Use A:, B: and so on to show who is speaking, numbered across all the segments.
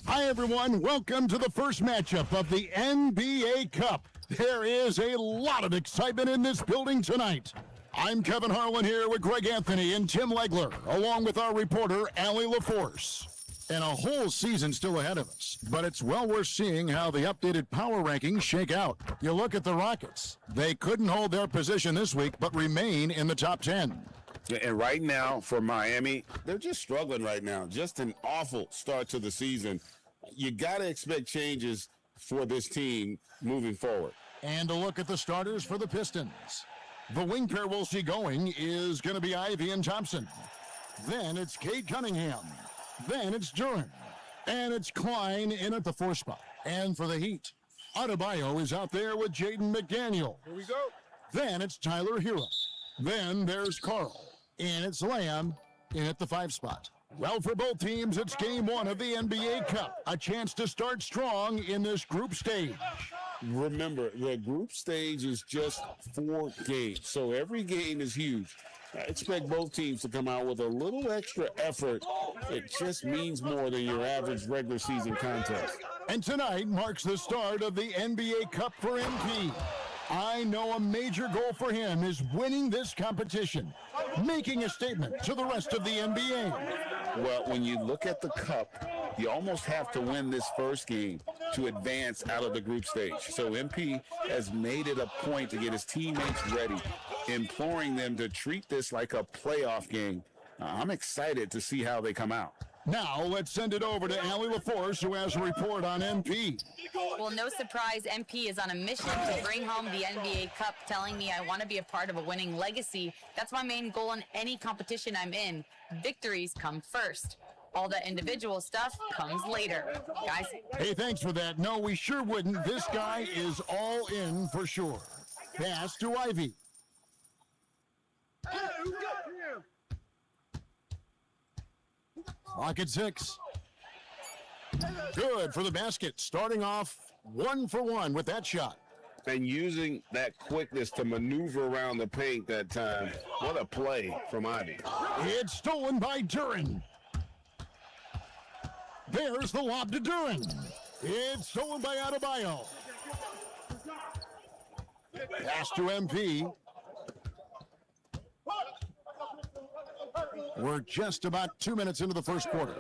A: Hi, everyone. Welcome to the first matchup of the NBA Cup. There is a lot of excitement in this building tonight. I'm Kevin Harlan here with Greg Anthony and Tim Legler, along with our reporter, Allie LaForce. And a whole season still ahead of us, but it's well worth seeing how the updated power rankings shake out. You look at the Rockets. They couldn't hold their position this week, but remain in the top 10.
B: And right now, for Miami, they're just struggling right now. Just an awful start to the season. You got to expect changes for this team moving forward.
A: And a look at the starters for the Pistons. The wing pair we'll see going is going to be Ivy and Thompson. Then it's Cade Cunningham. Then it's Duren. And it's Klein in at the 4 spot. And for the Heat, Adebayo is out there with Jaden McDaniel.
C: Here we go.
A: Then it's Tyler Hero. Then there's Carl. And it's Lamb in at the 5 spot. Well, for both teams, it's game 1 of the NBA Cup. A chance to start strong in this group stage.
B: Remember, the group stage is just 4 games, so every game is huge. I expect both teams to come out with a little extra effort. It just means more than your average regular season contest.
A: And tonight marks the start of the NBA Cup for MP. I know a major goal for him is winning this competition, making a statement to the rest of the NBA.
B: Well, when you look at the Cup, you almost have to win this first game to advance out of the group stage. So MP has made it a point to get his teammates ready, imploring them to treat this like a playoff game. I'm excited to see how they come out.
A: Now, let's send it over to Allie LaForce, who has a report on MP.
D: Well, no surprise, MP is on a mission to bring home the NBA Cup, telling me I want to be a part of a winning legacy. That's my main goal in any competition I'm in. Victories come first. All that individual stuff comes later. Guys?
A: Hey, thanks for that. No, we sure wouldn't. This guy is all in for sure. Pass to Ivy. Clock at 6. Good for the basket. Starting off 1 for 1 with that shot.
B: And using that quickness to maneuver around the paint that time. What a play from Ivy.
A: It's stolen by Duren. There's the lob to Duren. It's stolen by Adebayo. Pass to MP. We're just about 2 minutes into the first quarter.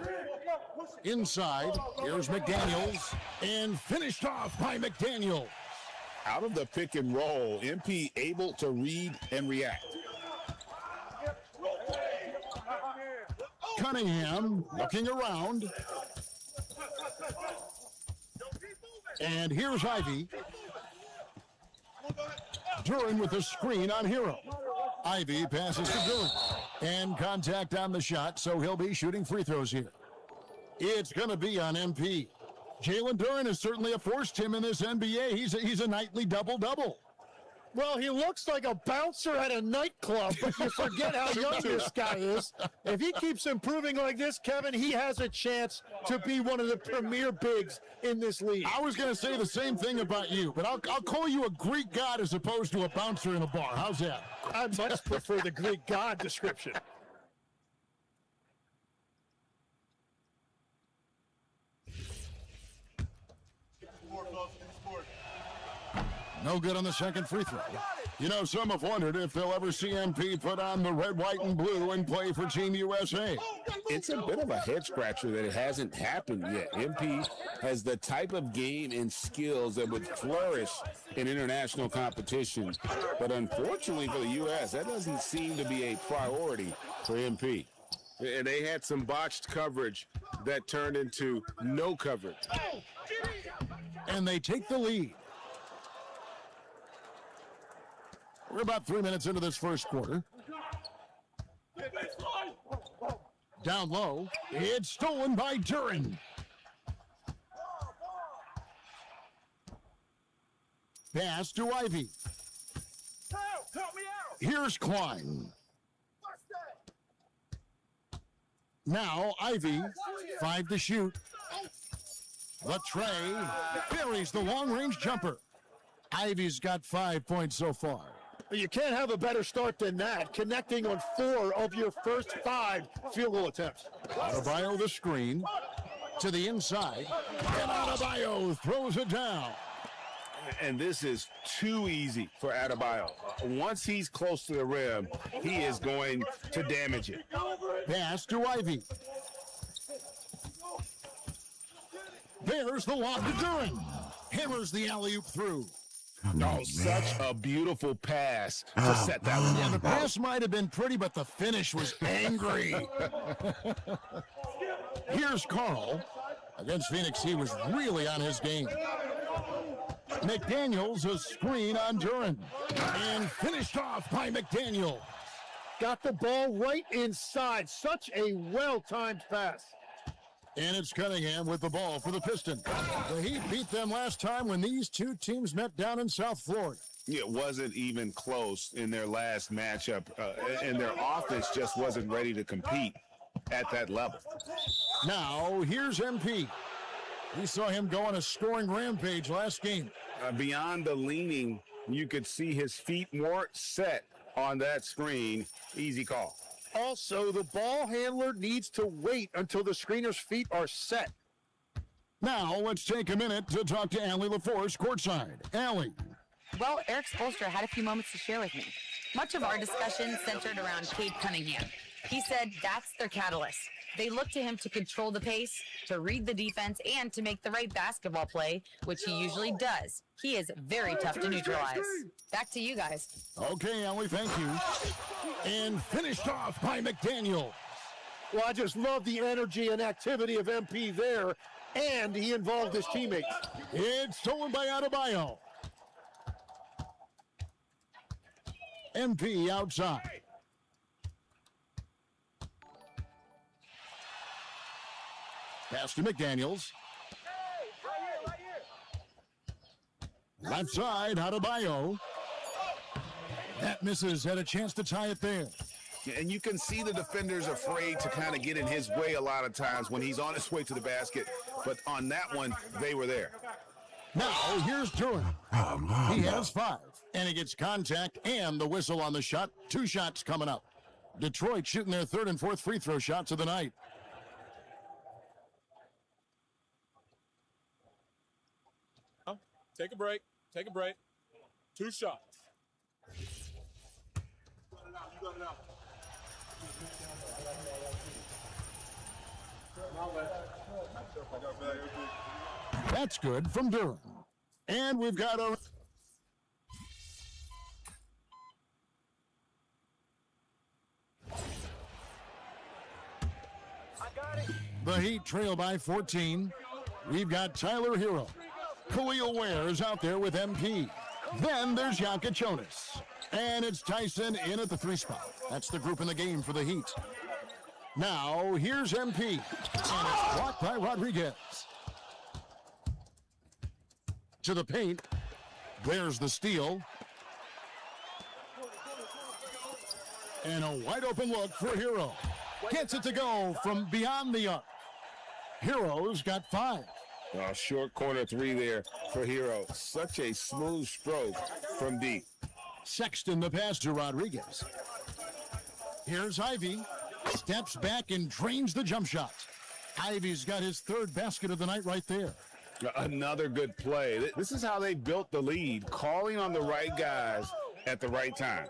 A: Inside, here's McDaniels, and finished off by McDaniels.
B: Out of the pick and roll, MP able to read and react.
A: Cunningham looking around. And here's Ivy. Duren with a screen on Hero. Ivy passes to Duren. And contact on the shot, so he'll be shooting free throws here. It's going to be on MP. Jalen Duren is certainly a force, Tim, in this NBA. He's a nightly double-double.
C: Well, he looks like a bouncer at a nightclub, but you forget how young this guy is. If he keeps improving like this, Kevin, he has a chance to be one of the premier bigs in this league.
A: I was going to say the same thing about you, but I'll call you a Greek god as opposed to a bouncer in a bar. How's that?
C: I much prefer the Greek god description.
A: No good on the second free throw. You know, some have wondered if they'll ever see MP put on the red, white, and blue and play for Team USA.
B: It's a bit of a head scratcher that it hasn't happened yet. MP has the type of game and skills that would flourish in international competition. But unfortunately for the U.S., that doesn't seem to be a priority for MP.
E: And they had some botched coverage that turned into no coverage.
A: And they take the lead. We're about 3 minutes into this first quarter. Down low, it's stolen by Duren. Pass to Ivy.
F: Help me out!
A: Here's Klein. Now Ivy, 5 to shoot. Latrey buries the long-range jumper. Ivy's got 5 points so far.
C: You can't have a better start than that, connecting on 4 of your first 5 field goal attempts.
A: Adebayo the screen to the inside, and Adebayo throws it down.
E: And this is too easy for Adebayo. Once he's close to the rim, he is going to damage it.
A: Pass to Ivy. There's the lob to Duren. Hammers the alley-oop through.
E: Oh, such a beautiful pass to set that one
A: Yeah,
E: up.
A: the pass might have been pretty, but the finish was angry. Here's Carl. Against Phoenix, he was really on his game. McDaniels, a screen on Duren. And finished off by McDaniel.
C: Got the ball right inside. Such a well-timed pass.
A: And it's Cunningham with the ball for the Pistons. The Heat beat them last time when these two teams met down in South Florida.
E: It wasn't even close in their last matchup, and their offense just wasn't ready to compete at that level.
A: Now, here's MP. We saw him go on a scoring rampage last game.
E: Beyond the leaning, you could see his feet weren't set on that screen. Easy call.
C: Also, the ball handler needs to wait until the screener's feet are set.
A: Now, let's take a minute to talk to Allie LaForce courtside. Allie.
D: Well, Eric Spoelstra had a few moments to share with me. Much of our discussion centered around Cade Cunningham. He said that's their catalyst. They look to him to control the pace, to read the defense, and to make the right basketball play, which he usually does. He is very tough to neutralize. Back to you guys.
A: Okay, Allie, thank you. And finished off by McDaniel.
C: Well, I just love the energy and activity of MP there, and he involved his teammates.
A: It's stolen by Adebayo. MP outside. Pass to McDaniels. Left side, Adebayo. That misses, had a chance to tie it there.
E: And you can see the defenders afraid to kind of get in his way a lot of times when he's on his way to the basket. But on that one, they were there.
A: Now, here's Duren. He has 5, and he gets contact and the whistle on the shot. 2 shots coming up. Detroit shooting their 3rd and 4th free throw shots of the night.
F: Take a break. Take a break. 2 shots.
A: That's good from Duren. And we've got a... The Heat trail by 14. We've got Tyler Hero. Khalil Ware is out there with MP. Then there's Janka Jonas. And it's Tyson in at the 3 spot. That's the group in the game for the Heat. Now, here's MP. And it's blocked by Rodriguez. To the paint. There's the steal. And a wide open look for Hero. Gets it to go from beyond the arc. Hero's got 5.
E: Short corner 3 there for Hero. Such a smooth stroke from deep.
A: Sexton the pass to Rodriguez. Here's Ivy. Steps back and drains the jump shot. Ivy's got his 3rd basket of the night right there.
E: Another good play. This is how they built the lead, calling on the right guys at the right time.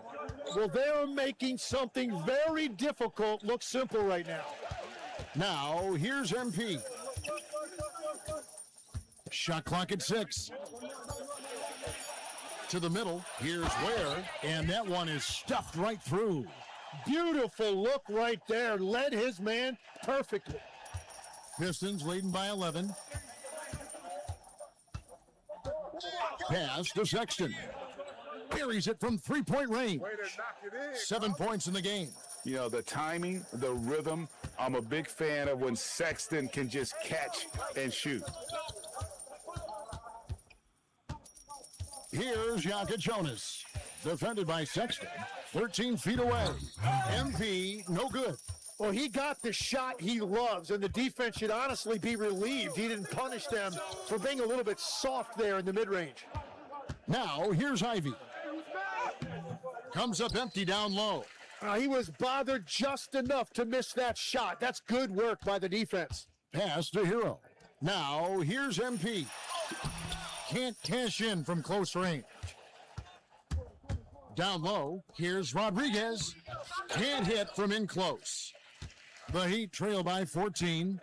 C: Well, they're making something very difficult look simple right now.
A: Now, here's MP. Shot clock at 6. To the middle, here's Ware, and that one is stuffed right through.
C: Beautiful look right there. Led his man perfectly.
A: Pistons leading by 11. Pass to Sexton. Buries it from 3-point range. 7 points in the game.
E: You know, the timing, the rhythm, I'm a big fan of when Sexton can just catch and shoot.
A: Here's Jonas. Defended by Sexton. 13 feet away. MP, no good.
C: Well, he got the shot he loves, and the defense should honestly be relieved he didn't punish them for being a little bit soft there in the mid-range.
A: Now, here's Ivy. Comes up empty down low.
C: He was bothered just enough to miss that shot. That's good work by the defense.
A: Pass to Hero. Now, here's MP. Can't cash in from close range. Down low, here's Rodriguez. Can't hit from in close. The Heat trail by 14.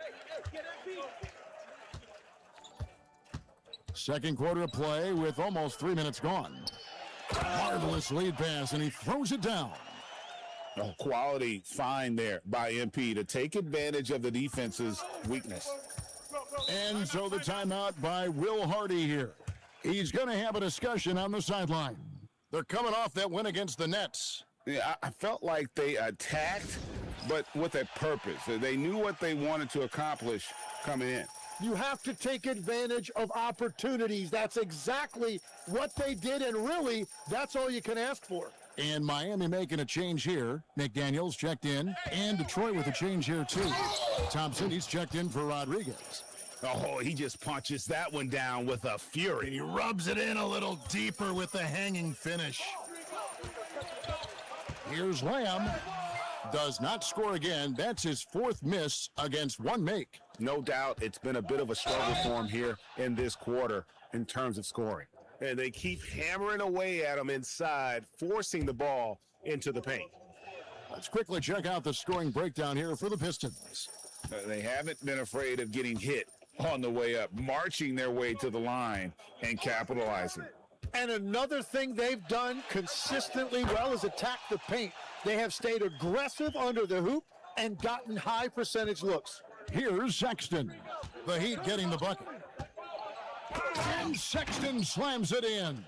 A: Second quarter of play with almost 3 minutes gone. Marvelous lead pass, and he throws it down.
E: A quality find there by MP to take advantage of the defense's weakness.
A: And so the timeout by Will Hardy here. He's going to have a discussion on the sideline. They're coming off that win against the Nets.
E: Yeah, I felt like they attacked, but with a purpose. They knew what they wanted to accomplish coming in.
C: You have to take advantage of opportunities. That's exactly what they did, and really, that's all you can ask for.
A: And Miami making a change here. McDaniels checked in, and Detroit with a change here too. Thompson, he's checked in for Rodriguez.
E: Oh, he just punches that one down with a fury.
A: He rubs it in a little deeper with the hanging finish. Here's Lamb. Does not score again. That's his 4th miss against 1 make.
E: No doubt it's been a bit of a struggle for him here in this quarter in terms of scoring. And they keep hammering away at him inside, forcing the ball into the paint.
A: Let's quickly check out the scoring breakdown here for the Pistons.
E: They haven't been afraid of getting hit on the way up, marching their way to the line and capitalizing.
C: And another thing they've done consistently well is attack the paint. They have stayed aggressive under the hoop and gotten high percentage looks.
A: Here's Sexton. The Heat getting the bucket. And Sexton slams it in.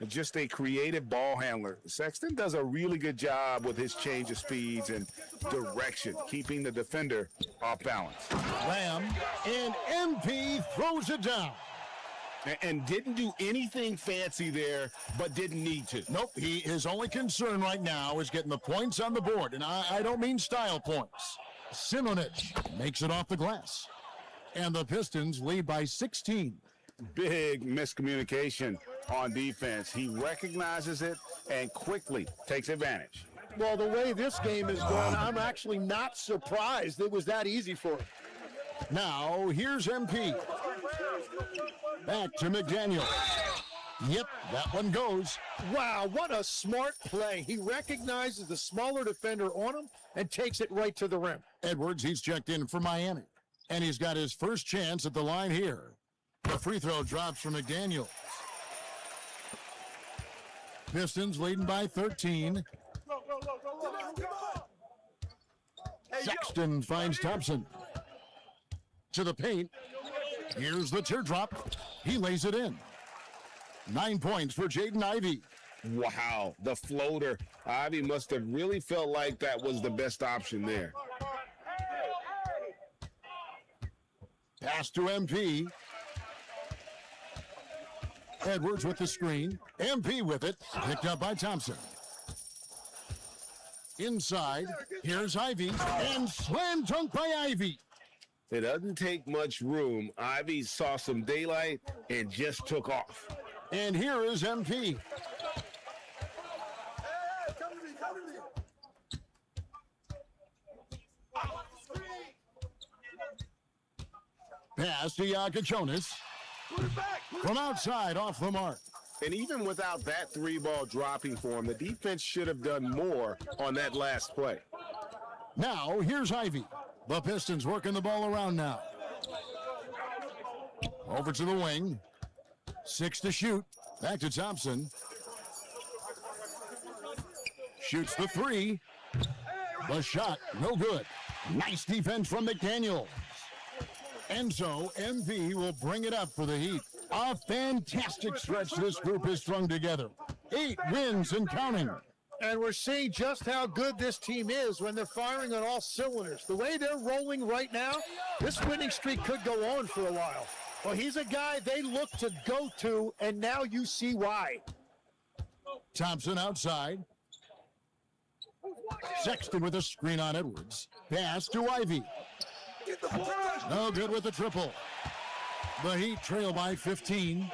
E: Just a creative ball handler. Sexton does a really good job with his change of speeds and direction, keeping the defender off balance.
A: Lamb, and MP throws it down.
E: And didn't do anything fancy there, but didn't need to.
A: Nope, his only concern right now is getting the points on the board, and I don't mean style points. Simonic makes it off the glass, and the Pistons lead by 16.
E: Big miscommunication on defense. He recognizes it and quickly takes advantage.
C: Well, the way this game is going, I'm actually not surprised it was that easy for him.
A: Now, here's MP. Back to McDaniel. Yep, that one goes.
C: Wow, what a smart play. He recognizes the smaller defender on him and takes it right to the rim.
A: Edwards, he's checked in for Miami, and he's got his first chance at the line here. The free throw drops for McDaniel. Pistons leading by 13. Sexton finds Thompson. To the paint. Here's the teardrop. He lays it in. 9 points for Jaden Ivey.
E: Wow, the floater. Ivy must have really felt like that was the best option there.
A: Pass to MP. Edwards with the screen. MP with it. Picked up by Thompson. Inside, here's Ivy, and slam dunk by Ivy.
E: It doesn't take much room. Ivy saw some daylight and just took off.
A: And here is MP. Pass to Yakachonis. From outside, off the mark.
E: And even without that three ball dropping for him, the defense should have done more on that last play.
A: Now, here's Ivy. The Pistons working the ball around now. Over to the wing. 6 to shoot. Back to Thompson. Shoots the 3. The shot, no good. Nice defense from McDaniel. And so, MP will bring it up for the Heat. A fantastic stretch this group has strung together. 8 wins and counting.
C: And we're seeing just how good this team is when they're firing on all cylinders. The way they're rolling right now, this winning streak could go on for a while. Well, he's a guy they look to go to, and now you see why.
A: Thompson outside. Sexton with a screen on Edwards. Pass to Ivy. No good with the triple. The Heat trail by 15.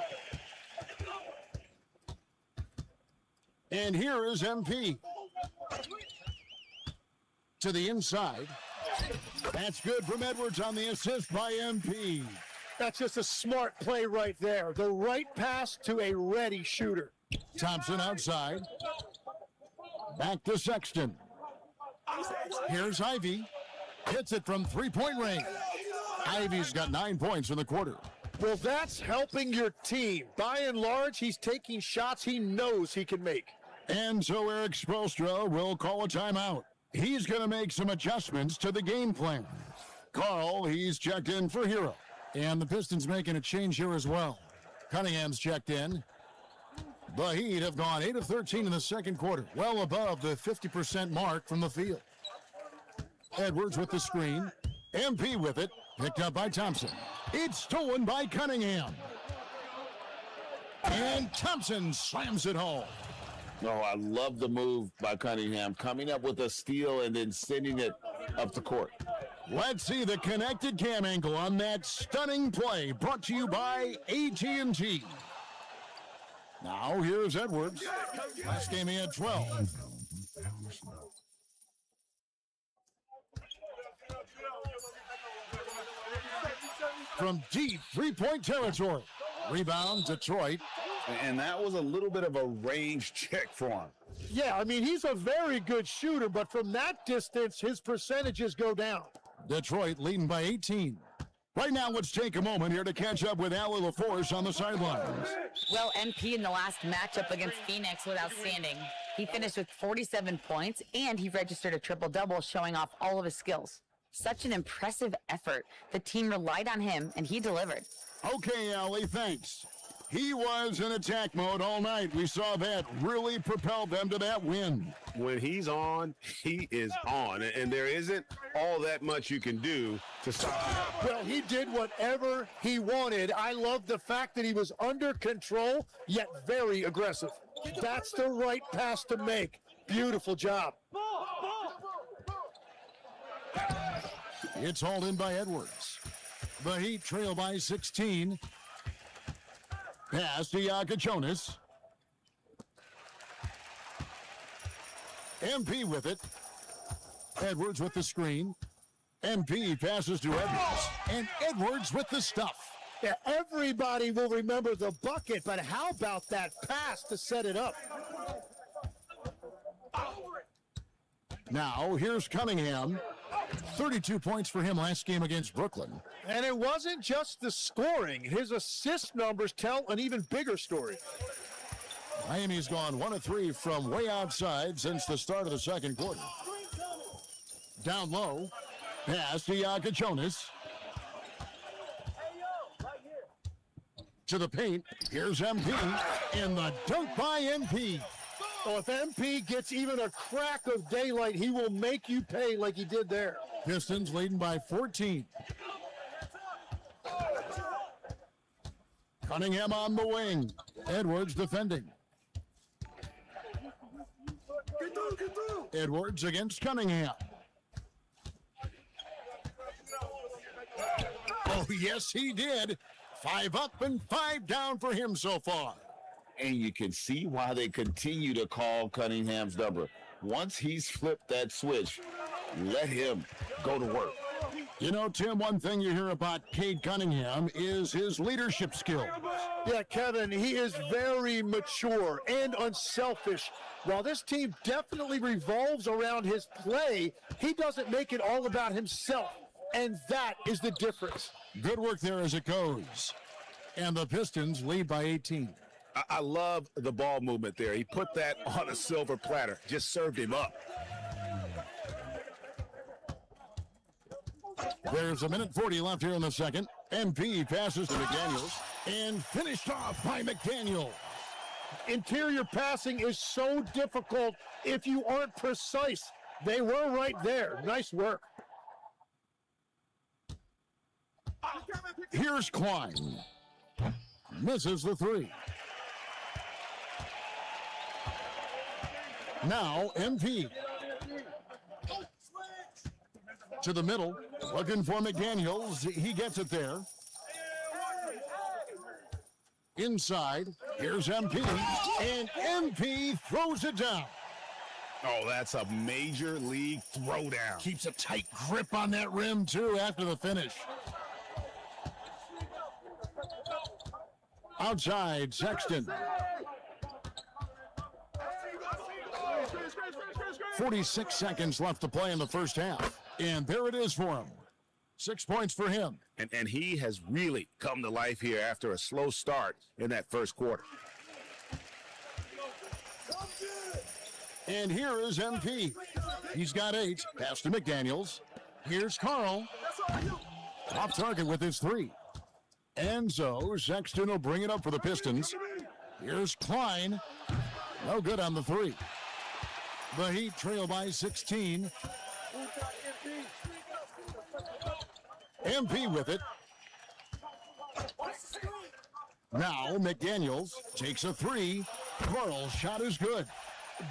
A: And here is MP. To the inside. That's good from Edwards on the assist by MP.
C: That's just a smart play right there. The right pass to a ready shooter.
A: Thompson outside. Back to Sexton. Here's Ivy. Hits it from three-point range. Ivy's got 9 points in the quarter.
C: Well, that's helping your team. By and large, he's taking shots he knows he can make.
A: And so Eric Spoelstra will call a timeout. He's going to make some adjustments to the game plan. Carl, he's checked in for Hero. And the Pistons making a change here as well. Cunningham's checked in. The Heat have gone 8 of 13 in the second quarter, well above the 50% mark from the field. Edwards with the screen. MP with it, picked up by Thompson. It's stolen by Cunningham. And Thompson slams it home.
B: No, I love the move by Cunningham, coming up with a steal and then sending it up the court.
A: Let's see the connected cam angle on that stunning play, brought to you by AT&T. Now here's Edwards. Last game he had 12. From deep three-point territory. Rebound, Detroit.
B: And that was a little bit of a range check for him.
C: Yeah, I mean, he's a very good shooter, but from that distance, his percentages go down.
A: Detroit leading by 18. Right now, let's take a moment here to catch up with Allie LaForce on the sidelines.
D: Well, MP in the last matchup against Phoenix was outstanding. He finished with 47 points, and he registered a triple-double, showing off all of his skills. Such an impressive effort. The team relied on him, and he delivered.
A: Okay, Allie, thanks. He was in attack mode all night. We saw that really propelled them to that win.
E: When he's on, he is on. And there isn't all that much you can do to stop him.
C: Well, he did whatever he wanted. I love the fact that he was under control, yet very aggressive. That's the right pass to make. Beautiful job.
A: It's hauled in by Edwards. The Heat trail by 16. Pass to Yakachonis. MP with it. Edwards with the screen. MP passes to Edwards. And Edwards with the stuff.
C: Yeah, everybody will remember the bucket, but how about that pass to set it up?
A: Now, here's Cunningham. 32 points for him last game against Brooklyn.
C: And it wasn't just the scoring. His assist numbers tell an even bigger story.
A: Miami's gone 1 of 3 from way outside since the start of the second quarter. Down low. Pass to Yakachonis. To the paint. Here's MP. And the dunk by MP.
C: So if MP gets even a crack of daylight, he will make you pay like he did there.
A: Pistons leading by 14. Cunningham on the wing. Edwards defending. Edwards against Cunningham. Oh, yes, he did. 5 up and 5 down for him so far.
B: And you can see why they continue to call Cunningham's number. Once he's flipped that switch, let him go to work.
A: You know, Tim, one thing you hear about Cade Cunningham is his leadership skills.
C: Yeah, Kevin, he is very mature and unselfish. While this team definitely revolves around his play, he doesn't make it all about himself. And that is the difference.
A: Good work there as it goes. And the Pistons lead by 18.
E: I love the ball movement there. He put that on a silver platter, just served him up.
A: There's 1:40 left here in the second. MP passes to McDaniels and finished off by McDaniel.
C: Interior passing is so difficult if you aren't precise. They were right there. Nice work.
A: Here's Klein. Misses the 3. Now MP. To the middle, looking for McDaniels. He gets it there. Inside, here's MP, and MP throws it down.
E: Oh, that's a major league throwdown.
A: Keeps a tight grip on that rim, too, after the finish. Outside, Sexton. 46 seconds left to play in the first half. And there it is for him. 6 points for him.
E: And he has really come to life here after a slow start in that first quarter.
A: And here is MP. He's got 8. Pass to McDaniels. Here's Carl. Off target with his 3. And so Sexton will bring it up for the Pistons. Here's Klein. No good on the 3. The Heat trail by 16. MP with it. Now McDaniels takes a 3. Carl's shot is good.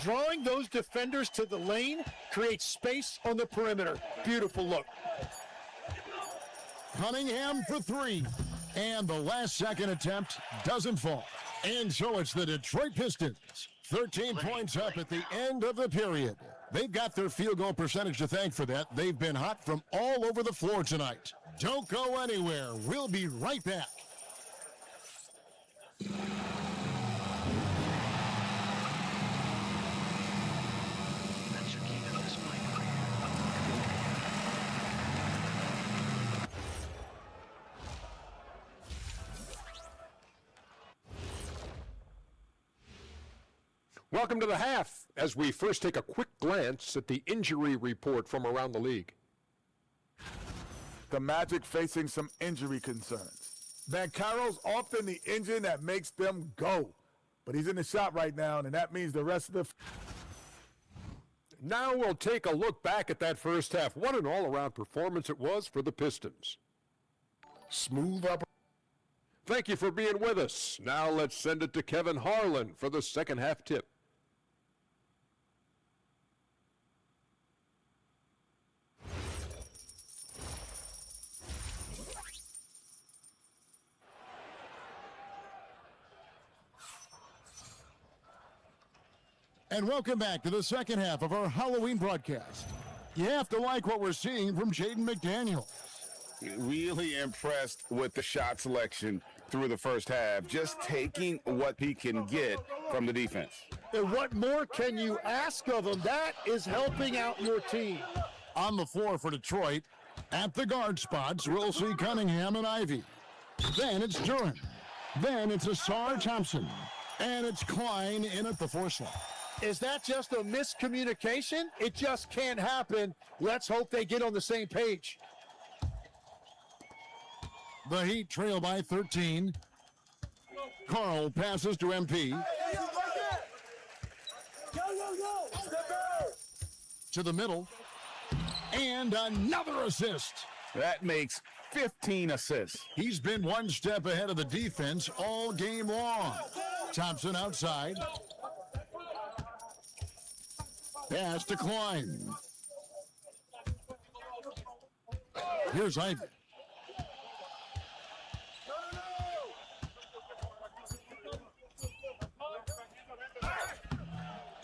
C: Drawing those defenders to the lane creates space on the perimeter. Beautiful look.
A: Cunningham for 3. And the last second attempt doesn't fall. And so it's the Detroit Pistons. 13 points up at the end of the period. They've got their field goal percentage to thank for that. They've been hot from all over the floor tonight. Don't go anywhere. We'll be right back.
G: Welcome to the half, as we first take a quick glance at the injury report from around the league.
H: The Magic facing some injury concerns. Banchero's often the engine that makes them go. But he's in the shop right now, and that means the rest of the...
G: Now we'll take a look back at that first half. What an all-around performance it was for the Pistons.
H: Smooth up.
G: Thank you for being with us. Now let's send it to Kevin Harlan for the second half tip.
A: And welcome back to the second half of our Halloween broadcast. You have to like what we're seeing from Jaden McDaniels.
B: Really impressed with the shot selection through the first half, just taking what he can get from the defense.
C: And what more can you ask of him? That is helping out your team.
A: On the floor for Detroit, at the guard spots, we'll see Cunningham and Ivy. Then it's Duran. Then it's Asar Thompson. And it's Klein in at the 4 slot.
C: Is that just a miscommunication? It just can't happen. Let's hope they get on the same page.
A: The Heat trail by 13. Carl passes to MP. To the middle. And another assist.
B: That makes 15 assists.
A: He's been one step ahead of the defense all game long. Thompson outside. Pass to Klein. Here's Ivy.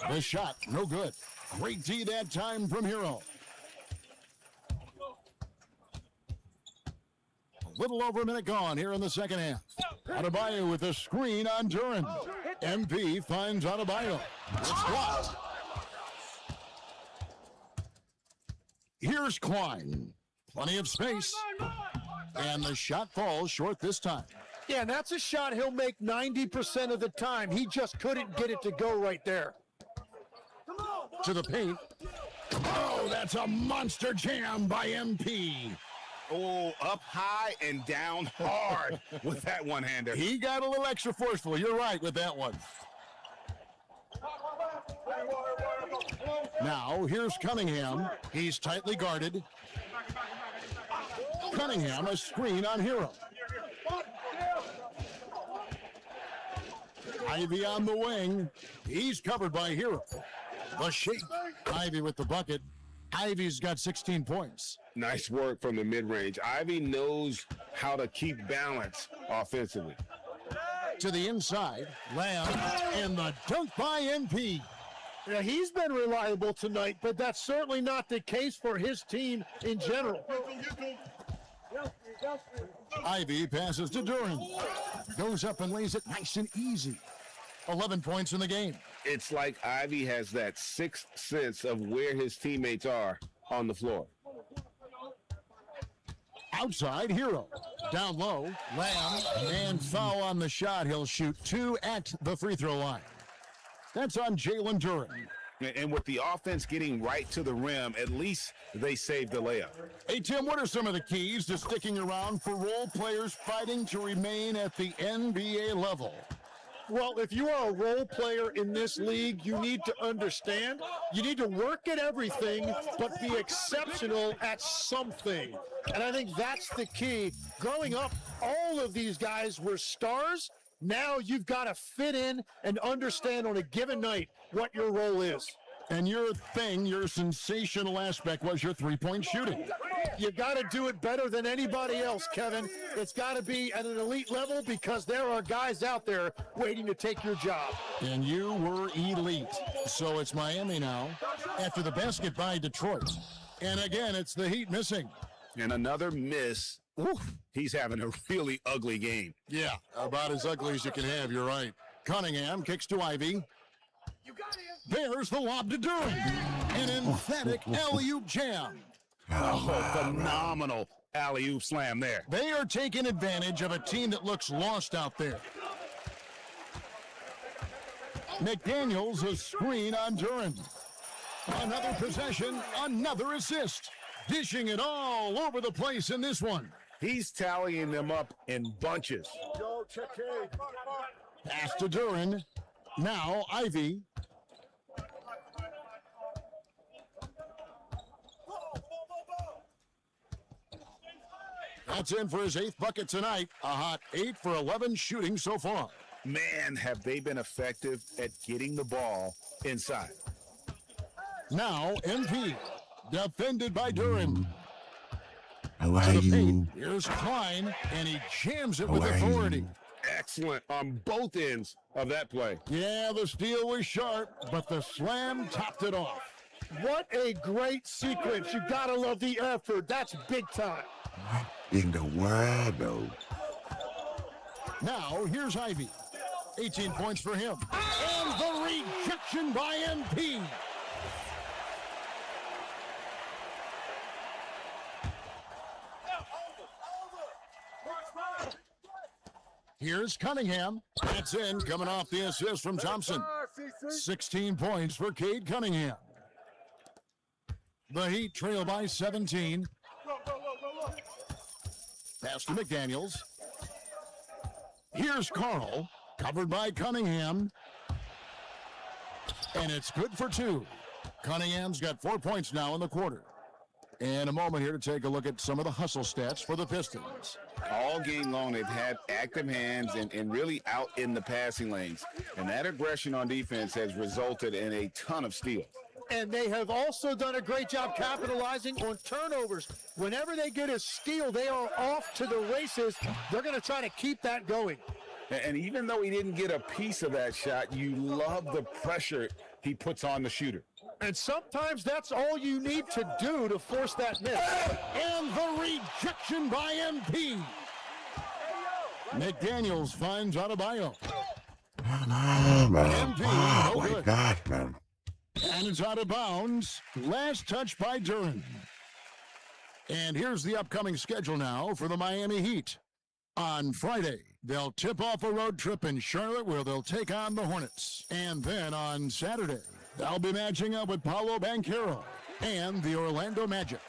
A: The shot, no good. Great D that time from Hero. A little over a minute gone here in the second half. Adebayo with a screen on Duran. MP finds Adebayo. It's blocked. Here's Klein. Plenty of space. And the shot falls short this time.
C: Yeah, and that's a shot he'll make 90% of the time. He just couldn't get it to go right there.
A: To the paint. Oh, that's a monster jam by MP.
E: Oh, up high and down hard with that one-hander.
A: He got a little extra forceful. You're right with that one. Now, here's Cunningham. He's tightly guarded. Cunningham, a screen on Hero. Ivy on the wing. He's covered by Hero. The shake. Ivy with the bucket. Ivy's got 16 points.
E: Nice work from the mid-range. Ivy knows how to keep balance offensively.
A: To the inside. Lamb and the dunk by MP.
C: Yeah, he's been reliable tonight, but that's certainly not the case for his team in general.
A: Ivy passes to Duran. Goes up and lays it nice and easy. 11 points in the game.
E: It's like Ivy has that sixth sense of where his teammates are on the floor.
A: Outside, Hero. Down low, Lamb, and foul on the shot. He'll shoot 2 at the free throw line. That's on Jalen Duran.
E: And with the offense getting right to the rim, at least they saved the layup.
A: Hey, Tim, what are some of the keys to sticking around for role players fighting to remain at the NBA level?
C: Well, if you are a role player in this league, you need to understand, you need to work at everything, but be exceptional at something. And I think that's the key. Growing up, all of these guys were stars. Now you've got to fit in and understand on a given night what your role is.
A: And your thing, your sensational aspect was your three-point shooting.
C: You got to do it better than anybody else, Kevin. It's got to be at an elite level because there are guys out there waiting to take your job.
A: And you were elite. So it's Miami now after the basket by Detroit. And again, it's the Heat missing.
E: And another miss. Oof, he's having a really ugly game.
A: Yeah, about as ugly as you can have, you're right. Cunningham kicks to Ivy. There's the lob to Duran. An emphatic alley-oop jam.
E: Oh, phenomenal alley-oop slam there.
A: They are taking advantage of a team that looks lost out there. McDaniels a screen on Duran. Another possession, another assist. Dishing it all over the place in this one.
E: He's tallying them up in bunches.
A: Pass to Duran. Now Ivy. That's in for his 8th bucket tonight. A hot 8 for 11 shooting so far.
E: Man, have they been effective at getting the ball inside.
A: Now MP. Defended by Duran.
I: How are you?
A: Here's Klein, and he jams it with authority.
E: Excellent on both ends of that play.
A: Yeah, the steal was sharp, but the slam topped it off.
C: What a great sequence. You got to love the effort. That's big time.
I: In the world, though.
A: Now, here's Ivy. 18 points for him. And the rejection by MP. Here's Cunningham. That's in, coming off the assist from Thompson. 16 points for Cade Cunningham. The Heat trail by 17. Pass to McDaniels. Here's Carl, covered by Cunningham. And it's good for 2. Cunningham's got 4 points now in the quarter. And a moment here to take a look at some of the hustle stats for the Pistons.
B: All game long, they've had active hands and really out in the passing lanes. And that aggression on defense has resulted in a ton of steals.
C: And they have also done a great job capitalizing on turnovers. Whenever they get a steal, they are off to the races. They're going to try to keep that going.
B: And even though he didn't get a piece of that shot, you love the pressure he puts on the shooter.
C: And sometimes that's all you need to do to force that miss.
A: And the rejection by MP. McDaniels finds Adebayo.
I: Oh, man.
A: MP,
I: Oh,
A: no
I: my
A: good.
I: gosh, man.
A: And it's out of bounds. Last touch by Duren. And here's the upcoming schedule now for the Miami Heat. On Friday, they'll tip off a road trip in Charlotte where they'll take on the Hornets. And then on Saturday, they'll be matching up with Paolo Banchero and the Orlando Magic.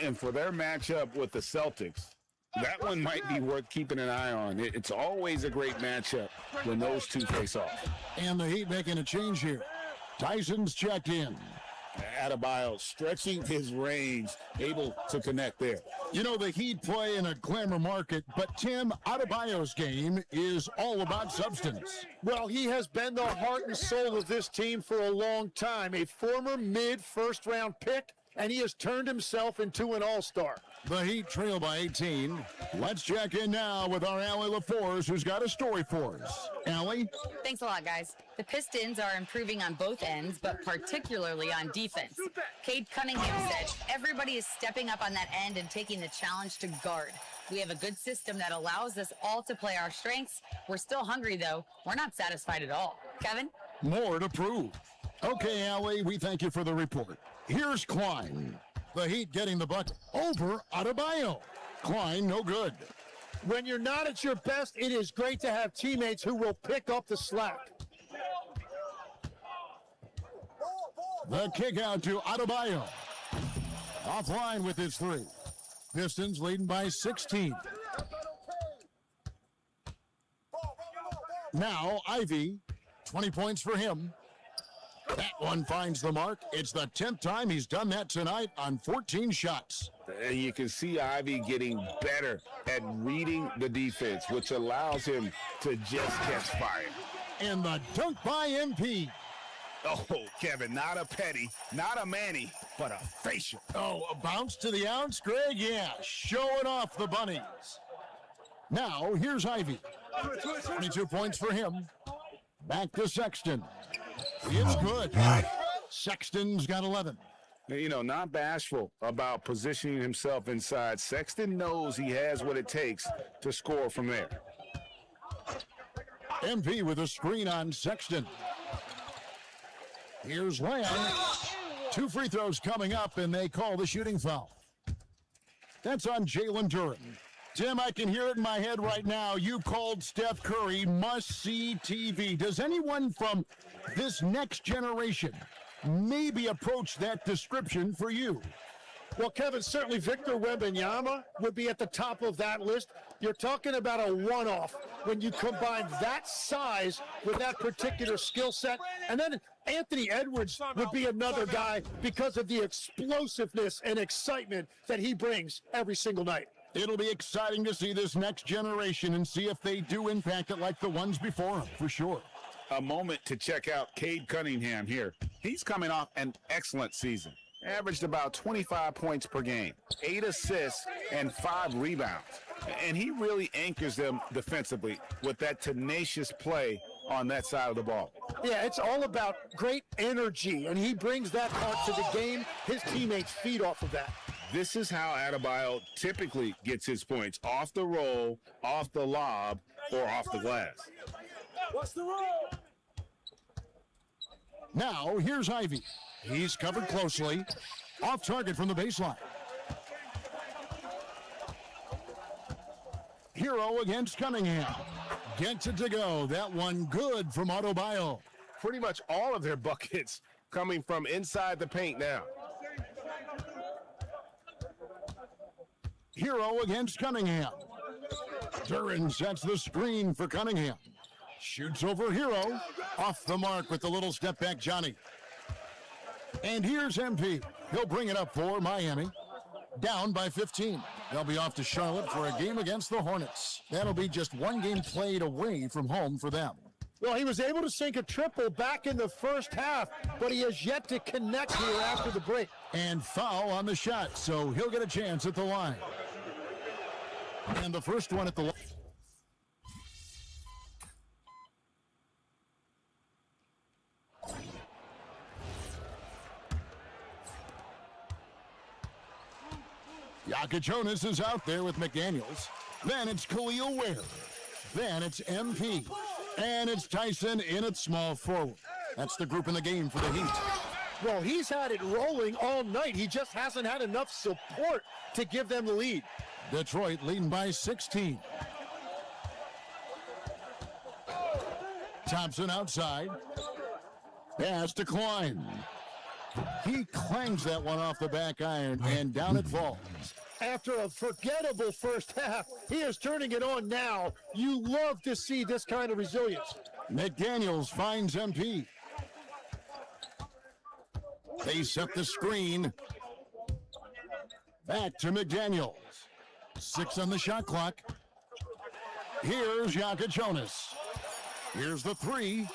B: And for their matchup with the Celtics, that one might be worth keeping an eye on. It's always a great matchup when those two face off.
A: And the Heat making a change here. Tyson's checked in.
B: Adebayo stretching his range, able to connect there.
A: You know, the Heat play in a glamour market, but Tim, Adebayo's game is all about substance.
C: Well, he has been the heart and soul of this team for a long time. A former mid-first-round pick, and he has turned himself into an all-star.
A: The Heat trail by 18. Let's check in now with our Allie LaForce, who's got a story for us. Allie?
D: Thanks a lot, guys. The Pistons are improving on both ends, but particularly on defense. Cade Cunningham said, everybody is stepping up on that end and taking the challenge to guard. We have a good system that allows us all to play our strengths. We're still hungry, though. We're not satisfied at all. Kevin?
A: More to prove. Okay, Allie, we thank you for the report. Here's Klein. The Heat getting the bucket over Adebayo. Klein, no good.
C: When you're not at your best, it is great to have teammates who will pick up the slack.
A: The kick out to Adebayo. Offline with his three. Pistons leading by 16. Now, Ivy, 20 points for him. That one finds the mark. It's the 10th time he's done that tonight on 14 shots.
B: And you can see Ivy getting better at reading the defense, which allows him to just catch fire.
A: And the dunk by MP.
E: Oh, Kevin, not a petty, not a Manny, but a facial.
A: Oh, a bounce to the ounce, Greg? Yeah, showing off the bunnies. Now, here's Ivy. 22 points for him. Back to Sexton. It's good. Sexton's got 11.
B: You know, not bashful about positioning himself inside. Sexton knows he has what it takes to score from there.
A: MP with a screen on Sexton. Here's Lamb. 2 free throws coming up, and they call the shooting foul. That's on Jalen Duren. Tim, I can hear it in my head right now. You called Steph Curry must-see TV. Does anyone from this next generation maybe approach that description for you?
C: Well, Kevin, certainly Victor Wembanyama would be at the top of that list. You're talking about a one-off when you combine that size with that particular skill set. And then Anthony Edwards would be another guy because of the explosiveness and excitement that he brings every single night.
A: It'll be exciting to see this next generation and see if they do impact it like the ones before them, for sure.
B: A moment to check out Cade Cunningham here. He's coming off an excellent season. Averaged about 25 points per game, 8 assists, and 5 rebounds. And he really anchors them defensively with that tenacious play on that side of the ball.
C: Yeah, it's all about great energy, and he brings that part to the game. His teammates feed off of that.
B: This is how Adebayo typically gets his points: off the roll, off the lob, or off the glass.
F: What's the rule?
A: Now, here's Ivy. He's covered closely. Off target from the baseline. Hero against Cunningham. Gets it to go. That one good from Adebayo.
E: Pretty much all of their buckets coming from inside the paint now.
A: Hero against Cunningham. Duren sets the screen for Cunningham. Shoots over Hero. Off the mark with the little step back Johnny. And here's MP. He'll bring it up for Miami. Down by 15. They'll be off to Charlotte for a game against the Hornets. That'll be just one game played away from home for them.
C: Well, he was able to sink a triple back in the first half, but he has yet to connect here after the break.
A: And foul on the shot, so he'll get a chance at the line. And the first one at the line. Jonas is out there with McDaniels. Then it's Khalil Ware. Then it's MP. And it's Tyson in at small forward. That's the group in the game for the Heat.
C: Well, he's had it rolling all night. He just hasn't had enough support to give them the lead.
A: Detroit leading by 16. Thompson outside. Pass to Klein. He clangs that one off the back iron, and down it falls.
C: After a forgettable first half, he is turning it on now. You love to see this kind of resilience.
A: McDaniels finds MP. They set the screen. Back to McDaniels. 6 on the shot clock. Here's Jonas. Here's the 3.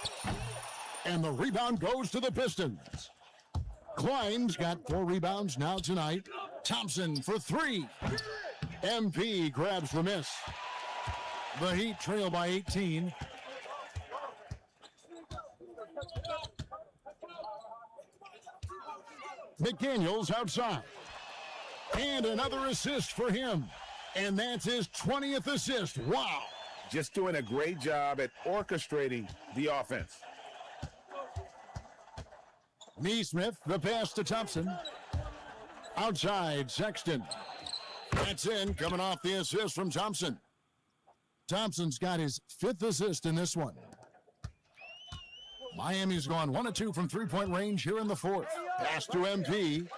A: And the rebound goes to the Pistons. Klein's got 4 rebounds now tonight. Thompson for 3. MP grabs the miss. The Heat trail by 18. McDaniels outside. And another assist for him. And that's his 20th assist. Wow.
E: Just doing a great job at orchestrating the offense.
A: Neesmith, the pass to Thompson. Outside, Sexton. That's in, coming off the assist from Thompson. Thompson's got his 5th assist in this one. Miami's gone 1 of 2 from three-point range here in the 4th. Pass to MP.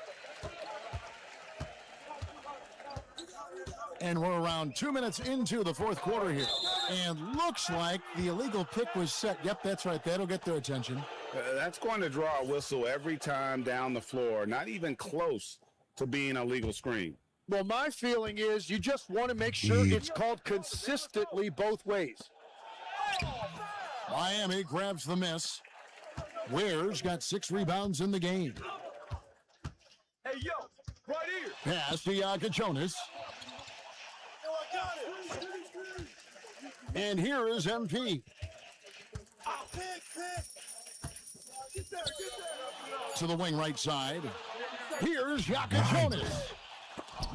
A: And we're around 2 minutes into the 4th quarter here. And looks like the illegal pick was set. Yep, that's right. That'll get their attention.
B: That's going to draw a whistle every time down the floor. Not even close to being a legal screen.
C: Well, my feeling is you just want to make sure it's called consistently both ways.
A: Miami grabs the miss. Ware's got 6 rebounds in the game.
F: Hey, yo, right here.
A: Pass to Jonas. And here is MP. To the wing right side. Here's Jonas.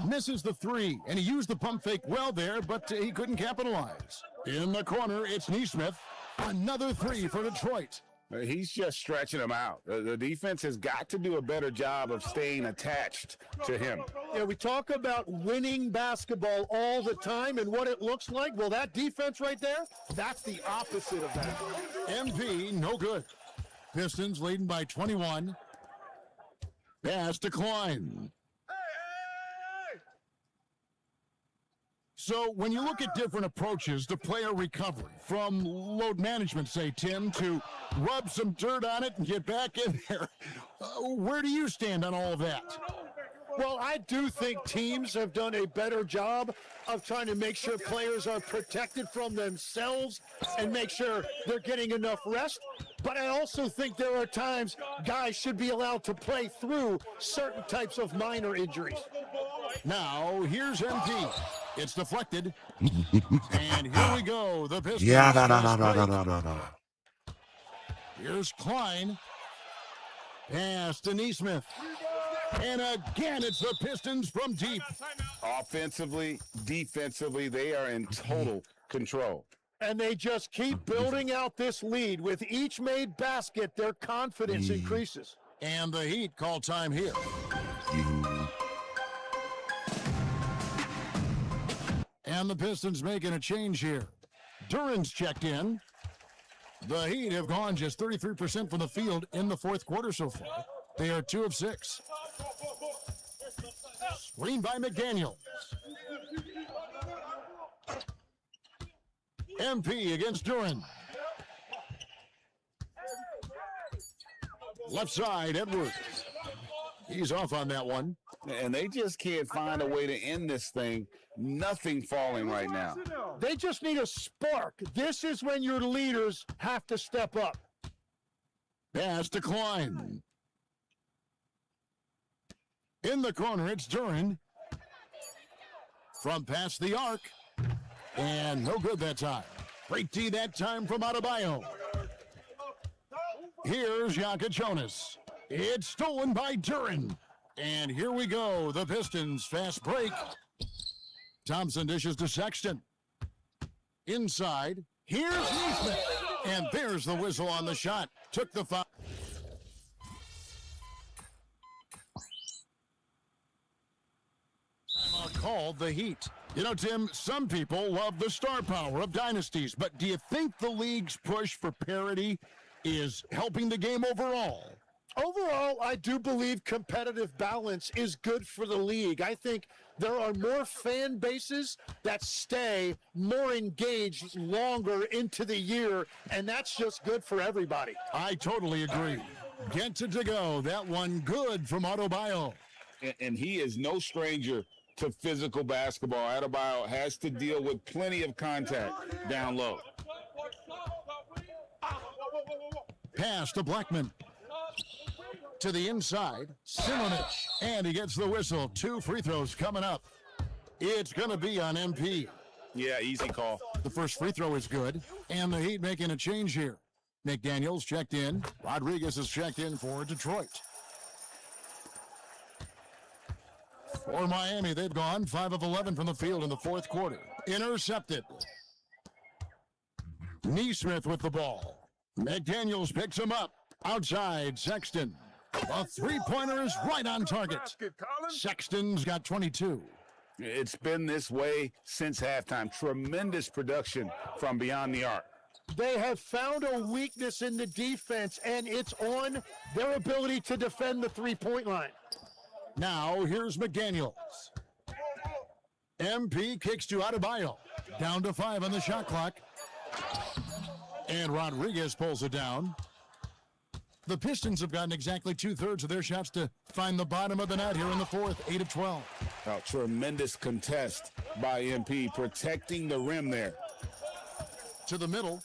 A: Misses the 3, and he used the pump fake well there, but he couldn't capitalize. In the corner, it's Neesmith. Another 3 for Detroit.
B: He's just stretching him out. The defense has got to do a better job of staying attached to him.
C: Yeah, we talk about winning basketball all the time and what it looks like. Well, that defense right there, that's the opposite of that.
A: MP, no good. Pistons leading by 21. Pass to Klein. So when you look at different approaches to player recovery, from load management, say, Tim, to rub some dirt on it and get back in there, where do you stand on all of that?
C: Well, I do think teams have done a better job of trying to make sure players are protected from themselves and make sure they're getting enough rest. But I also think there are times guys should be allowed to play through certain types of minor injuries.
A: Now, here's MP. It's deflected. And here we go. The Pistons.
I: No.
A: Here's Klein. Pass to Neesmith. And again, it's the Pistons from deep.
B: Offensively, defensively, they are in total control.
C: And they just keep building out this lead. With each made basket, their confidence increases.
A: And the Heat call time here. And the Pistons making a change here. Duran's checked in. The Heat have gone just 33% from the field in the 4th quarter so far. They are 2 of 6. Screen by McDaniels. MP against Duran. Left side, Edwards. He's off on that one.
B: And they just can't find a way to end this thing. Nothing falling right now.
C: They just need a spark. This is when your leaders have to step up.
A: Pass to Klein. In the corner, it's Duran. From past the arc. And no good that time. Great D that time from Adebayo. Here's Jonas. It's stolen by Duran. And here we go. The Pistons fast break. Thompson dishes to Sexton. Inside. Here's Neesmith. And there's the whistle on the shot. Took the foul. Timeout called the Heat. You know, Tim, some people love the star power of dynasties, but do you think the league's push for parity is helping the game overall?
C: Overall, I do believe competitive balance is good for the league. I think there are more fan bases that stay more engaged longer into the year, and that's just good for everybody.
A: I totally agree. Gets it to go. That one good from Adebayo.
B: And he is no stranger to physical basketball. Adebayo has to deal with plenty of contact down low.
A: Pass to Blackman. To the inside, Simonic, and he gets the whistle. 2 free throws coming up. It's going to be on MP.
E: Yeah, easy call.
A: The first free throw is good, and the Heat making a change here. McDaniels checked in. Rodriguez is checked in for Detroit. For Miami, they've gone 5 of 11 from the field in the fourth quarter. Intercepted. Neesmith with the ball. McDaniels picks him up. Outside, Sexton. The three-pointer is right on target. Sexton's got 22.
B: It's been this way since halftime. Tremendous production from beyond the arc.
C: They have found a weakness in the defense, and it's on their ability to defend the three-point line.
A: Now, here's McDaniels. MP kicks to Adebayo. Down to 5 on the shot clock. And Rodriguez pulls it down. The Pistons have gotten exactly 2/3 of their shots to find the bottom of the net here in the fourth, 8 of 12.
B: Oh, tremendous contest by MP, protecting the rim there.
A: To the middle.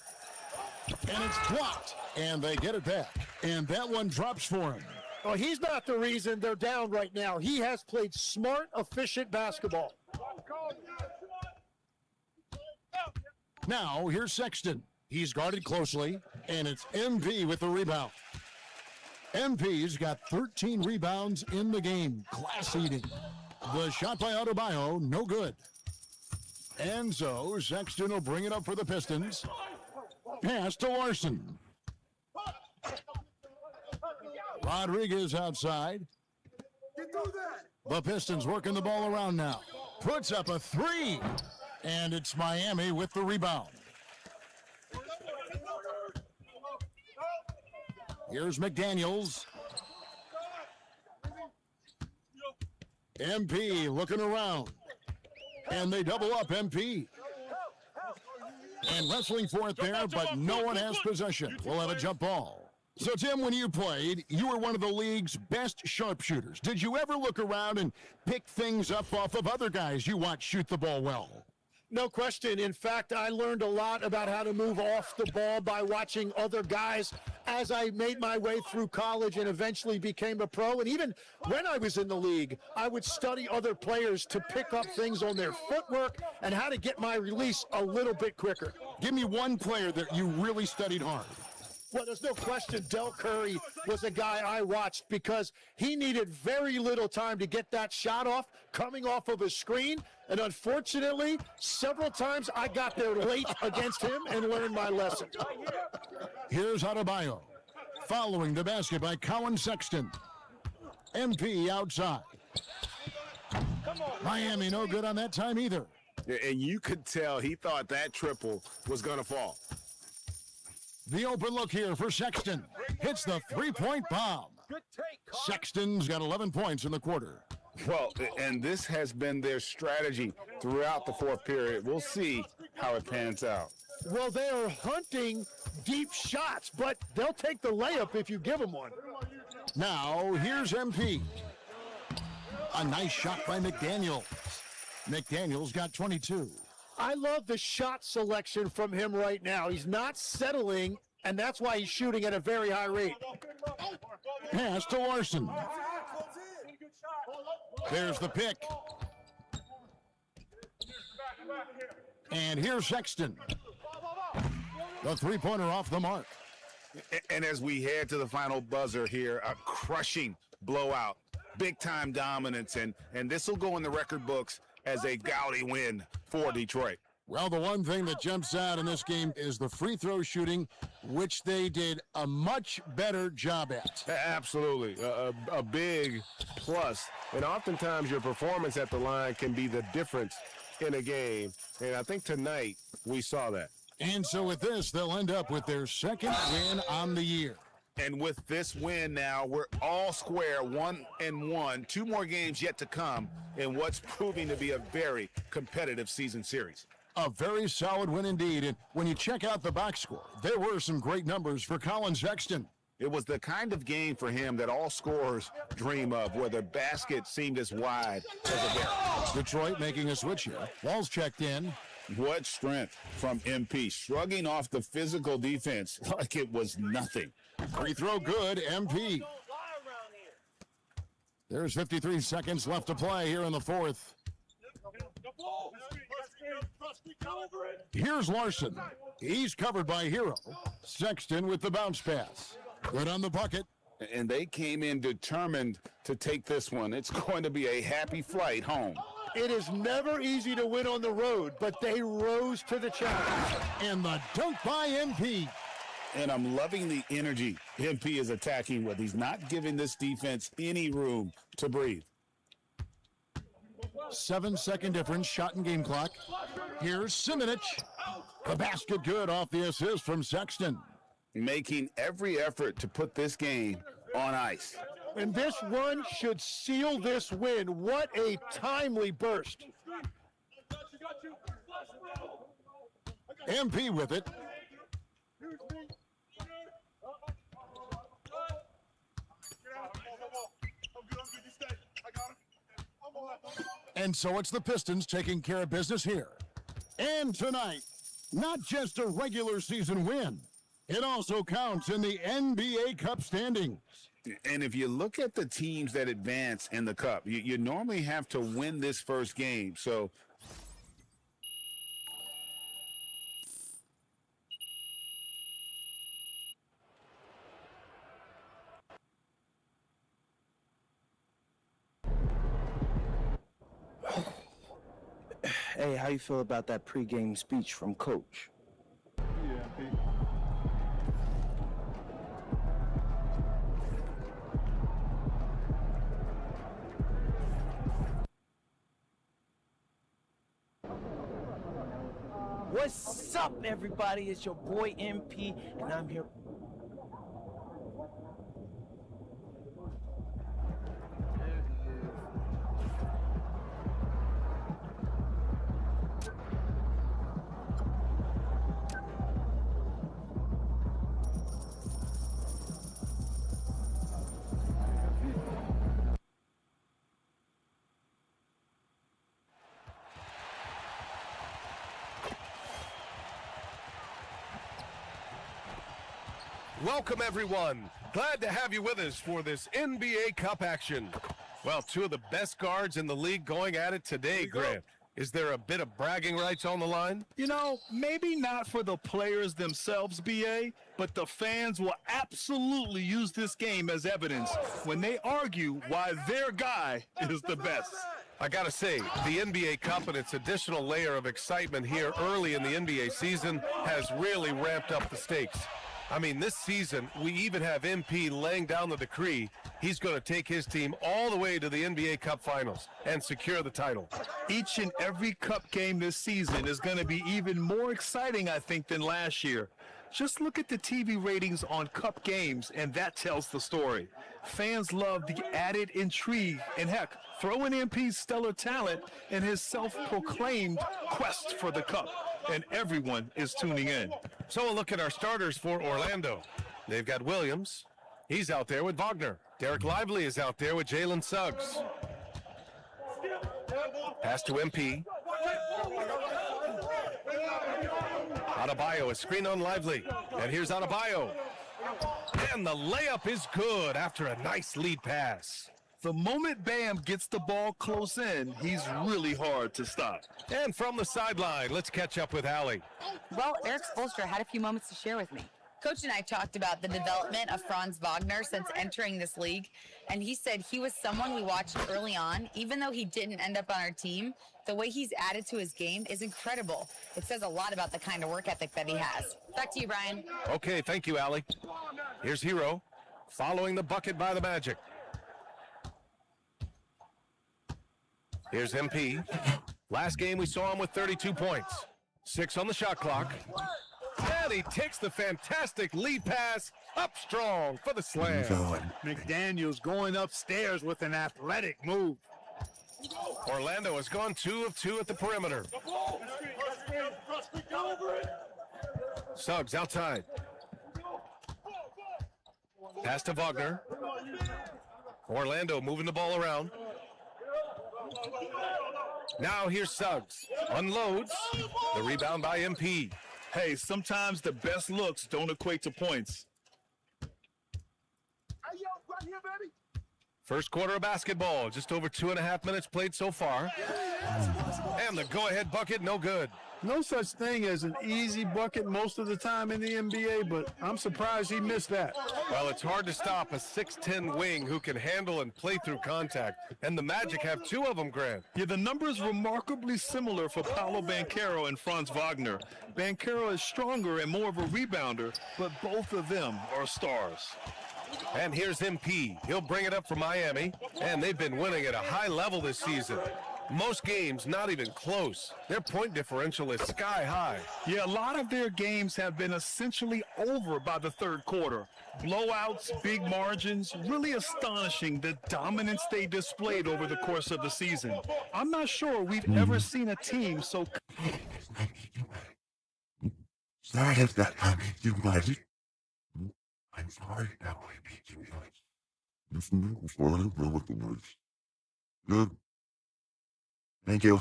A: And it's blocked. And they get it back. And that one drops for him.
C: Well, he's not the reason they're down right now. He has played smart, efficient basketball.
A: Now, here's Sexton. He's guarded closely, and it's MP with the rebound. MP's got 13 rebounds in the game. Class eating. The shot by Adebayo, no good. And so Sexton will bring it up for the Pistons. Pass to Larson. Rodriguez outside. The Pistons working the ball around now. Puts up a 3. And it's Miami with the rebound. Here's McDaniels. MP looking around. And they double up MP. And wrestling for it there, but no one has possession. We'll have a jump ball. So, Tim, when you played, you were one of the league's best sharpshooters. Did you ever look around and pick things up off of other guys you watch shoot the ball well?
C: No question. In fact, I learned a lot about how to move off the ball by watching other guys as I made my way through college and eventually became a pro. And even when I was in the league, I would study other players to pick up things on their footwork and how to get my release a little bit quicker.
A: Give me one player that you really studied hard.
C: Well, there's no question Del Curry was a guy I watched because he needed very little time to get that shot off coming off of a screen. And unfortunately, several times I got there late against him and learned my lesson.
A: Here's Adebayo. Following the basket by Colin Sexton. MP outside. Miami no good on that time either.
E: And you could tell he thought that triple was going to fall.
A: The open look here for Sexton. Hits the three-point bomb. Sexton's got 11 points in the quarter.
B: Well, and this has been their strategy throughout the fourth period. We'll see how it pans out.
C: Well, they are hunting deep shots, but they'll take the layup if you give them one.
A: Now, here's MP. A nice shot by McDaniels. McDaniels got 22.
C: I love the shot selection from him right now. He's not settling, and that's why he's shooting at a very high rate.
A: Pass to Larson. There's the pick. And here's Sexton. The three-pointer off the mark.
E: And as we head to the final buzzer here, a crushing blowout, big-time dominance, and this will go in the record books as a gaudy win for Detroit.
A: Well, the one thing that jumps out in this game is the free throw shooting, which they did a much better job at.
E: Absolutely. A big plus. And oftentimes your performance at the line can be the difference in a game. And I think tonight we saw that.
A: And so with this, they'll end up with their second win on the year.
E: And with this win now, we're all square, 1-1. 2 more games yet to come in what's proving to be a very competitive season series.
A: A very solid win indeed. And when you check out the box score, there were some great numbers for Colin Sexton.
E: It was the kind of game for him that all scorers dream of, where the basket seemed as wide as a barrel.
A: Detroit making a switch here. Walls checked in.
B: What strength from MP, shrugging off the physical defense like it was nothing.
A: Free throw good, MP. There's 53 seconds left to play here in the fourth. Here's Larson. He's covered by Hero. Sexton with the bounce pass. Good on the bucket.
B: And they came in determined to take this one. It's going to be a happy flight home.
C: It is never easy to win on the road, but they rose to the challenge.
A: And the dunk by MP.
B: And I'm loving the energy MP is attacking with. He's not giving this defense any room to breathe.
A: 7-second difference, shot and game clock. Here's Simonich. The basket good off the assist from Sexton.
B: Making every effort to put this game on ice.
C: And this run should seal this win. What a timely burst.
A: MP with it. And so it's the Pistons taking care of business here. And tonight, not just a regular season win, it also counts in the NBA Cup standings.
B: And if you look at the teams that advance in the Cup, you normally have to win this first game. So
J: Hey, how you feel about that pregame speech from Coach? What's up, everybody? It's your boy MP, and I'm here.
G: Welcome, everyone. Glad to have you with us for this NBA Cup action. Well, 2 of the best guards in the league going at it today, Grant. Is there a bit of bragging rights on the line?
F: You know, maybe not for the players themselves, BA, but the fans will absolutely use this game as evidence when they argue why their guy is the best.
G: I gotta say, the NBA Cup and its additional layer of excitement here early in the NBA season has really ramped up the stakes. I mean, this season, we even have MP laying down the decree he's going to take his team all the way to the NBA Cup Finals and secure the title.
F: Each and every Cup game this season is going to be even more exciting, I think, than last year. Just look at the TV ratings on Cup games, and that tells the story. Fans love the added intrigue, and heck, throw in MP's stellar talent and his self-proclaimed quest for the Cup, and everyone is tuning in.
G: So a look at our starters for Orlando. They've got Williams. He's out there with Wagner. Derek Lively is out there with Jalen Suggs. Pass to MP. Adebayo, a screen on Lively. And here's Adebayo. And the layup is good after a nice lead pass.
F: The moment Bam gets the ball close in, he's really hard to stop.
G: And from the sideline, let's catch up with Allie.
D: Well, Eric Spoelstra had a few moments to share with me. Coach and I talked about the development of Franz Wagner since entering this league, and he said he was someone we watched early on. Even though he didn't end up on our team, the way he's added to his game is incredible. It says a lot about the kind of work ethic that he has. Back to you, Brian.
G: Okay, thank you, Allie. Here's Hero, following the bucket by the Magic. Here's MP. Last game we saw him with 32 points. 6 on the shot clock. And he takes the fantastic lead pass up strong for the slam.
C: McDaniels going upstairs with an athletic move.
G: Orlando has gone 2 of 2 at the perimeter. Suggs outside. Pass to Wagner. Orlando moving the ball around. Now here's Suggs. Unloads. The rebound by MP.
F: Hey, sometimes the best looks don't equate to points.
G: First quarter of basketball. Just over 2.5 minutes played so far. And the go-ahead bucket, no good.
C: No such thing as an easy bucket most of the time in the NBA, but I'm surprised he missed that.
G: Well, it's hard to stop a 6'10 wing who can handle and play through contact. And the Magic have 2 of them, Grant.
F: Yeah, the numbers remarkably similar for Paolo Banchero and Franz Wagner. Banchero is stronger and more of a rebounder, but both of them are stars.
G: And here's MP. He'll bring it up for Miami, and they've been winning at a high level this season. Most games not even close. Their point differential is sky high.
F: Yeah, a lot of their games have been essentially over by the third quarter. Blowouts, big margins, really astonishing the dominance they displayed over the course of the season. I'm not sure we've ever seen a team so...
I: Sorry if that I made you mad. I'm sorry that I made you mad. This new one with the words. Good. Thank you.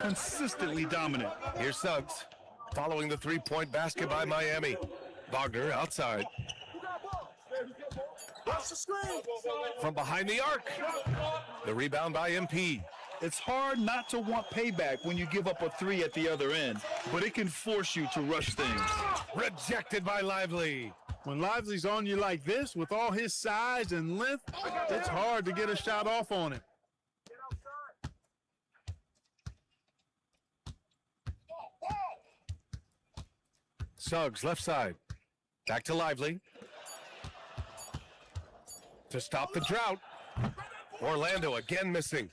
F: consistently dominant.
G: Here's Suggs following the three-point basket by Miami. Wagner outside. From behind the arc. The rebound by MP.
F: It's hard not to want payback when you give up a three at the other end, but it can force you to rush things.
G: Rejected by Lively.
C: When Lively's on you like this, with all his size and length, it's hard to get a shot off on him.
G: Suggs, left side. Back to Lively. To stop the drought. Orlando again missing.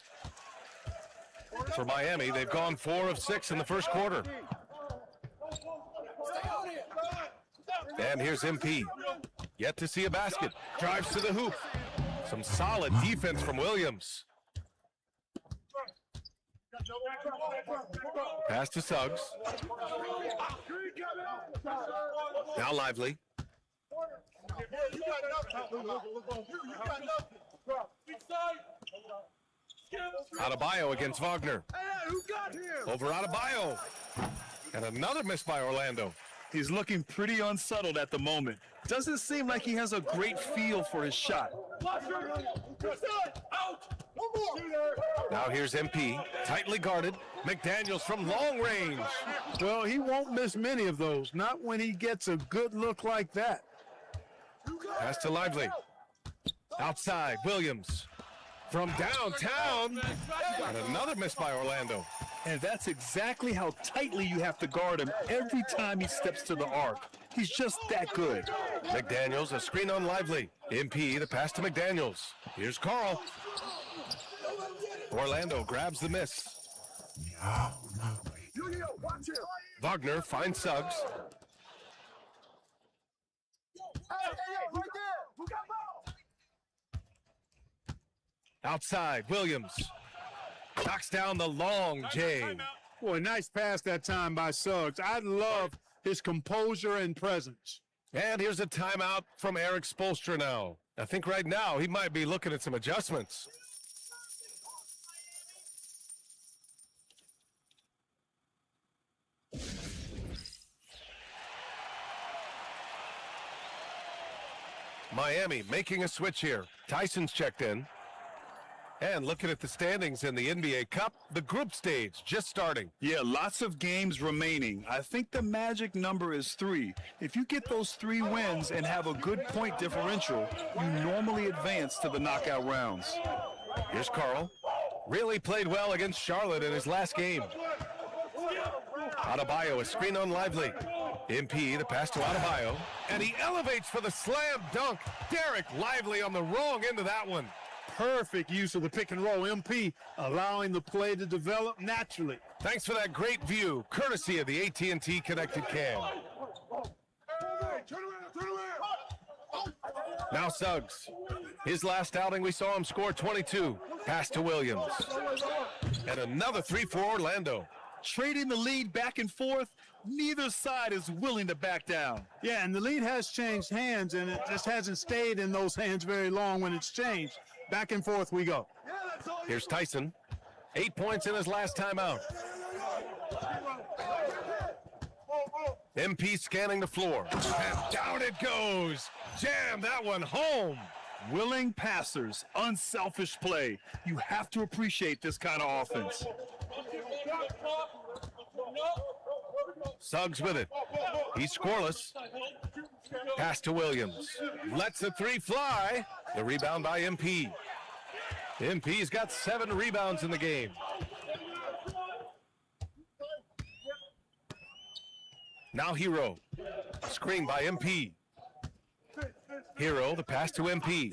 G: For Miami, they've gone 4 of 6 in the first quarter. And here's MP. Yet to see a basket. Drives to the hoop. Some solid defense from Williams. Pass to Suggs. Now Lively. Adebayo against Wagner. Over Adebayo. And another miss by Orlando.
F: He's looking pretty unsettled at the moment. Doesn't seem like he has a great feel for his shot.
G: Now here's MP, tightly guarded. McDaniels from long range.
C: Well, he won't miss many of those, not when he gets a good look like that.
G: Pass to Lively. Outside, Williams. From downtown. And another miss by Orlando.
F: And that's exactly how tightly you have to guard him every time he steps to the arc. He's just that good.
G: McDaniels, a screen on Lively. MP, the pass to McDaniels. Here's Carl. Orlando grabs the miss. Wagner finds Suggs. Outside, Williams. Knocks down the long J.
C: Boy, nice pass that time by Suggs. I love his composure and presence.
G: And here's a timeout from Eric Spoelstra now. I think right now he might be looking at some adjustments. Miami making a switch here. Tyson's checked in. And looking at the standings in the NBA Cup, the group stage just starting.
F: Yeah, lots of games remaining. I think the magic number is 3. If you get those 3 wins and have a good point differential, you normally advance to the knockout rounds.
G: Here's Carl. Really played well against Charlotte in his last game. Adebayo, a screen on Lively. MP, the pass to Adebayo. And he elevates for the slam dunk. Derek Lively on the wrong end of that one.
C: Perfect use of the pick and roll. MP allowing the play to develop naturally.
G: Thanks for that great view, courtesy of the AT&T Connected Cam. Now Suggs. His last outing, we saw him score 22. Pass to Williams. And another 3 for Orlando.
F: Trading the lead back and forth, neither side is willing to back down.
C: Yeah, and the lead has changed hands, and it just hasn't stayed in those hands very long when it's changed. Back and forth we go.
G: Here's Tyson. 8 points in his last time out. MP scanning the floor. And down it goes. Jam that one home.
F: Willing passers, unselfish play. You have to appreciate this kind of offense.
G: Suggs with it. He's scoreless. Pass to Williams. Lets the 3 fly. The rebound by MP. MP's got 7 rebounds in the game. Now Hero. Screen by MP. Hero, the pass to MP.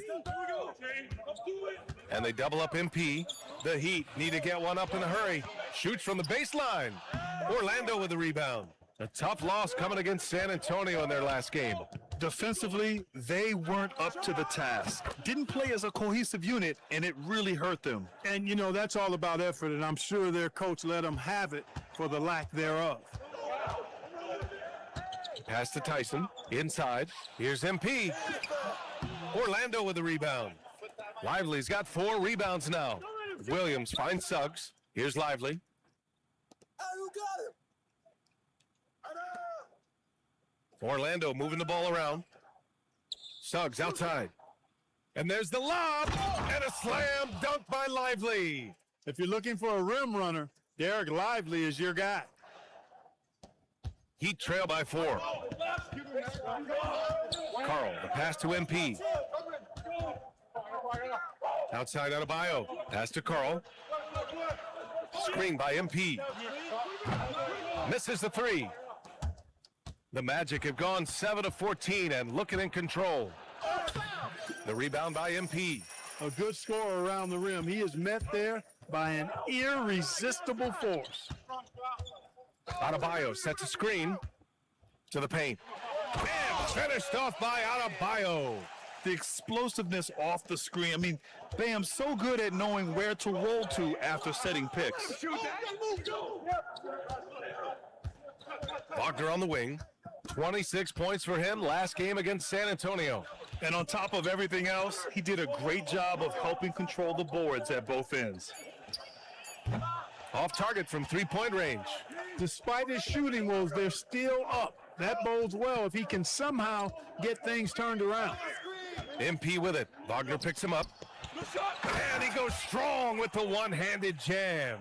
G: And they double up MP. The Heat need to get one up in a hurry. Shoots from the baseline. Orlando with the rebound. A tough loss coming against San Antonio in their last game.
F: Defensively, they weren't up to the task. Didn't play as a cohesive unit, and it really hurt them.
C: And, you know, that's all about effort, and I'm sure their coach let them have it for the lack thereof.
G: Pass to Tyson. Inside. Here's MP. Orlando with the rebound. Lively's got 4 rebounds now. Williams finds Suggs. Here's Lively. Orlando moving the ball around. Suggs outside. And there's the lob. And a slam dunk by Lively.
C: If you're looking for a rim runner, Derek Lively is your guy.
G: Heat trail by 4. Carl, the pass to MP. Outside Adebayo. Pass to Carl. Screen by MP. Misses the 3. The Magic have gone 7 of 14 and looking in control. The rebound by MP.
C: A good scorer around the rim. He is met there by an irresistible force.
G: Adebayo sets a screen to the paint. And finished off by Adebayo.
F: The explosiveness off the screen. I mean, Bam's so good at knowing where to roll to after setting picks.
G: Wagner on the wing. 26 points for him last game against San Antonio.
F: And on top of everything else, he did a great job of helping control the boards at both ends.
G: Off target from 3-point range.
C: Despite his shooting woes, they're still up. That bodes well if he can somehow get things turned around.
G: MP with it. Wagner picks him up. And he goes strong with the one-handed jam.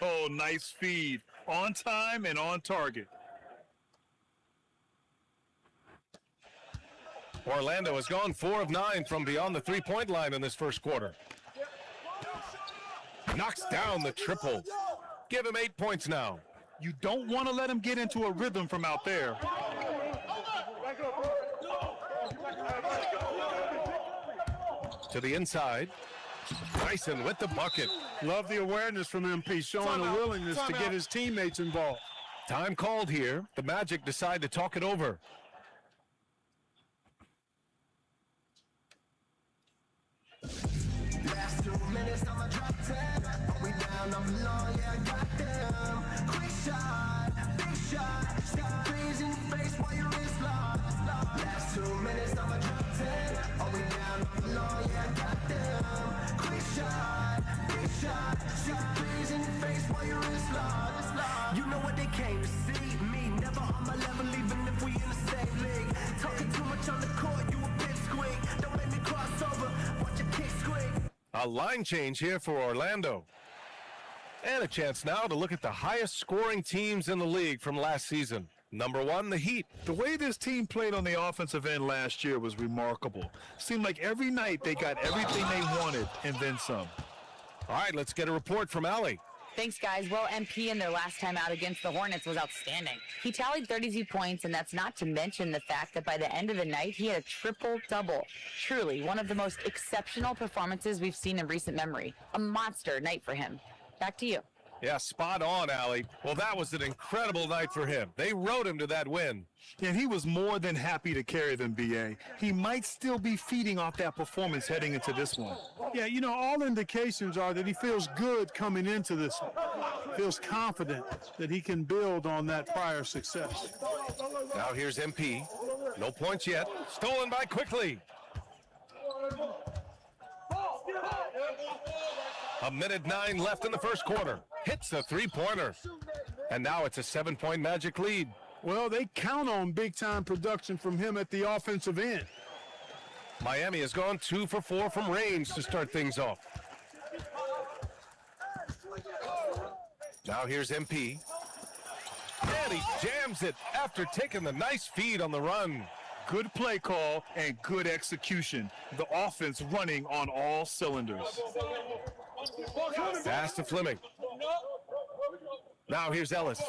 F: Oh, nice feed. On time and on target.
G: Orlando has gone 4 of 9 from beyond the 3-point line in this first quarter. Knocks down the triple. Give him 8 points now.
F: You don't want to let him get into a rhythm from out there.
G: To the inside. Tyson with the bucket.
C: Love the awareness from MP, showing a willingness to get his teammates involved.
G: Time called here. The Magic decide to talk it over.
K: Last 2 minutes, I'ma drop 10. We down off the long, yeah, I got them. Quick shot, big shot. Stop freezing face while your wrist locked. Last 2 minutes, I'ma drop 10. We down off the long, yeah, I got them. Quick shot, big shot. Stop freezing face while your wrist locked. You know what they came to see. Me, never on my level, even if we in the same league. Talking too much on the court, you a bitch. swing. Don't make me cross over. Watch your kick swing.
G: A line change here for Orlando. And a chance now to look at the highest scoring teams in the league from last season. Number 1, the Heat.
F: The way this team played on the offensive end last year was remarkable. Seemed like every night they got everything they wanted and then some.
G: All right, let's get a report from Allie.
D: Thanks, guys. Well, MP in their last time out against the Hornets was outstanding. He tallied 32 points, and that's not to mention the fact that by the end of the night, he had a triple-double. Truly, one of the most exceptional performances we've seen in recent memory. A monster night for him. Back to you.
G: Yeah, spot on, Allie. Well, that was an incredible night for him. They rode him to that win.
F: And he was more than happy to carry them, B.A. He might still be feeding off that performance heading into this one.
C: Yeah, you know, all indications are that he feels good coming into this one. Feels confident that he can build on that prior success.
G: Now here's MP. No points yet. Stolen by Quickly. A minute 9 left in the first quarter. Hits a three-pointer. And now it's a 7-point Magic lead.
C: Well, they count on big-time production from him at the offensive end.
G: Miami has gone 2 for 4 from range to start things off. Now here's MP. And he jams it after taking the nice feed on the run.
F: Good play call and good execution. The offense running on all cylinders.
G: Pass to Fleming. Now here's Ellis.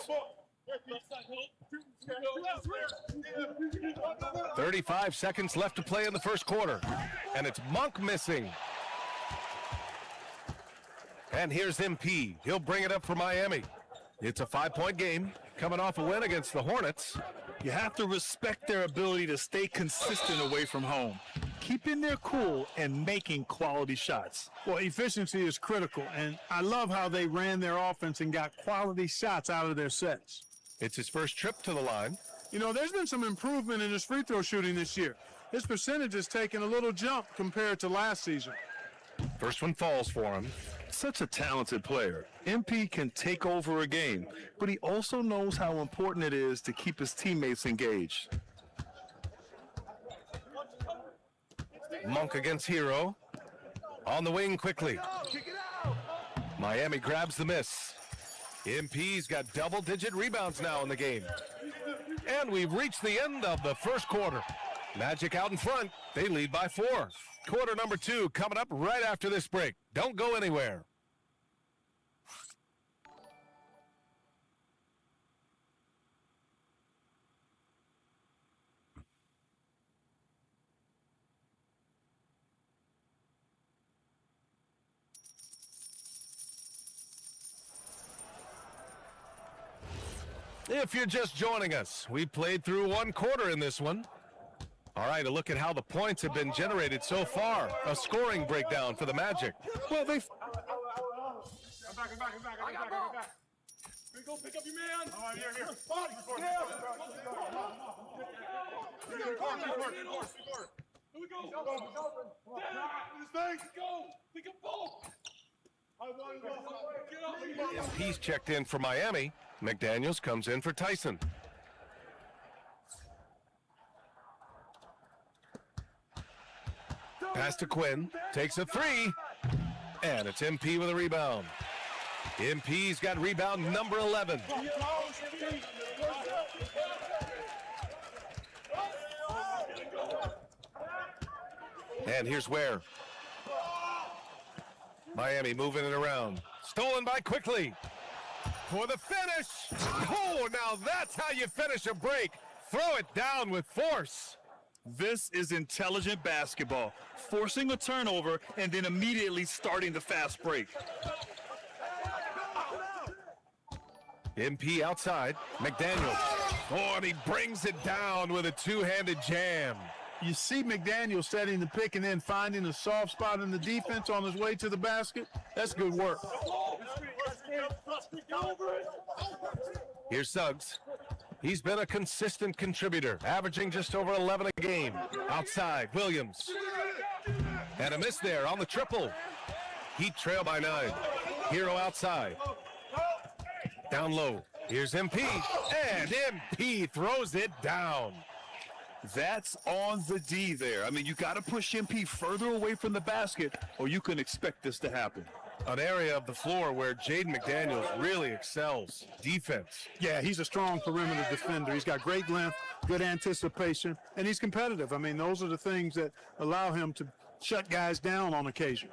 G: 35 seconds left to play in the first quarter. And it's Monk missing. And here's MP. He'll bring it up for Miami. It's a 5-point game, coming off a win against the Hornets.
F: You have to respect their ability to stay consistent away from home, keeping their cool and making quality shots.
C: Well, efficiency is critical, and I love how they ran their offense and got quality shots out of their sets.
G: It's his first trip to the line.
C: You know, there's been some improvement in his free throw shooting this year. His percentage has taken a little jump compared to last season.
G: First one falls for him.
F: Such a talented player. MP can take over a game, but he also knows how important it is to keep his teammates engaged.
G: Monk against Hero. On the wing quickly. Miami grabs the miss. MP's got double-digit rebounds now in the game. And we've reached the end of the first quarter. Magic out in front. They lead by 4. Quarter number 2 coming up right after this break. Don't go anywhere. If you're just joining us, we played through 1 quarter in this one. All right, a look at how the points have been generated so far. A scoring breakdown for the Magic.
C: Well, they...
L: Go pick up your man. Oh, here. Here we go. Go. Pick up ball.
G: MP's checked in for Miami. McDaniels comes in for Tyson. Pass to Quinn. Takes a 3. And it's MP with a rebound. MP's got rebound number 11. And here's Ware. Miami moving it around. Stolen by Quickly. For the finish. Oh, now that's how you finish a break. Throw it down with force.
F: This is intelligent basketball, forcing a turnover and then immediately starting the fast break.
G: MP outside. McDaniels. Oh, and he brings it down with a two-handed jam.
C: You see McDaniel setting the pick and then finding a soft spot in the defense on his way to the basket. That's good work.
G: Here's Suggs. He's been a consistent contributor, averaging just over 11 a game. Outside, Williams. And a miss there on the triple. Heat trail by 9. Hero outside. Down low. Here's MP. And MP throws it down.
F: That's on the D there. I mean, you got to push MP further away from the basket, or you can expect this to happen.
G: An area of the floor where Jaden McDaniels really excels. Defense.
C: Yeah, he's a strong perimeter defender. He's got great length, good anticipation, and he's competitive. I mean, those are the things that allow him to shut guys down on occasion.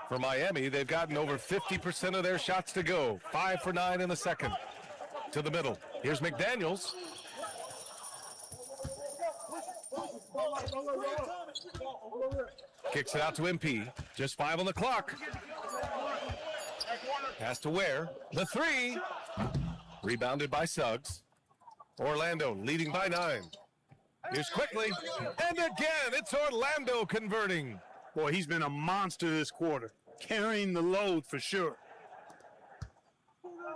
G: For Miami, they've gotten over 50% of their shots to go. 5 for 9 in the second. To the middle. Here's McDaniels. Kicks it out to MP. Just 5 on the clock. Pass to Ware. The 3. Rebounded by Suggs. Orlando leading by 9. Here's quickly. And again, it's Orlando converting.
C: Boy, he's been a monster this quarter, carrying the load for sure.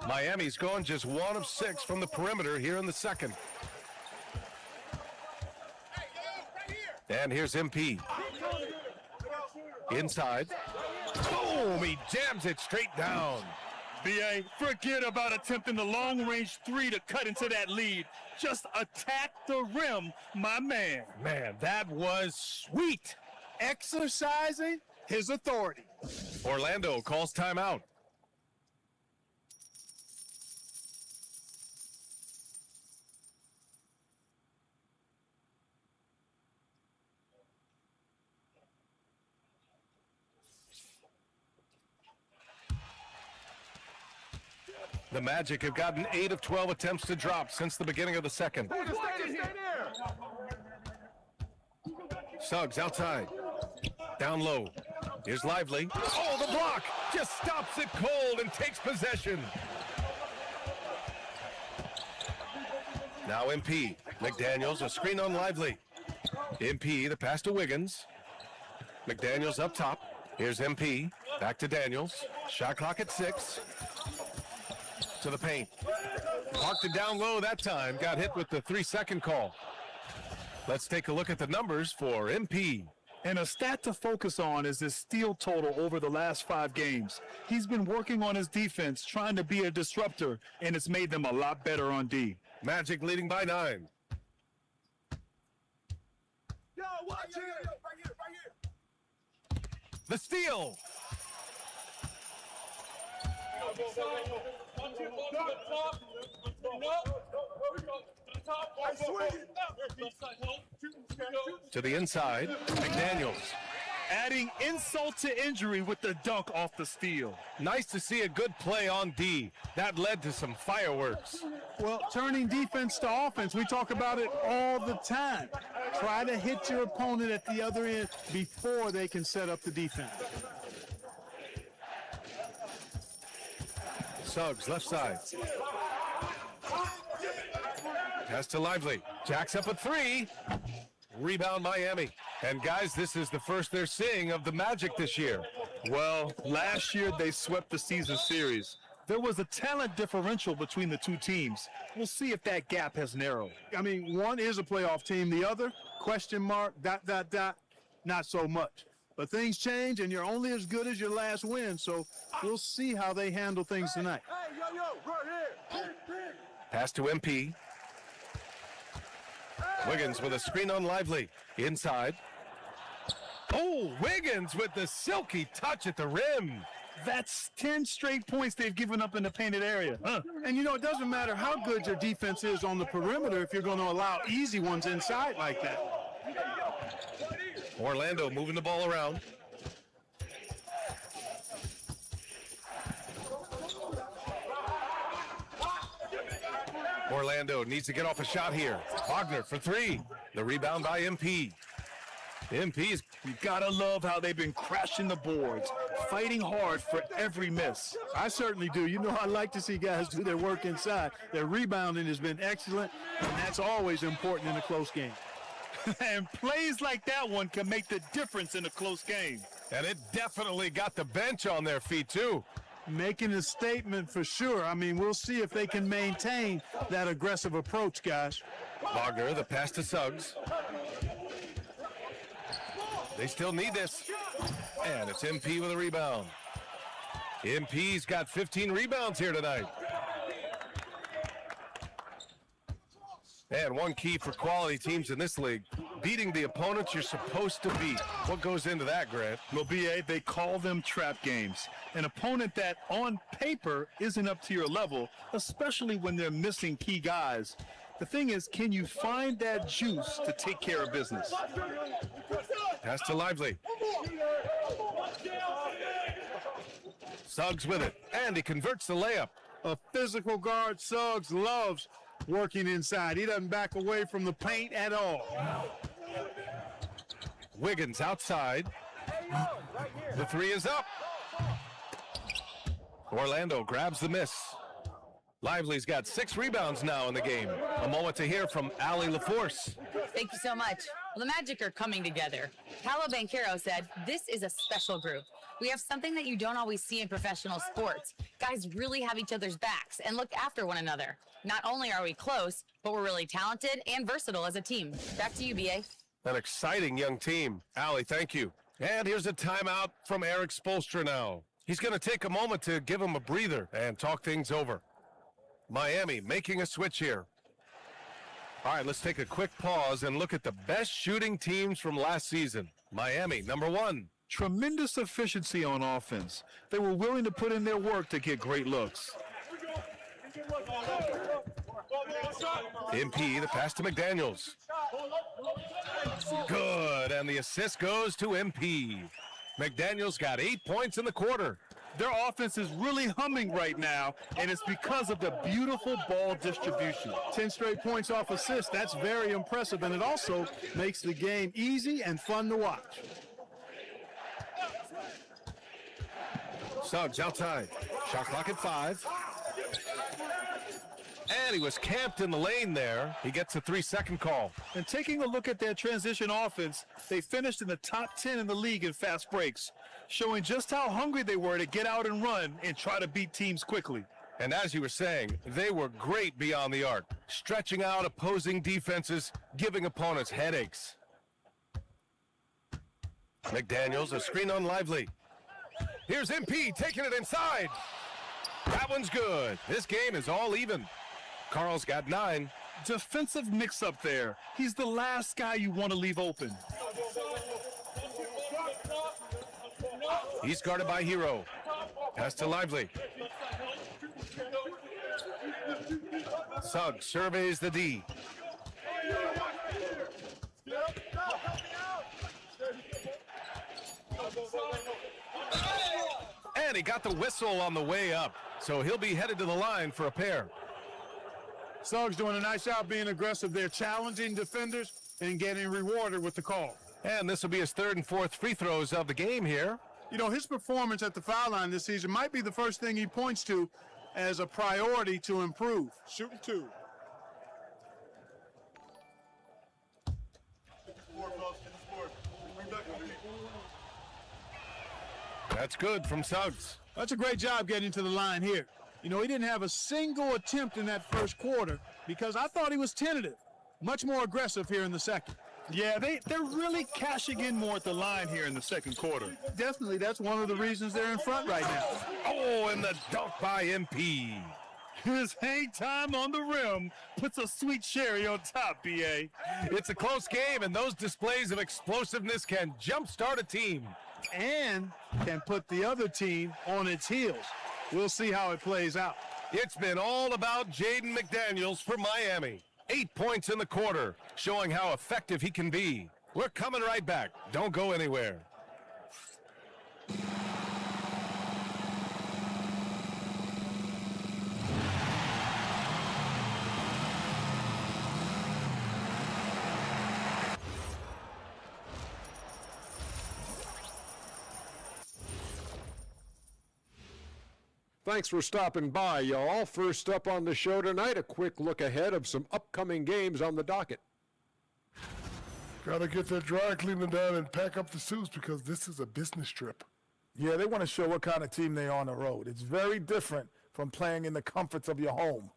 G: Miami's gone just 1 of 6 from the perimeter here in the second. And here's MP. Inside. Boom! He jams it straight down.
F: BA, forget about attempting the long-range 3 to cut into that lead. Just attack the rim, my man.
G: Man, that was sweet.
C: Exercising his authority.
G: Orlando calls timeout. The Magic have gotten 8 of 12 attempts to drop since the beginning of the second. Suggs outside. Down low. Here's Lively. Oh, the block! Just stops it cold and takes possession. Now MP. McDaniels, a screen on Lively. MP, the pass to Wiggins. McDaniels up top. Here's MP. Back to Daniels. Shot clock at 6. To the paint. Parked it down low that time. Got hit with the 3-second call. Let's take a look at the numbers for MP.
F: And a stat to focus on is his steal total over the last 5 games. He's been working on his defense, trying to be a disruptor, and it's made them a lot better on D.
G: Magic leading by 9.
L: Yo, watch it. Right here.
G: The steal. To the inside, McDaniels.
F: Adding insult to injury with the dunk off the steal.
G: Nice to see a good play on D. That led to some fireworks.
C: Well, turning defense to offense, we talk about it all the time. Try to hit your opponent at the other end before they can set up the defense.
G: Suggs, left side. Pass to Lively. Jacks up a 3. Rebound Miami. And guys, this is the first they're seeing of the Magic this year.
F: Well, last year they swept the season series. There was a talent differential between the two teams. We'll see if that gap has narrowed.
C: I mean, one is a playoff team. The other, question mark, ... not so much. But things change, and you're only as good as your last win, so we'll see how they handle things tonight.
L: Hey, yo, right here.
G: Pass to MP. Wiggins with a screen on Lively. Inside. Oh, Wiggins with the silky touch at the rim.
F: That's 10 straight points they've given up in the painted area.
C: And you know, it doesn't matter how good your defense is on the perimeter if you're going to allow easy ones inside like that.
G: Orlando moving the ball around. Orlando needs to get off a shot here. Wagner for 3. The rebound by MP. MP's
F: You gotta love how they've been crashing the boards, fighting hard for every miss.
C: I certainly do. You know, I like to see guys do their work inside. Their rebounding has been excellent, and that's always important in a close game.
F: And plays like that one can make the difference in a close game.
G: And it definitely got the bench on their feet, too.
C: Making a statement for sure. I mean, we'll see if they can maintain that aggressive approach, guys.
G: Wagner, the pass to Suggs. They still need this. And it's MP with a rebound. MP's got 15 rebounds here tonight. And one key for quality teams in this league, beating the opponents you're supposed to beat. What goes into that, Grant?
F: Well, BA, they call them trap games. An opponent that on paper isn't up to your level, especially when they're missing key guys. The thing is, can you find that juice to take care of business?
G: Pass to Lively. Suggs with it, and he converts the layup.
C: A physical guard, Suggs, loves working inside. He doesn't back away from the paint at all.
G: Wiggins outside. The three is up. Orlando grabs the miss. Lively's got 6 rebounds now in the game. A moment to hear from Allie LaForce.
D: Thank you so much. Well, the Magic are coming together. Paolo Banchero said, "This is a special group. We have something that you don't always see in professional sports. Guys really have each other's backs and look after one another. Not only are we close, but we're really talented and versatile as a team." Back to you, BA.
G: An exciting young team. Allie, thank you. And here's a timeout from Eric Spoelstra now. He's going to take a moment to give him a breather and talk things over. Miami making a switch here. All right, let's take a quick pause and look at the best shooting teams from last season. Miami, number 1.
F: Tremendous efficiency on offense. They were willing to put in their work to get great looks.
G: MP, the pass to McDaniels. Good, and the assist goes to MP. McDaniels got 8 points in the quarter.
C: Their offense is really humming right now, and it's because of the beautiful ball distribution. 10 straight points off assists, that's very impressive, and it also makes the game easy and fun to watch.
G: Suggs outside. Shot clock at 5. And he was camped in the lane there. He gets a 3-second call.
F: And taking a look at their transition offense, they finished in the top 10 in the league in fast breaks, showing just how hungry they were to get out and run and try to beat teams quickly.
G: And as you were saying, they were great beyond the arc, stretching out opposing defenses, giving opponents headaches. McDaniels, a screen on Lively. Here's MP taking it inside. That one's good. This game is all even. Carl's got 9.
F: Defensive mix-up there. He's the last guy you want to leave open.
G: He's guarded by Hero. Pass to Lively. Suggs surveys the D. And he got the whistle on the way up, so he'll be headed to the line for a pair.
C: Suggs doing a nice job being aggressive there, challenging defenders and getting rewarded with the call.
G: And this will be his 3rd and 4th free throws of the game here.
C: You know, his performance at the foul line this season might be the first thing he points to as a priority to improve. Shooting 2.
G: That's good from Suggs.
C: That's a great job getting to the line here. You know, he didn't have a single attempt in that first quarter because I thought he was tentative. Much more aggressive here in the second.
F: Yeah, they're really cashing in more at the line here in the second quarter.
C: Definitely, that's one of the reasons they're in front right now.
G: Oh, and the dunk by MP.
F: His hang time on the rim puts a sweet cherry on top, BA.
G: It's a close game, and those displays of explosiveness can jumpstart a team.
C: And can put the other team on its heels. We'll see how it plays out.
G: It's been all about Jaden McDaniels for Miami. 8 points in the quarter, showing how effective he can be. We're coming right back. Don't go anywhere.
M: Thanks for stopping by, y'all. First up on the show tonight, a quick look ahead of some upcoming games on the docket.
L: Gotta get that dry cleaning done and pack up the suits because this is a business trip.
H: Yeah, they want to show what kind of team they are on the road. It's very different from playing in the comforts of your home.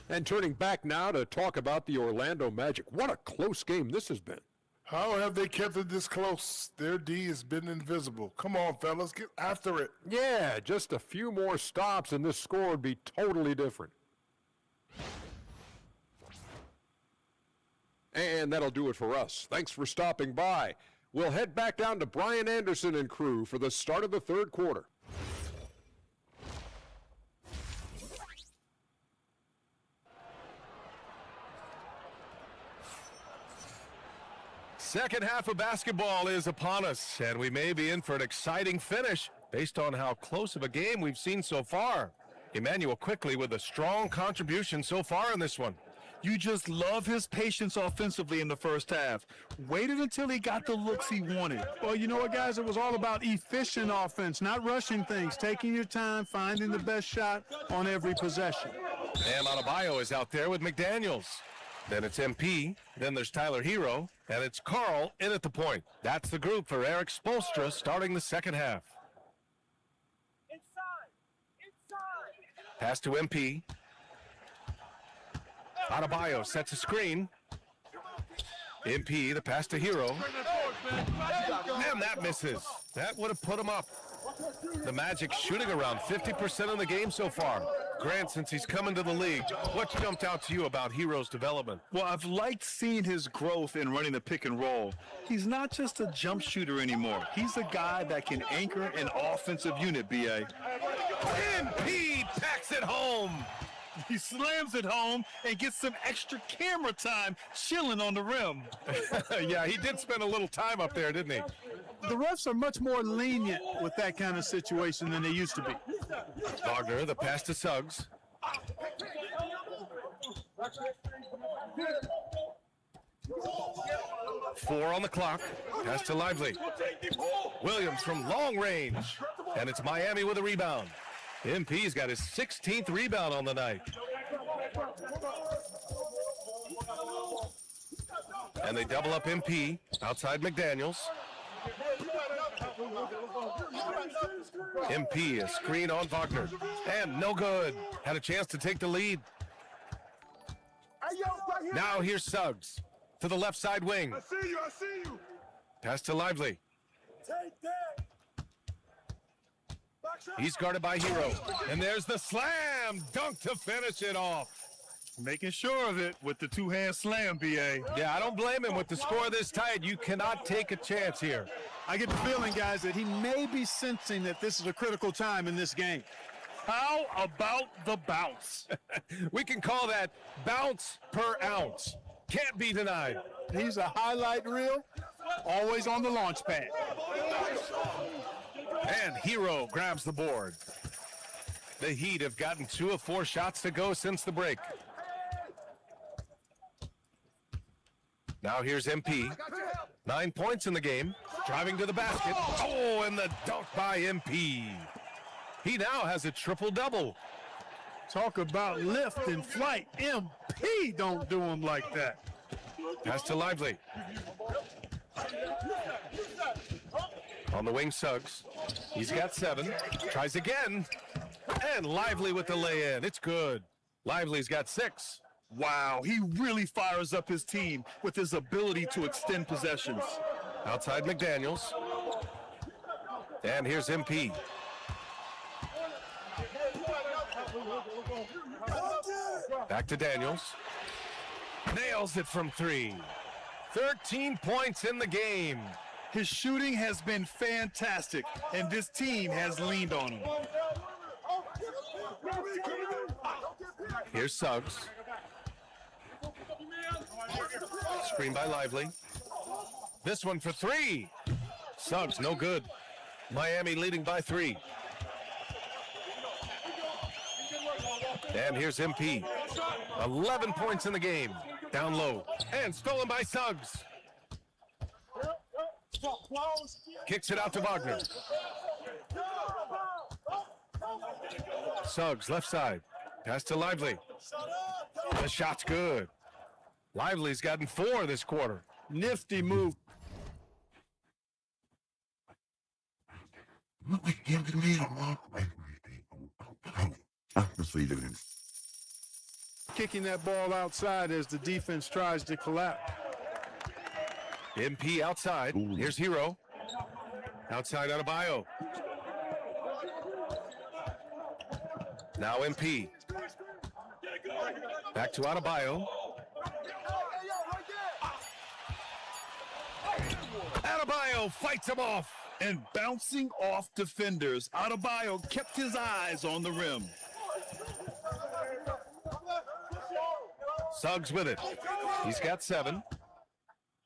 M: And turning back now to talk about the Orlando Magic. What a close game this has been.
L: How have they kept it this close? Their D has been invisible. Come on, fellas, get after it.
M: Yeah, just a few more stops and this score would be totally different. And that'll do it for us. Thanks for stopping by. We'll head back down to Brian Anderson and crew for the start of the third quarter.
G: Second half of basketball is upon us, and we may be in for an exciting finish based on how close of a game we've seen so far. Emmanuel quickly with a strong contribution so far in this one.
F: You just love his patience offensively in the first half. Waited until he got the looks he wanted.
C: Well, you know what, guys? It was all about efficient offense, not rushing things, taking your time, finding the best shot on every possession.
G: Bam Adebayo is out there with McDaniels. Then it's MP, then there's Tyler Hero, and it's Carl in at the point. That's the group for Eric Spoelstra starting the second half. Pass to MP. Adebayo sets a screen. MP, the pass to Hero. And that misses. That would have put him up. The Magic shooting around 50% of the game so far. Grant, since he's come into the league, what jumped out to you about Hero's development?
F: Well, I've liked seeing his growth in running the pick and roll. He's not just a jump shooter anymore. He's a guy that can anchor an offensive unit, B.A.
G: MP packs it home.
F: He slams it home and gets some extra camera time chilling on the rim.
G: Yeah, he did spend a little time up there, didn't he?
C: The refs are much more lenient with that kind of situation than they used to be.
G: Wagner, the pass to Suggs. Four on the clock. Pass to Lively. Williams from long range. And it's Miami with a rebound. MP's got his 16th rebound on the night. And they double up MP outside McDaniels. MP, a screen on Wagner. And no good. Had a chance to take the lead. Now here's Suggs to the left side wing.
L: I see you.
G: Pass to Lively.
L: Take that.
G: He's guarded by Hero. And there's the slam dunk to finish it off.
F: Making sure of it with the two-hand slam, B.A.
G: Yeah, I don't blame him. With the score this tight, you cannot take a chance here.
C: I get the feeling, guys, that he may be sensing that this is a critical time in this game.
F: How about the bounce?
G: We can call that bounce per ounce. Can't be denied.
C: He's a highlight reel, always on the launch pad.
G: And Hero grabs the board. The Heat have gotten 2 of 4 shots to go since the break. Now here's MP. 9 points in the game. Driving to the basket. Oh, and the dunk by MP. He now has a triple-double.
C: Talk about lift and flight. MP don't do him like that.
G: Pass to Lively. On the wing, Suggs. He's got 7. Tries again. And Lively with the lay-in. It's good. Lively's got 6.
F: Wow, he really fires up his team with his ability to extend possessions.
G: Outside McDaniels. And here's MP. Back to Daniels. Nails it from 3. 13 points in the game.
F: His shooting has been fantastic, and this team has leaned on him.
G: Here's Suggs. Screen by Lively. This one for 3. Suggs, no good. Miami leading by 3. And here's MP. 11 points in the game. Down low. And stolen by Suggs. Kicks it out to Wagner. Suggs, left side. Pass to Lively. The shot's good. Lively's gotten 4 this quarter.
C: Nifty move. Kicking that ball outside as the defense tries to collapse.
G: MP outside. Here's Hero. Outside Adebayo. Now MP. Back to Adebayo.
F: Adebayo fights him off. And bouncing off defenders, Adebayo kept his eyes on the rim.
G: Suggs with it. He's got 7.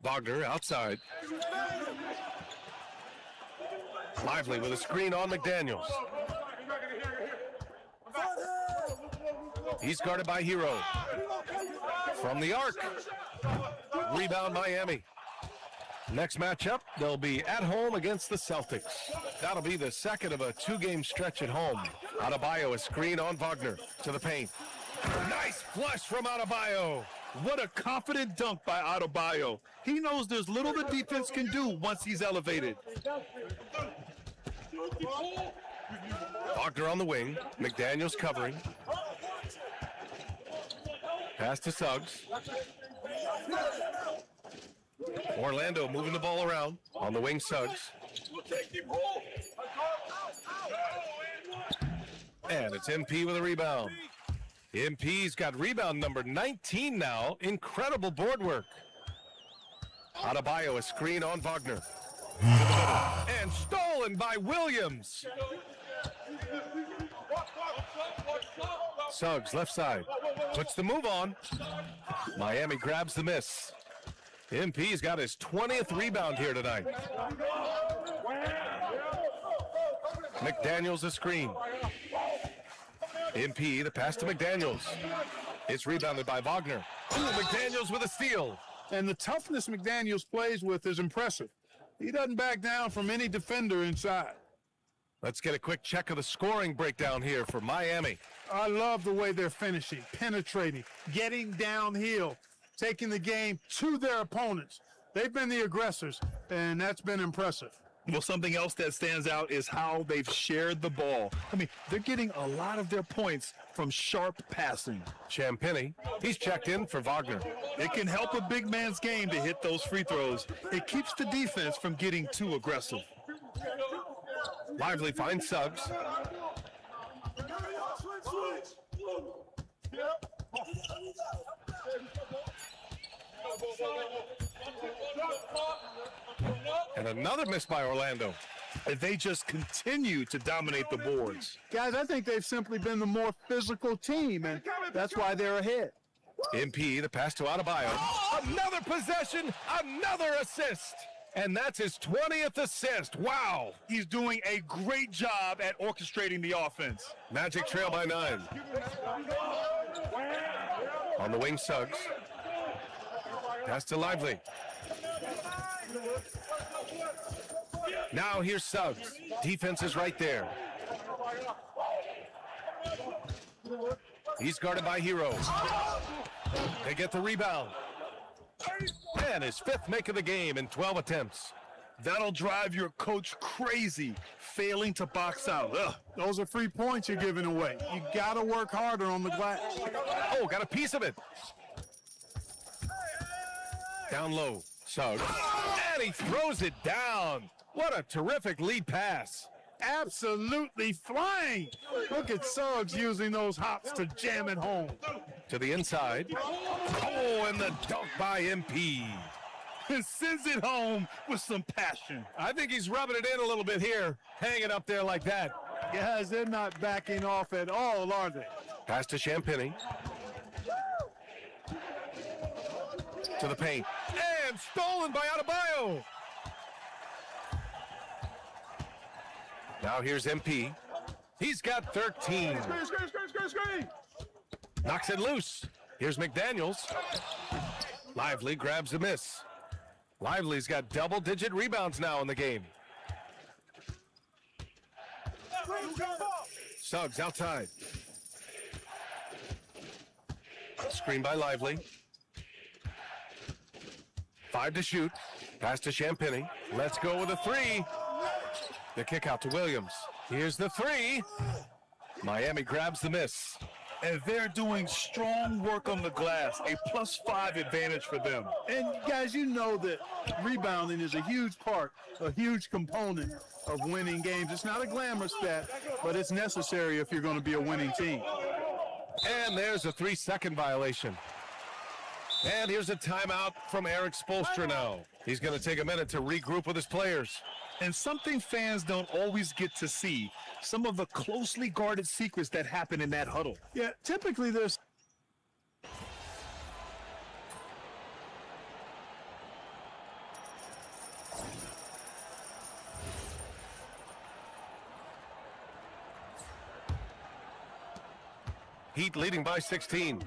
G: Wagner outside. Lively with a screen on McDaniels. He's guarded by Hero. From the arc. Rebound Miami. Next matchup, they'll be at home against the Celtics. That'll be the second of a 2-game stretch at home. Adebayo, a screen on Wagner to the paint. Nice flush from Adebayo.
F: What a confident dunk by Adebayo. He knows there's little the defense can do once he's elevated.
G: Wagner on the wing. McDaniels covering. Pass to Suggs. Orlando moving the ball around. On the wing, Suggs. And it's MP with a rebound. MP's got rebound number 19 now. Incredible board work. Adebayo, a screen on Wagner. And stolen by Williams. Suggs, left side. Puts the move on. Miami grabs the miss. MP's got his 20th rebound here tonight. McDaniels a screen. MP, the pass to McDaniels. It's rebounded by Wagner. McDaniels with a steal.
F: And the toughness McDaniels plays with is impressive. He doesn't back down from any defender inside.
G: Let's get a quick check of the scoring breakdown here for Miami.
F: I love the way they're finishing, penetrating, getting downhill, taking the game to their opponents. They've been the aggressors, and that's been impressive. Well, something else that stands out is how they've shared the ball. I mean, they're getting a lot of their points from sharp passing.
G: Champagny, he's checked in for Wagner.
F: It can help a big man's game to hit those free throws. It keeps the defense from getting too aggressive.
G: Lively finds Suggs. And another miss by Orlando.
F: And they just continue to dominate the boards. Guys, I think they've simply been the more physical team, and that's why they're ahead.
G: MP, the pass to Adebayo. Another possession, another assist. And that's his 20th assist. Wow.
F: He's doing a great job at orchestrating the offense.
G: Magic trail by 9. On the wing, Suggs. Pass to Lively. Now here's Suggs. Defense is right there. He's guarded by Hero. They get the rebound. And his 5th make of the game in 12 attempts.
F: That'll drive your coach crazy, failing to box out. Ugh, those are free points you're giving away. You got to work harder on the glass.
G: Oh, got a piece of it. Down low, Suggs. And he throws it down. What a terrific lead pass.
F: Absolutely flying. Look at Suggs using those hops to jam it home.
G: To the inside. Oh, and the dunk by MP.
F: And sends it home with some passion.
G: I think he's rubbing it in a little bit here, hanging up there like that.
F: Guys, they're not backing off at all, are they?
G: Pass to Champagny. To the paint. And stolen by Adebayo. Now here's MP. He's got 13. Knocks it loose. Here's McDaniels. Lively grabs the miss. Lively's got double-digit rebounds now in the game. Suggs outside. Screen by Lively. 5 to shoot. Pass to Champagny. Let's go with a 3. The kick out to Williams. Here's the 3. Miami grabs the miss.
F: And they're doing strong work on the glass, a +5 advantage for them. And guys, you know that rebounding is a huge part, a huge component of winning games. It's not a glamorous stat, but it's necessary if you're going to be a winning team.
G: And there's a 3-second violation. And here's a timeout from Eric Spoelstra now. He's going to take a minute to regroup with his players.
F: And something fans don't always get to see, some of the closely guarded secrets that happen in that huddle.
C: Yeah, typically there's
G: Heat leading by 16.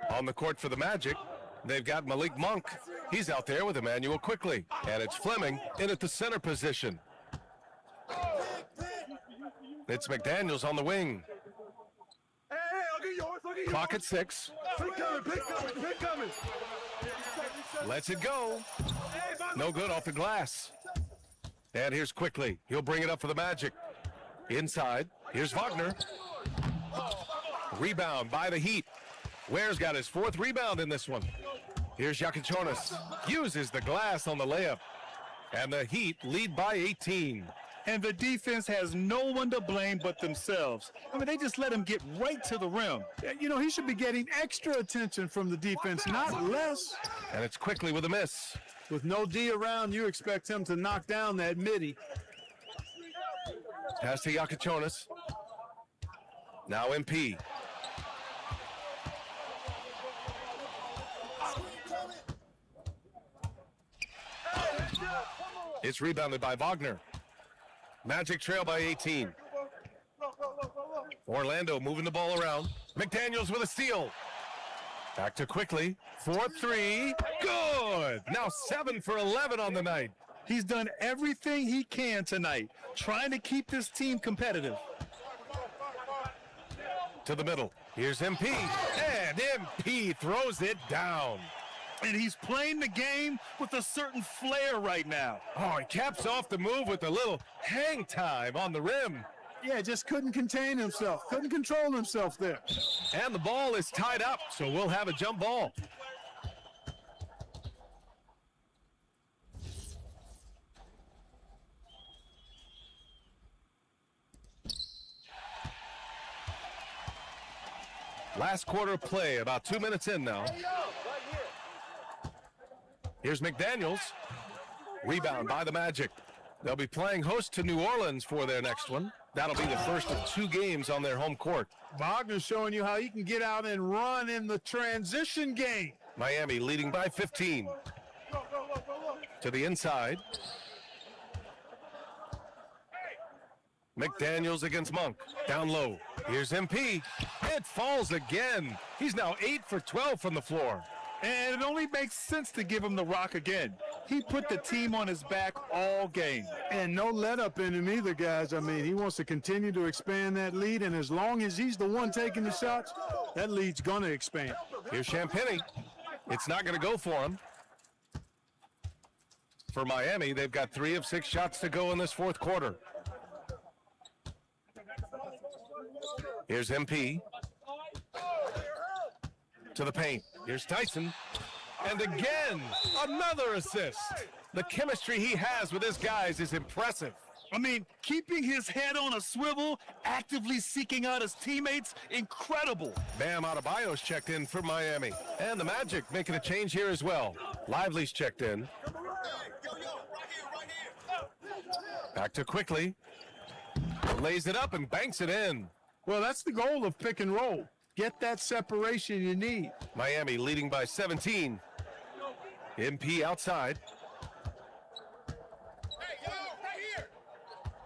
G: On the court for the Magic, they've got Malik Monk. He's out there with Emmanuel Quickly. And it's Fleming in at the center position. It's McDaniels on the wing. Clock at 6. Lets it go. No good off the glass. And here's Quickly. He'll bring it up for the Magic. Inside, here's Wagner. Rebound by the Heat. Ware's got his 4th rebound in this one. Here's Yakichonis. Uses the glass on the layup. And the Heat lead by 18.
F: And the defense has no one to blame but themselves. I mean, they just let him get right to the rim.
C: You know, he should be getting extra attention from the defense, not less.
G: And it's Quickly with a miss.
C: With no D around, you expect him to knock down that midi.
G: Pass to Yakichonis. Now MP. It's rebounded by Wagner. Magic trail by 18. Orlando moving the ball around. McDaniels with a steal. Back to Quickly. 4-3. Good. Now 7 for 11 on the night.
F: He's done everything he can tonight, trying to keep this team competitive.
G: To the middle. Here's MP. And MP throws it down.
F: And he's playing the game with a certain flair right now.
G: Oh, he caps off the move with a little hang time on the rim.
C: Yeah, just couldn't contain himself. Couldn't control himself there.
G: And the ball is tied up, so we'll have a jump ball. Last quarter of play, about 2 minutes in now. Here's McDaniels. Rebound by the Magic. They'll be playing host to New Orleans for their next one. That'll be the first of 2 games on their home court.
C: Wagner's showing you how he can get out and run in the transition game.
G: Miami leading by 15. To the inside. McDaniels against Monk. Down low. Here's MP. It falls again. He's now 8 for 12 from the floor.
F: And it only makes sense to give him the rock again. He put the team on his back all game.
C: And no let up in him either, guys. I mean, he wants to continue to expand that lead, and as long as he's the one taking the shots, that lead's going to expand.
G: Here's Champagnie. It's not going to go for him. For Miami, they've got 3 of 6 shots to go in this 4th quarter. Here's MP. To the paint. Here's Tyson. And again, another assist. The chemistry he has with his guys is impressive.
F: I mean, keeping his head on a swivel, actively seeking out his teammates, incredible.
G: Bam Adebayo's checked in for Miami. And the Magic making a change here as well. Lively's checked in. Back to Quickly. Lays it up and banks it in.
C: Well, that's the goal of pick and roll. Get that separation you need.
G: Miami leading by 17. MP outside.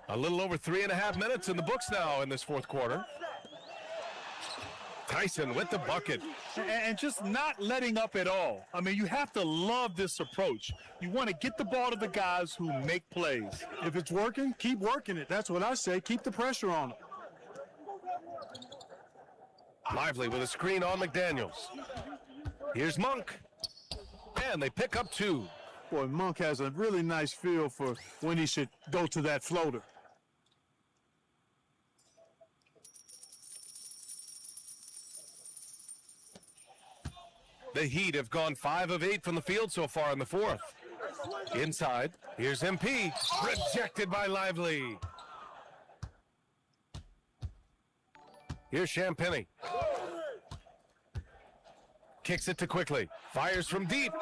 G: A little over 3.5 minutes in the books now in this 4th quarter. Tyson with the bucket.
F: And just not letting up at all. I mean, you have to love this approach. You want to get the ball to the guys who make plays.
C: If it's working, keep working it. That's what I say. Keep the pressure on them.
G: Lively with a screen on McDaniels. Here's Monk. And they pick up 2.
C: Boy, Monk has a really nice feel for when he should go to that floater.
G: The Heat have gone 5 of 8 from the field so far in the 4th. Inside, here's MP. Rejected by Lively. Here's Champagnie. Kicks it to Quickly. Fires from deep.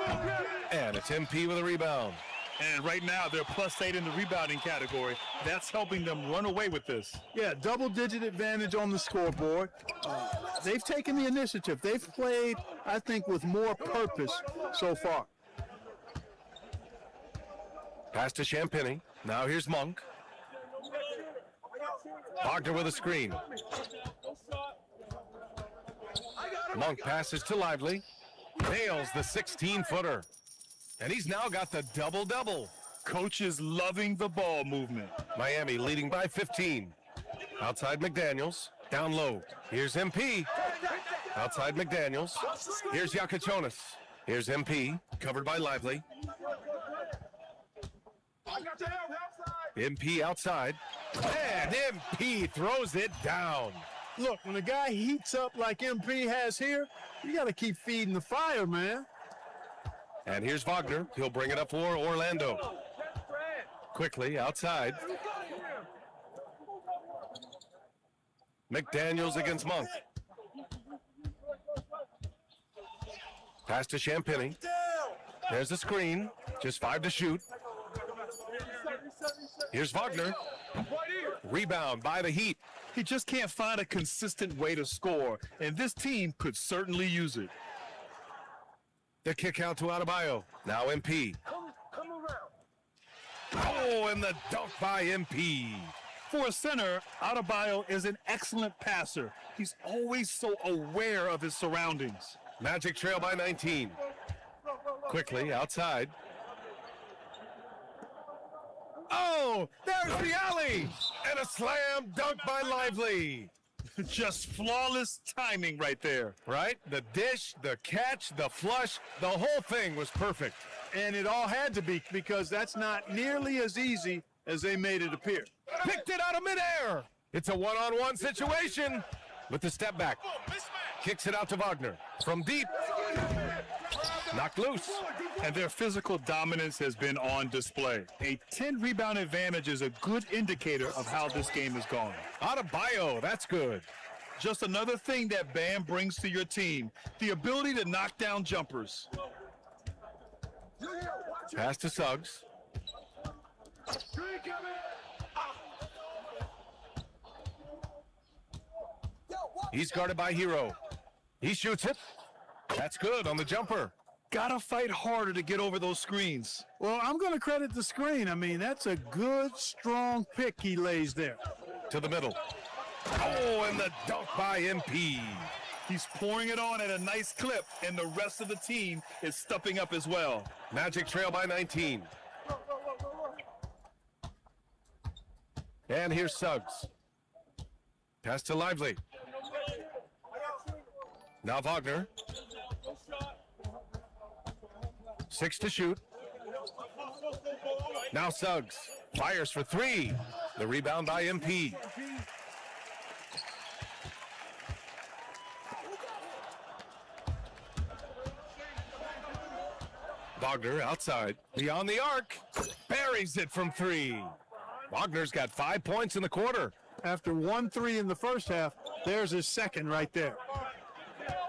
G: And it's MP with a rebound.
F: And right now, they're +8 in the rebounding category. That's helping them run away with this.
C: Yeah, double-digit advantage on the scoreboard. They've taken the initiative. They've played, I think, with more purpose so far.
G: Pass to Champagny. Now here's Monk. Wagner with a screen. Monk passes to Lively. Nails the 16-footer. And he's now got the double-double.
F: Coach is loving the ball movement.
G: Miami leading by 15. Outside McDaniels. Down low. Here's MP. Outside McDaniels. Here's Yakachonis. Here's MP. Covered by Lively. MP outside. And MP throws it down.
C: Look, when a guy heats up like MP has here, you got to keep feeding the fire, man.
G: And here's Wagner. He'll bring it up for Orlando. Quickly outside. McDaniels against Monk. Pass to Champagny. There's the screen. Just 5 to shoot. Here's Wagner. Rebound by the Heat.
F: He just can't find a consistent way to score, and this team could certainly use it.
G: The kick out to Adebayo. Now MP. Oh, and the dunk by MP.
F: For a center, Adebayo is an excellent passer. He's always so aware of his surroundings.
G: Magic trail by 19. Quickly outside. Oh, there's the alley! And a slam dunk by Lively.
F: Just flawless timing right there.
G: Right? The dish, the catch, the flush, the whole thing was perfect.
C: And it all had to be, because that's not nearly as easy as they made it appear.
G: Picked it out of midair. It's a one-on-one situation with the step back. Kicks it out to Wagner. From deep. Knocked loose.
F: And their physical dominance has been on display. A 10-rebound advantage is a good indicator of how this game is going.
G: Adebayo, that's good.
F: Just another thing that Bam brings to your team, the ability to knock down jumpers.
G: Pass to Suggs. He's guarded by Hero. He shoots it. That's good on the jumper.
F: Gotta fight harder to get over those screens.
C: Well, I'm going to credit the screen. I mean, that's a good, strong pick he lays there.
G: To the middle. Oh, and the dunk by MP.
F: He's pouring it on at a nice clip, and the rest of the team is stepping up as well.
G: Magic trail by 19. And here's Suggs. Pass to Lively. Now Wagner. 6 to shoot. Now Suggs. Fires for 3. The rebound by MP. Wagner outside. Beyond the arc. Buries it from 3. Wagner's got 5 points in the quarter.
C: After 1 3 in the first half, there's his second right there.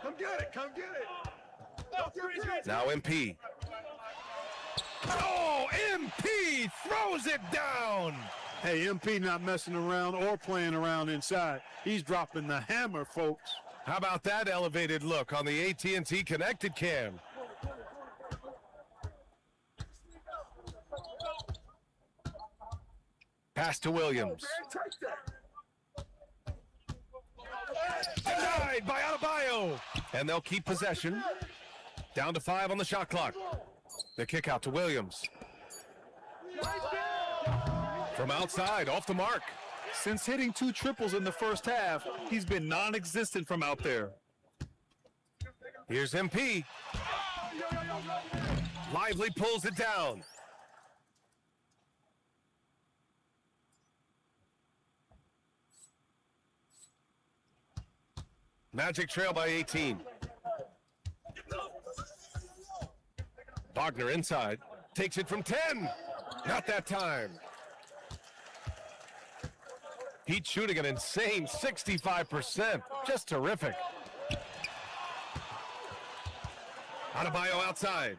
L: Come get it. Come get it.
G: Now MP. Oh, MP throws it down.
C: Hey, MP not messing around or playing around inside. He's dropping the hammer, folks.
G: How about that elevated look on the AT&T connected cam? Pass to Williams. Denied by Adebayo. And they'll keep possession. Down to 5 on the shot clock. The kick out to Williams. From outside, off the mark.
F: Since hitting 2 triples in the first half, he's been non-existent from out there.
G: Here's MP. Lively pulls it down. Magic trail by 18. Wagner inside. Takes it from 10. Not that time. Heat shooting an insane 65%. Just terrific. Adebayo outside.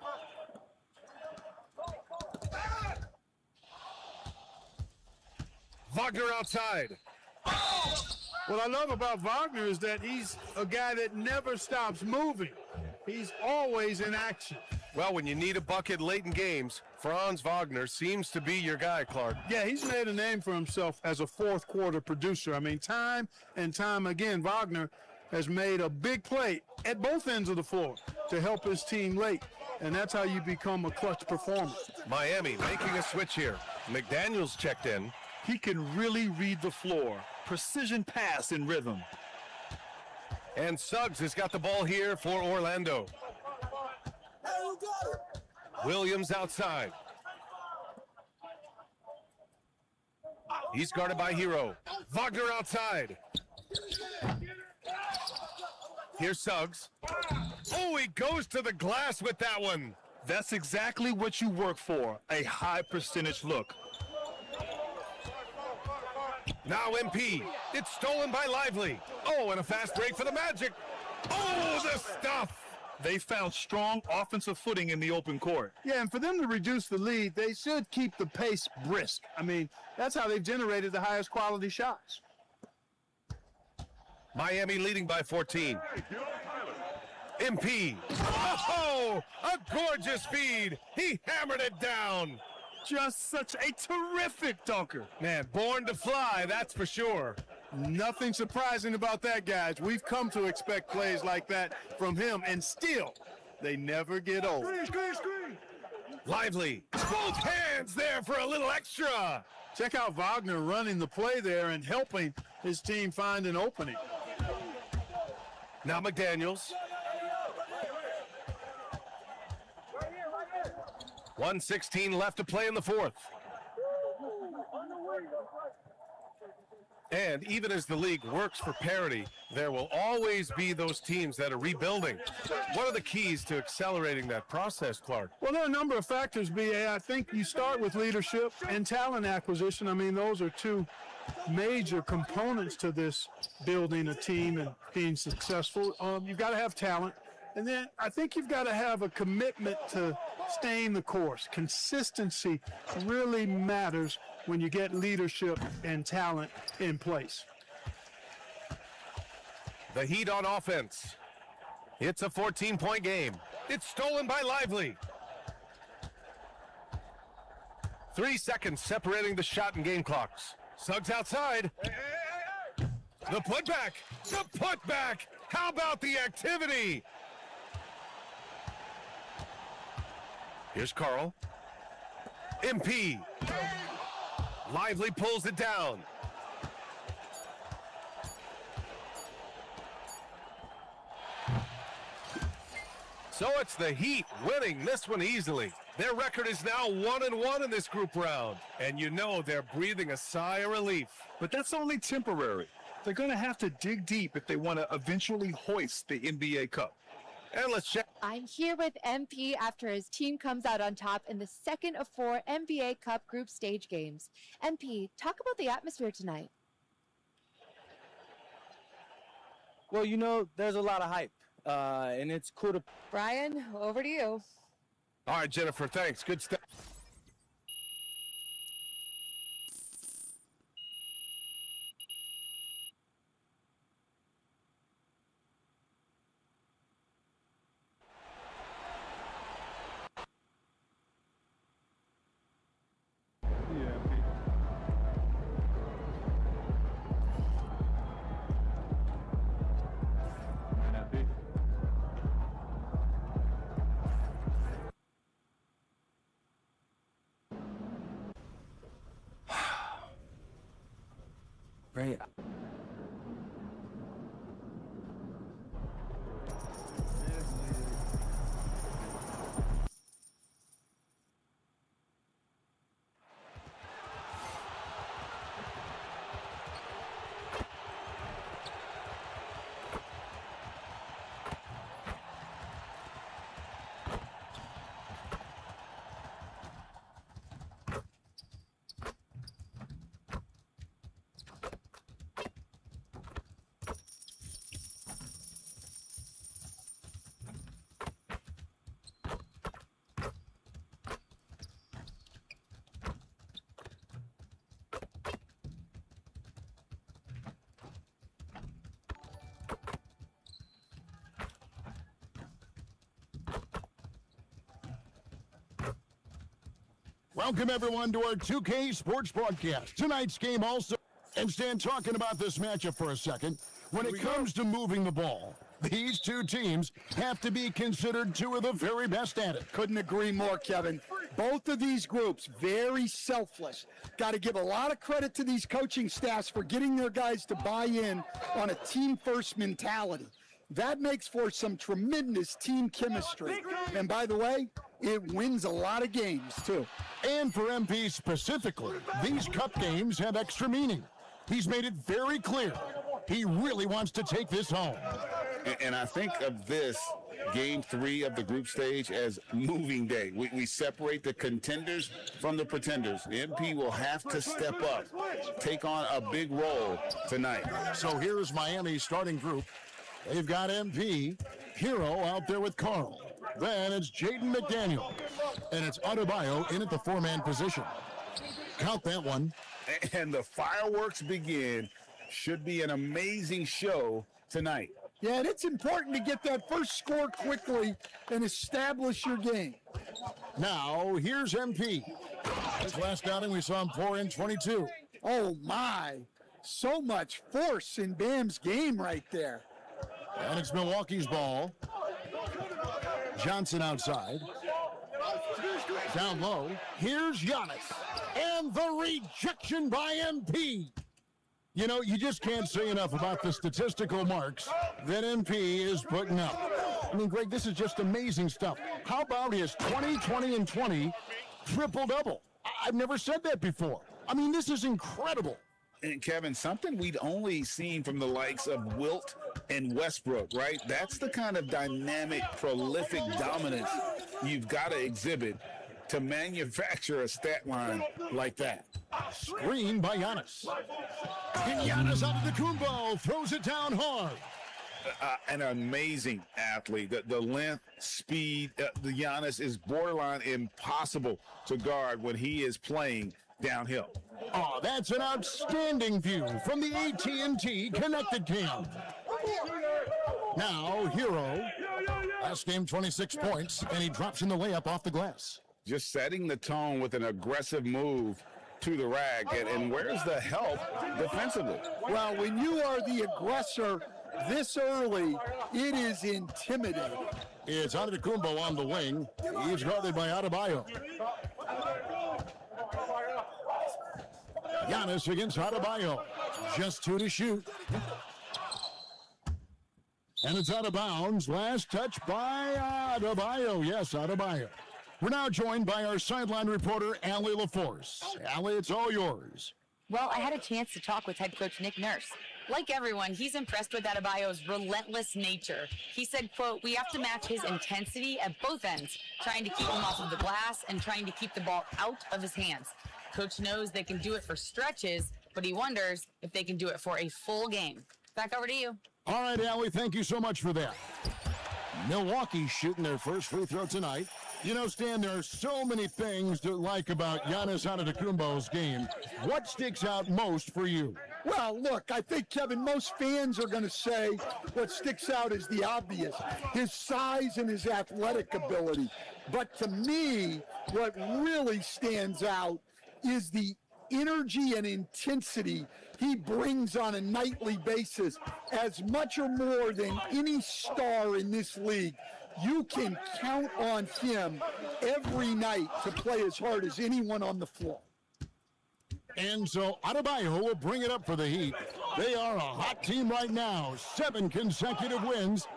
G: Wagner outside.
C: What I love about Wagner is that he's a guy that never stops moving. He's always in action.
G: Well, when you need a bucket late in games, Franz Wagner seems to be your guy, Clark.
C: Yeah, he's made a name for himself as a fourth quarter producer. I mean, time and time again, Wagner has made a big play at both ends of the floor to help his team late. And that's how you become a clutch performer.
G: Miami making a switch here. McDaniels checked in.
F: He can really read the floor. Precision pass in rhythm.
G: And Suggs has got the ball here for Orlando. Williams outside. He's guarded by Hero. Wagner outside. Here's Suggs. Oh, he goes to the glass with that one.
F: That's exactly what you work for, a high percentage look.
G: Now MP. It's stolen by Lively. Oh, and a fast break for the Magic. Oh, the stuff.
F: They found strong offensive footing in the open court.
C: Yeah, and for them to reduce the lead, they should keep the pace brisk. I mean, that's how they've generated the highest quality shots.
G: Miami leading by 14. MP. Oh, a gorgeous feed. He hammered it down.
F: Just such a terrific dunker.
G: Man, born to fly, that's for sure.
C: Nothing surprising about that, guys. We've come to expect plays like that from him, and still, they never get old.
G: Lively. Both hands there for a little extra.
C: Check out Wagner running the play there and helping his team find an opening.
G: Now McDaniels. 1:16 left to play in the fourth. And even as the league works for parity, there will always be those teams that are rebuilding. What are the keys to accelerating that process, Clark?
C: Well, there are a number of factors, B.A. I think you start with leadership and talent acquisition. I mean, those are two major components to this building a team and being successful. You've got to have talent. And then I think you've got to have a commitment to staying the course. Consistency really matters when you get leadership and talent in place.
G: The Heat on offense. It's a 14-point game. It's stolen by Lively. 3 seconds separating the shot and game clocks. Suggs outside. The putback. The putback. How about the activity? Here's Carl. MP. Lively pulls it down. So it's the Heat winning this one easily. Their record is now 1-1 in this group round. And you know they're breathing a sigh of relief.
F: But that's only temporary. They're going to have to dig deep if they want to eventually hoist the NBA Cup.
G: And let's check.
N: I'm here with MP after his team comes out on top in the second of 4 NBA Cup group stage games. MP, talk about the atmosphere tonight.
J: Well, you know, there's a lot of hype, and it's cool to...
N: Brian, over to you.
G: All right, Jennifer, thanks. Good stuff.
J: Right.
A: Welcome, everyone, to our 2K Sports broadcast. Tonight's game also. And Stan, talking about this matchup for a second. When it comes to moving the ball, these two teams have to be considered two of the very best at it.
C: Couldn't agree more, Kevin. Both of these groups, very selfless. Got to give a lot of credit to these coaching staffs for getting their guys to buy in on a team-first mentality. That makes for some tremendous team chemistry. And by the way, it wins a lot of games, too.
A: And for MP specifically, these cup games have extra meaning. He's made it very clear he really wants to take this home.
B: And I think of this game 3 of the group stage as moving day. We separate the contenders from the pretenders. MP will have to step up, take on a big role tonight.
A: So here's Miami's starting group. They've got MP, Hero out there with Carl. Then it's Jaden McDaniel. And it's Adebayo in at the 4-man position. Count that one.
E: And the fireworks begin. Should be an amazing show tonight.
C: Yeah, and it's important to get that first score quickly and establish your game.
A: Now, here's MP. This last outing, we saw him pour in 22.
C: Oh, my. So much force in Bam's game right there.
A: And it's Milwaukee's ball. Johnson outside. Down low. Here's Giannis. And the rejection by MP. You know, you just can't say enough about the statistical marks that MP is putting up. I mean, Greg, this is just amazing stuff. How about his 20, 20, and 20 triple-double? I've never said that before. I mean, this is incredible.
B: And Kevin, something we'd only seen from the likes of Wilt and Westbrook, right? That's the kind of dynamic, prolific dominance you've got to exhibit to manufacture a stat line like that.
A: Screen by Giannis. And Giannis Antetokounmpo throws it down hard.
E: An amazing athlete. The length, speed, the Giannis is borderline impossible to guard when he is playing downhill.
A: Oh, that's an outstanding view from the AT&T Connected Cam. Now, Hero. Last game, 26 points, and he drops in the layup off the glass.
E: Just setting the tone with an aggressive move to the rack. And where's the help defensively?
C: Well, when you are the aggressor this early, it is intimidating.
A: It's Antetokounmpo on the wing. He's guarded by Adebayo. Giannis against Adebayo. Just 2 to shoot. And it's out of bounds. Last touch by Adebayo. Yes, Adebayo. We're now joined by our sideline reporter, Allie LaForce. Allie, it's all yours.
D: Well, I had a chance to talk with head coach Nick Nurse. Like everyone, he's impressed with Adebayo's relentless nature. He said, quote, "We have to match his intensity at both ends, trying to keep him off of the glass and trying to keep the ball out of his hands. Coach knows they can do it for stretches, but he wonders if they can do it for a full game." Back over to you.
A: All right, Allie, thank you so much for that. Milwaukee's shooting their first free throw tonight. You know, Stan, there are so many things to like about Giannis Antetokounmpo's game. What sticks out most for you?
C: Well, look, I think, Kevin, most fans are going to say what sticks out is the obvious, his size and his athletic ability. But to me, what really stands out is the energy and intensity he brings on a nightly basis, as much or more than any star in this league. You can count on him every night to play as hard as anyone on the floor.
A: And so Adebayo will bring it up for the Heat. They are a hot team right now. 7 consecutive wins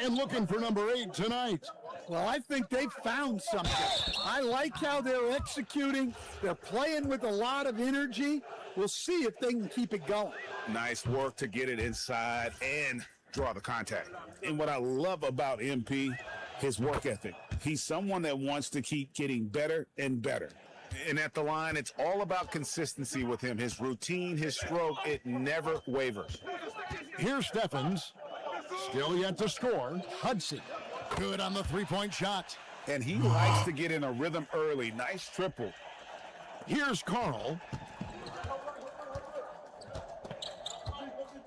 A: and looking for number 8 tonight.
C: Well, I think they've found something. I like how they're executing. They're playing with a lot of energy. We'll see if they can keep it going.
E: Nice work to get it inside and draw the contact. And what I love about MP, his work ethic. He's someone that wants to keep getting better and better. And at the line, it's all about consistency with him. His routine, his stroke, it never wavers.
A: Here's Stephens. Still yet to score. Hudson. Good on the three-point shot.
E: And he likes to get in a rhythm early. Nice triple.
A: Here's Carl.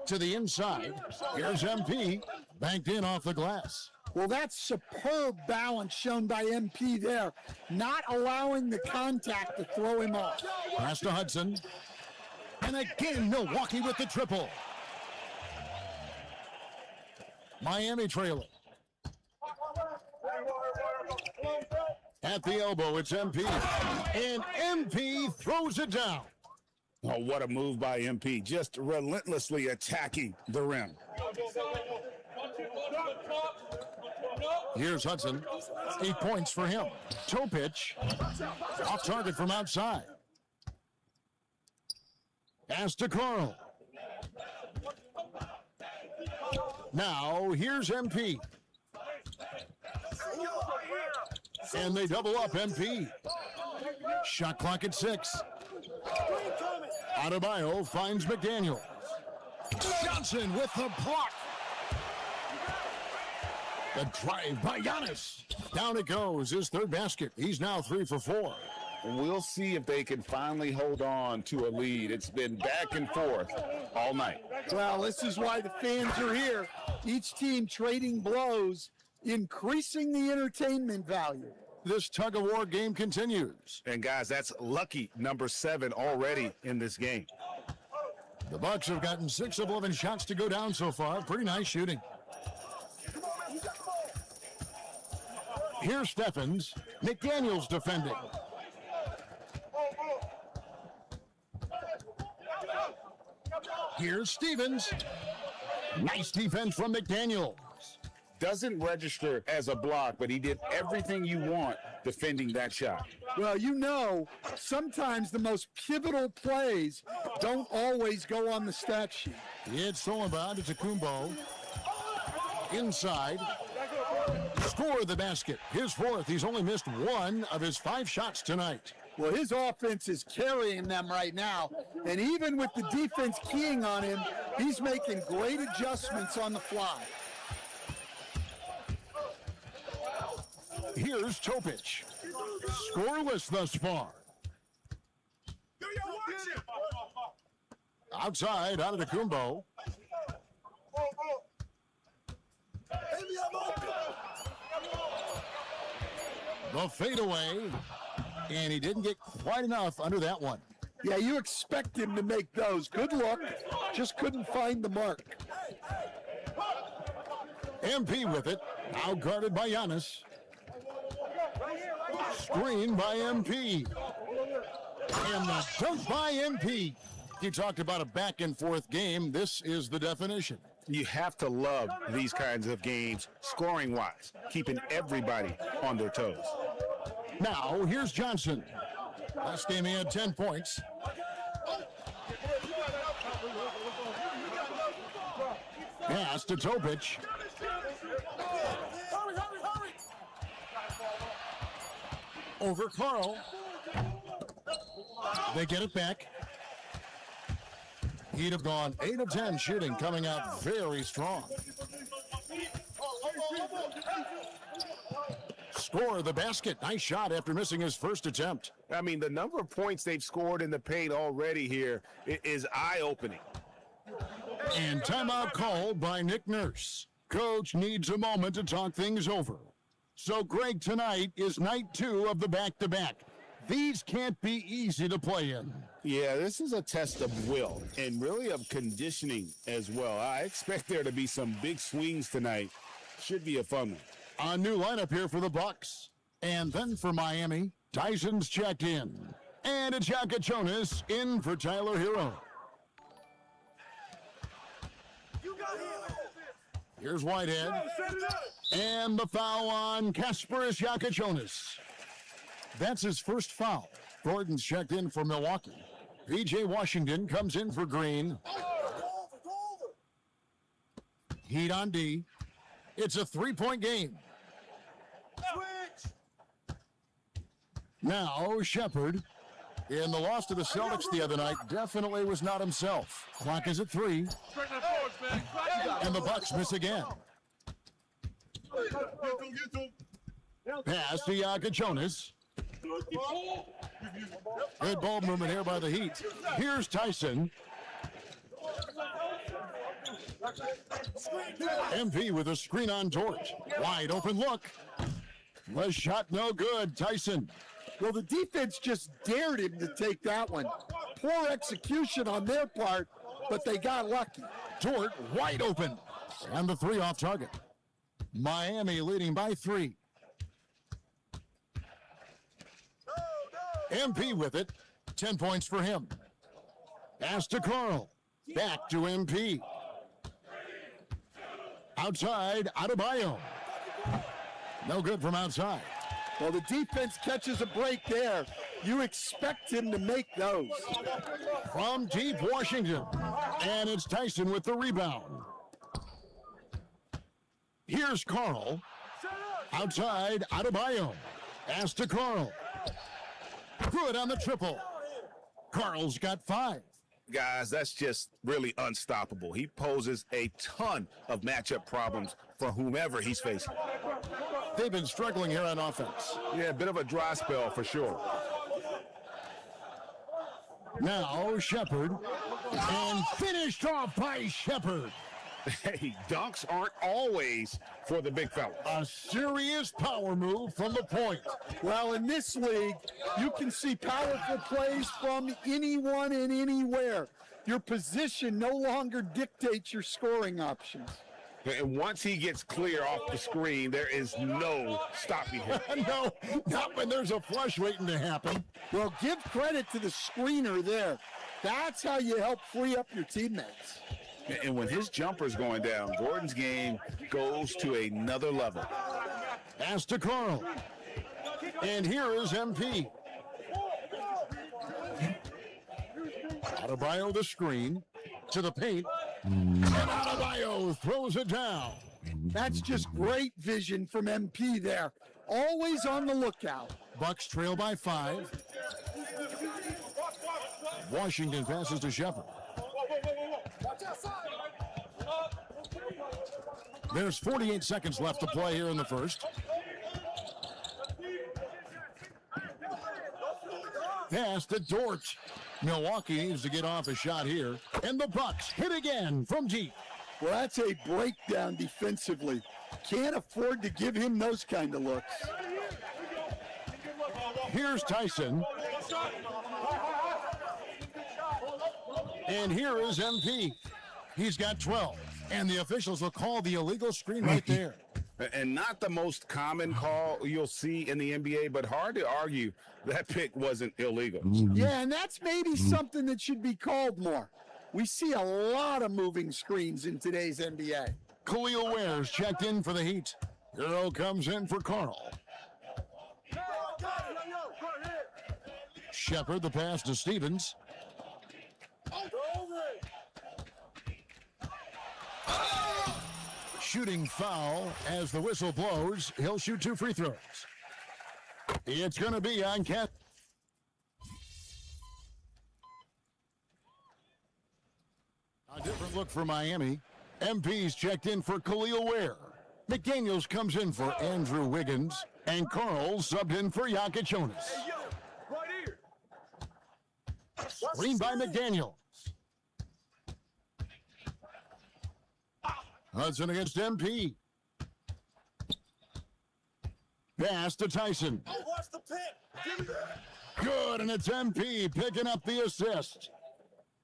A: To the inside. Here's MP. Banked in off the glass.
C: Well, that's superb balance shown by MP there, not allowing the contact to throw him off.
A: Pass to Hudson. And again, Milwaukee with the triple. Miami trailing. At the elbow, it's MP. And MP throws it down.
E: Oh, what a move by MP. Just relentlessly attacking the rim.
A: Here's Hudson. 8 points for him. Toe pitch. Off target from outside. Pass to Carl. Now, here's MP. And they double up MP. Shot clock at 6. Adebayo finds McDaniel. Johnson with the block. The drive by Giannis. Down it goes, his third basket. He's now 3 for 4.
B: We'll see if they can finally hold on to a lead. It's been back and forth all night.
C: Well, this is why the fans are here. Each team trading blows, increasing the entertainment value.
A: This tug-of-war game continues.
E: And guys, that's lucky number 7 already in this game.
A: The Bucks have gotten 6 of 11 shots to go down so far. Pretty nice shooting. Here's Stephens. McDaniel's defending. Here's Stevens. Nice defense from McDaniel.
B: Doesn't register as a block, but he did everything you want defending that shot.
C: Well, you know, sometimes the most pivotal plays don't always go on the stat sheet.
A: It's Solomon to Kumbo. Inside. Score the basket. His 4th. He's only missed 1 of his 5 shots tonight.
C: Well, his offense is carrying them right now. And even with the defense keying on him, he's making great adjustments on the fly.
A: Here's Topic. Scoreless thus far. Outside, out of the Kumbo. The fadeaway. And he didn't get quite enough under that one.
C: Yeah, you expect him to make those. Good luck. Just couldn't find the mark.
A: MP with it. Out guarded by Giannis. Screen by MP. And the dunk by MP. You talked about a back and forth game. This is the definition.
E: You have to love these kinds of games, scoring-wise, keeping everybody on their toes.
A: Now, here's Johnson. Last game he had 10 points. Pass to Topic. Over Carl. They get it back. He'd have gone 8 of 10 shooting, coming out very strong. Score the basket. Nice shot after missing his first attempt.
E: I mean, the number of points they've scored in the paint already here is eye-opening.
A: And timeout called by Nick Nurse. Coach needs a moment to talk things over. So, Greg, tonight is night 2 of the back-to-back. These can't be easy to play in.
E: Yeah, this is a test of will and really of conditioning as well. I expect there to be some big swings tonight. Should be a fun one.
A: A new lineup here for the Bucks. And then for Miami, Tyson's checked in. And it's Jonas in for Tyler Hero. Here's Whitehead. And the foul on Kasparis Jonas. That's his first foul. Gordon's checked in for Milwaukee. P.J. Washington comes in for Green. Heat on D. It's a 3-point game. Now, Shepard, in the loss to the Celtics the other night, definitely was not himself. Clock is at 3. And the Bucks miss again. Pass to Jonas. Good ball movement here by the Heat. Here's Tyson. MP with a screen on Dort. Wide open look. The shot no good. Tyson.
C: Well, the defense just dared him to take that one. Poor execution on their part, but they got lucky.
A: Dort wide open. And the three off target. Miami leading by 3. MP with it. 10 points for him. Pass to Carl. Back to MP. Outside, Adebayo. No good from outside.
C: Well, the defense catches a break there. You expect him to make those.
A: From deep Washington. And it's Tyson with the rebound. Here's Carl. Outside, Adebayo. Pass to Carl. Good on the triple. Carl's got 5.
E: Guys, that's just really unstoppable. He poses a ton of matchup problems for whomever he's facing.
A: They've been struggling here on offense.
H: Yeah, a bit of a dry spell for sure.
A: Now Shepard. And finished off by Shepard.
E: Hey, dunks aren't always for the big fella.
A: A serious power move from the point.
C: Well, in this league, you can see powerful plays from anyone and anywhere. Your position no longer dictates your scoring options.
E: And once he gets clear off the screen, there is no stopping him.
A: No, not when there's a flush waiting to happen.
C: Well, give credit to the screener there. That's how you help free up your teammates.
E: And when his jumper's going down, Gordon's game goes to another level.
A: Pass to Carl. And here is MP. Adebayo the screen to the paint. And Adebayo throws it down.
C: That's just great vision from MP there. Always on the lookout.
A: Bucks trail by 5. Washington passes to Shepard. There's 48 seconds left to play here in the first. Pass to Dort. Milwaukee needs to get off a shot here. And the Bucks hit again from deep.
C: Well, that's a breakdown defensively. Can't afford to give him those kind of looks.
A: Here's Tyson. And here is MP. He's got 12. And the officials will call the illegal screen right there.
E: And not the most common call you'll see in the NBA, but hard to argue that pick wasn't illegal.
C: Yeah, and that's maybe something that should be called more. We see a lot of moving screens in today's NBA.
A: Khalil Ware's checked in for the Heat. Hero comes in for Carl. Shepard, the pass to Stevens. Shooting foul as the whistle blows. He'll shoot 2 free throws. It's going to be on Cat. A different look for Miami. MP's checked in for Khalil Ware. McDaniels comes in for Andrew Wiggins. And Carl subbed in for Jonas. Screen by McDaniels. Hudson against MP. Pass to Tyson. Good, and it's MP picking up the assist.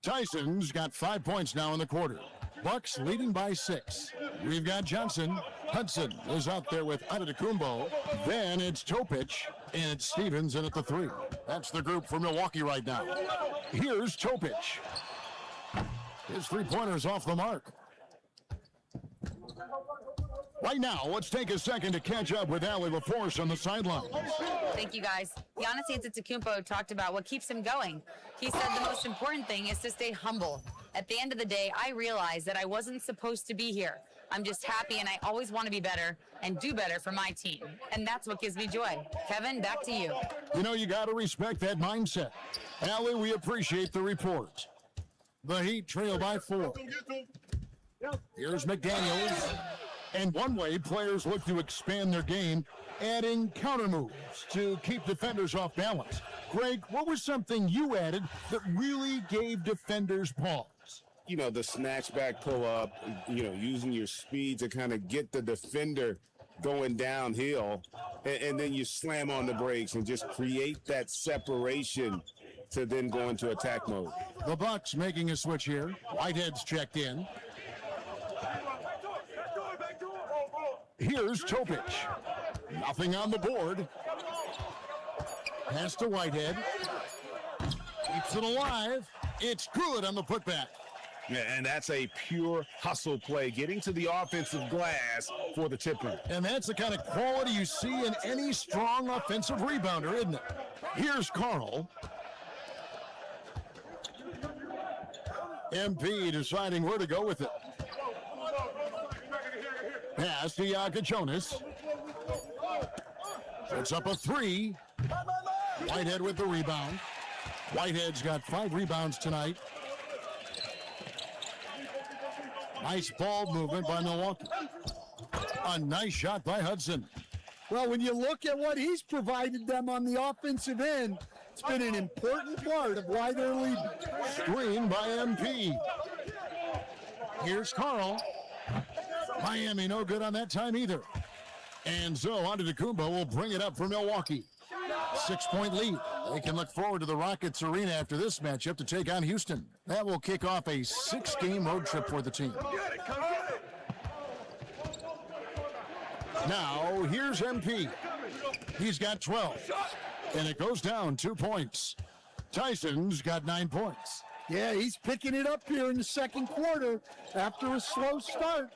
A: Tyson's got 5 points now in the quarter. Bucks leading by 6. We've got Johnson. Hudson is out there with Antetokounmpo. Then it's Topic, and it's Stevens in at the 3. That's the group for Milwaukee right now. Here's Topic. His three-pointer's off the mark. Right now, let's take a second to catch up with Allie LaForce on the sidelines.
D: Thank you, guys. Giannis Antetokounmpo talked about what keeps him going. He said the most important thing is to stay humble. At the end of the day, I realized that I wasn't supposed to be here. I'm just happy, and I always want to be better and do better for my team. And that's what gives me joy. Kevin, back to you.
A: You know, you got to respect that mindset. Allie, we appreciate the report. The Heat trail by 4. Here's McDaniels. And one way players look to expand their game, adding counter moves to keep defenders off balance. Greg, what was something you added that really gave defenders pause?
E: the snatch back pull up, using your speed to kind of get the defender going downhill, and then you slam on the brakes and just create that separation to then go into attack mode.
A: The Bucks making a switch here. Whitehead's checked in. Here's Topic. Nothing on the board. Pass to Whitehead. Keeps it alive. It's good on the putback.
E: Yeah, and that's a pure hustle play, getting to the offensive glass for the tip-in.
A: And that's the kind of quality you see in any strong offensive rebounder, isn't it? Here's Carl. MP deciding where to go with it. Pass to Yakachonis. Puts up a three. Whitehead with the rebound. Whitehead's got 5 rebounds tonight. Nice ball movement by Milwaukee. A nice shot by Hudson.
C: Well, when you look at what he's provided them on the offensive end, it's been an important part of why they're leading.
A: Screen by MP. Here's Carl. Miami no good on that time either. And so Antetokounmpo will bring it up for Milwaukee. 6-point lead. They can look forward to the Rockets Arena after this matchup to take on Houston. That will kick off a 6-game road trip for the team. Now, here's MP. He's got 12. And it goes down 2 points. Tyson's got 9 points.
C: Yeah, he's picking it up here in the second quarter after a slow start.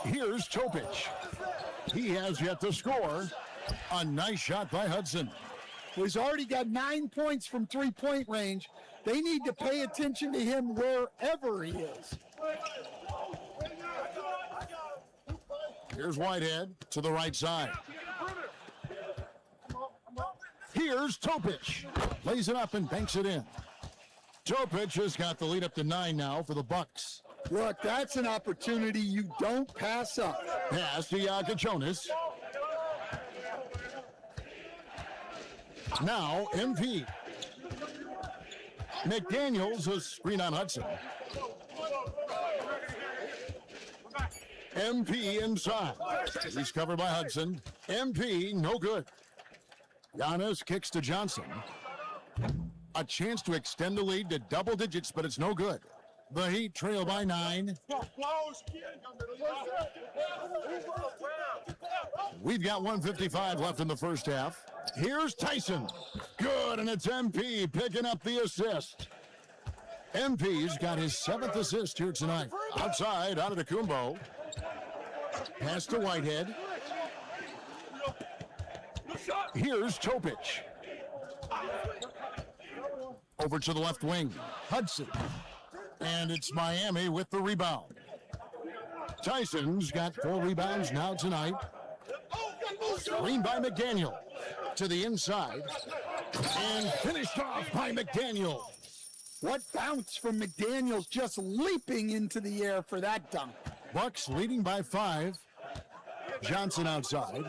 A: Here's Topic. He has yet to score. A nice shot by Hudson.
C: Well, he's already got 9 points from three-point range. They need to pay attention to him wherever he is.
A: Here's Whitehead to the right side. Here's Topic. Lays it up and banks it in. Topic has got the lead up to 9 now for the Bucks.
C: Look, that's an opportunity you don't pass up.
A: Pass to Yakachonis. Now, MP. McDaniels, a screen on Hudson. MP inside. He's covered by Hudson. MP, no good. Giannis kicks to Johnson. A chance to extend the lead to double digits, but it's no good. The Heat trail by 9. We've got 1:55 left in the first half. Here's Tyson. Good, and it's MP picking up the assist. MP's got his 7th assist here tonight. Outside, Antetokounmpo. Pass to Whitehead. Here's Topic. Over to the left wing. Hudson. And it's Miami with the rebound. Tyson's got 4 rebounds now tonight. Screen by McDaniel. To the inside. And finished off by McDaniel.
C: What bounce from McDaniels, just leaping into the air for that dunk.
A: Bucks leading by 5. Johnson outside.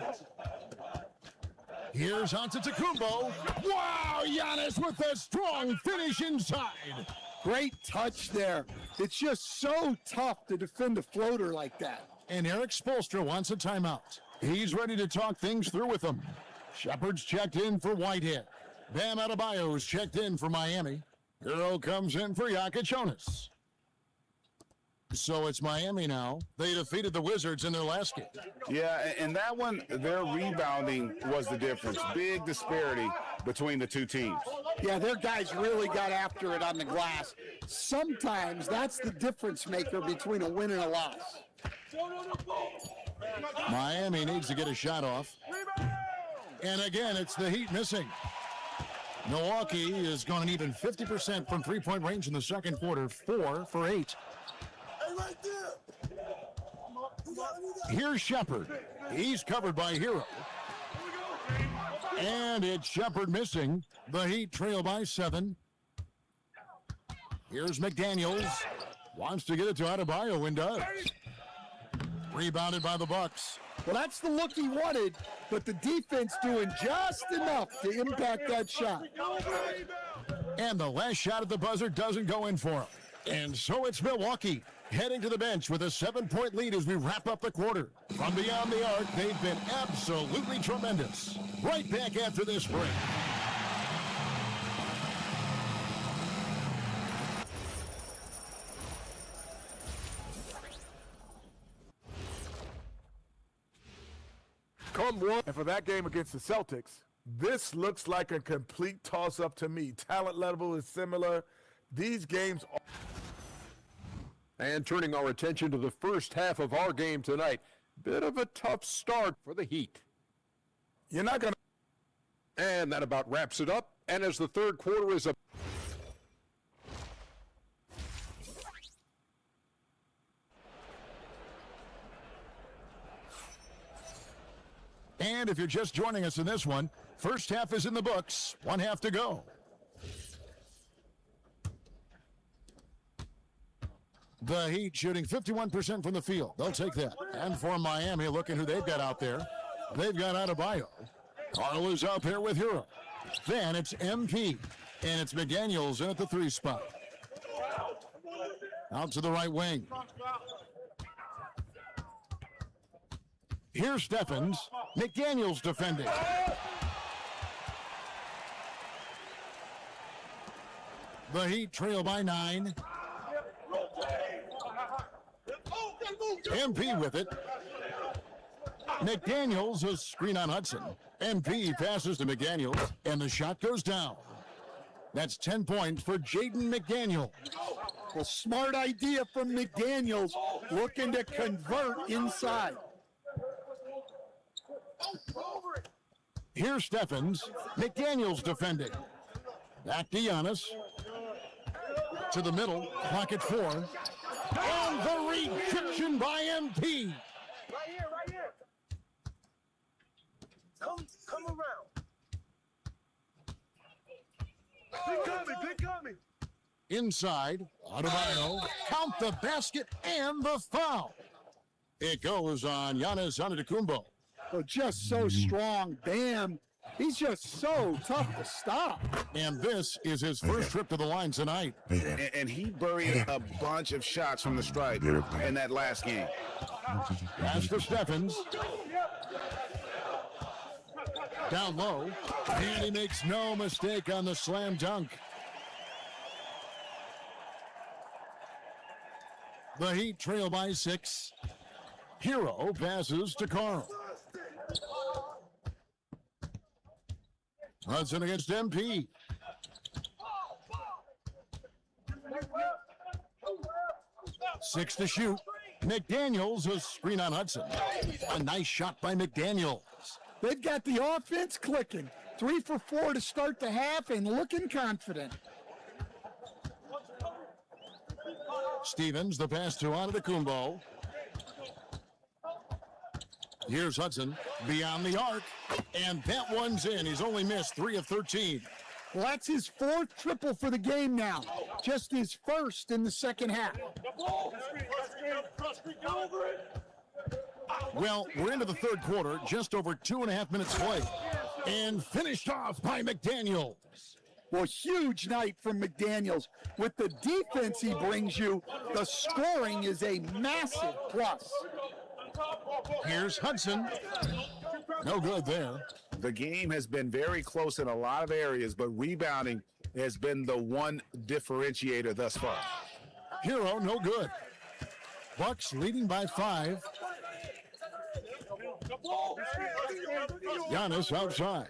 A: Here's Antetokounmpo. Wow, Giannis with a strong finish inside.
C: Great touch there. It's just so tough to defend a floater like that.
A: And Eric Spoelstra wants a timeout. He's ready to talk things through with them. Shepard's checked in for Whitehead. Bam Adebayo's checked in for Miami. Girl comes in for Yakachonis. So it's Miami now. They defeated the Wizards in their last game.
E: Yeah, and that one, their rebounding was the difference. Big disparity between the two teams.
C: Yeah, their guys really got after it on the glass. Sometimes that's the difference maker between a win and a loss.
A: Miami needs to get a shot off. And again, it's the Heat missing. Milwaukee is going an even 50% from three-point range in the second quarter, 4 for 8. Here's Shepard. He's covered by Hero. And it's Shepard missing. The Heat trail by 7. Here's McDaniels. Wants to get it to Adebayo and does. Rebounded by the Bucks.
C: Well, that's the look he wanted, but the defense doing just enough to impact that shot.
A: And the last shot at the buzzer doesn't go in for him. And so it's Milwaukee heading to the bench with a 7-point lead as we wrap up the quarter. From beyond the arc, they've been absolutely tremendous. Right back after this break.
H: And for that game against the Celtics, this looks like a complete toss-up to me. Talent level is similar. These games are...
M: And turning our attention to the first half of our game tonight, bit of a tough start for the Heat.
H: You're not going to...
M: And that about wraps it up. And as the third quarter is
A: And if you're just joining us in this one, first half is in the books, one half to go. The Heat shooting 51% from the field. They'll take that. And for Miami, look at who they've got out there. They've got Adebayo. Carl is out there with Hero. Then it's MP. And it's McDaniels in at the 3 spot. Out to the right wing. Here's Stephens. McDaniels defending. The Heat trail by 9. MP with it. McDaniels, a screen on Hudson. MP passes to McDaniels, and the shot goes down. That's 10 points for Jaden McDaniel.
C: A smart idea from McDaniels, looking to convert inside.
A: Here's Stephens. McDaniels defending. Back to Giannis. To the middle. Clock at 4. And the rejection by MP.
K: Right here. Come around. Big coming.
A: Inside. Adebayo. Count the basket and the foul. It goes on Giannis Antetokounmpo.
C: Oh, just so strong. Bam. He's just so tough to stop.
A: And this is his first trip to the line tonight.
E: And he buried a bunch of shots from the stripe in that last game.
A: Pass to Stephens. Down low. And he makes no mistake on the slam dunk. The Heat trail by 6. Hero passes to Carl. Hudson against MP. Six to shoot. McDaniels, a screen on Hudson. A nice shot by McDaniels.
C: They've got the offense clicking. 3 for 4 to start the half and looking confident.
A: Stevens, the pass to Antetokounmpo. Here's Hudson beyond the arc, and that one's in. He's only missed 3 of 13.
C: Well, that's his 4th triple for the game now. Just his first in the second half.
A: Well, we're into the third quarter, just over 2.5 minutes played, and finished off by McDaniels.
C: Well, huge night from McDaniels. With the defense he brings you, the scoring is a massive plus.
A: Here's Hudson. No good there.
E: The game has been very close in a lot of areas, but rebounding has been the one differentiator thus far.
A: Hero, no good. Bucks leading by 5. Giannis outside.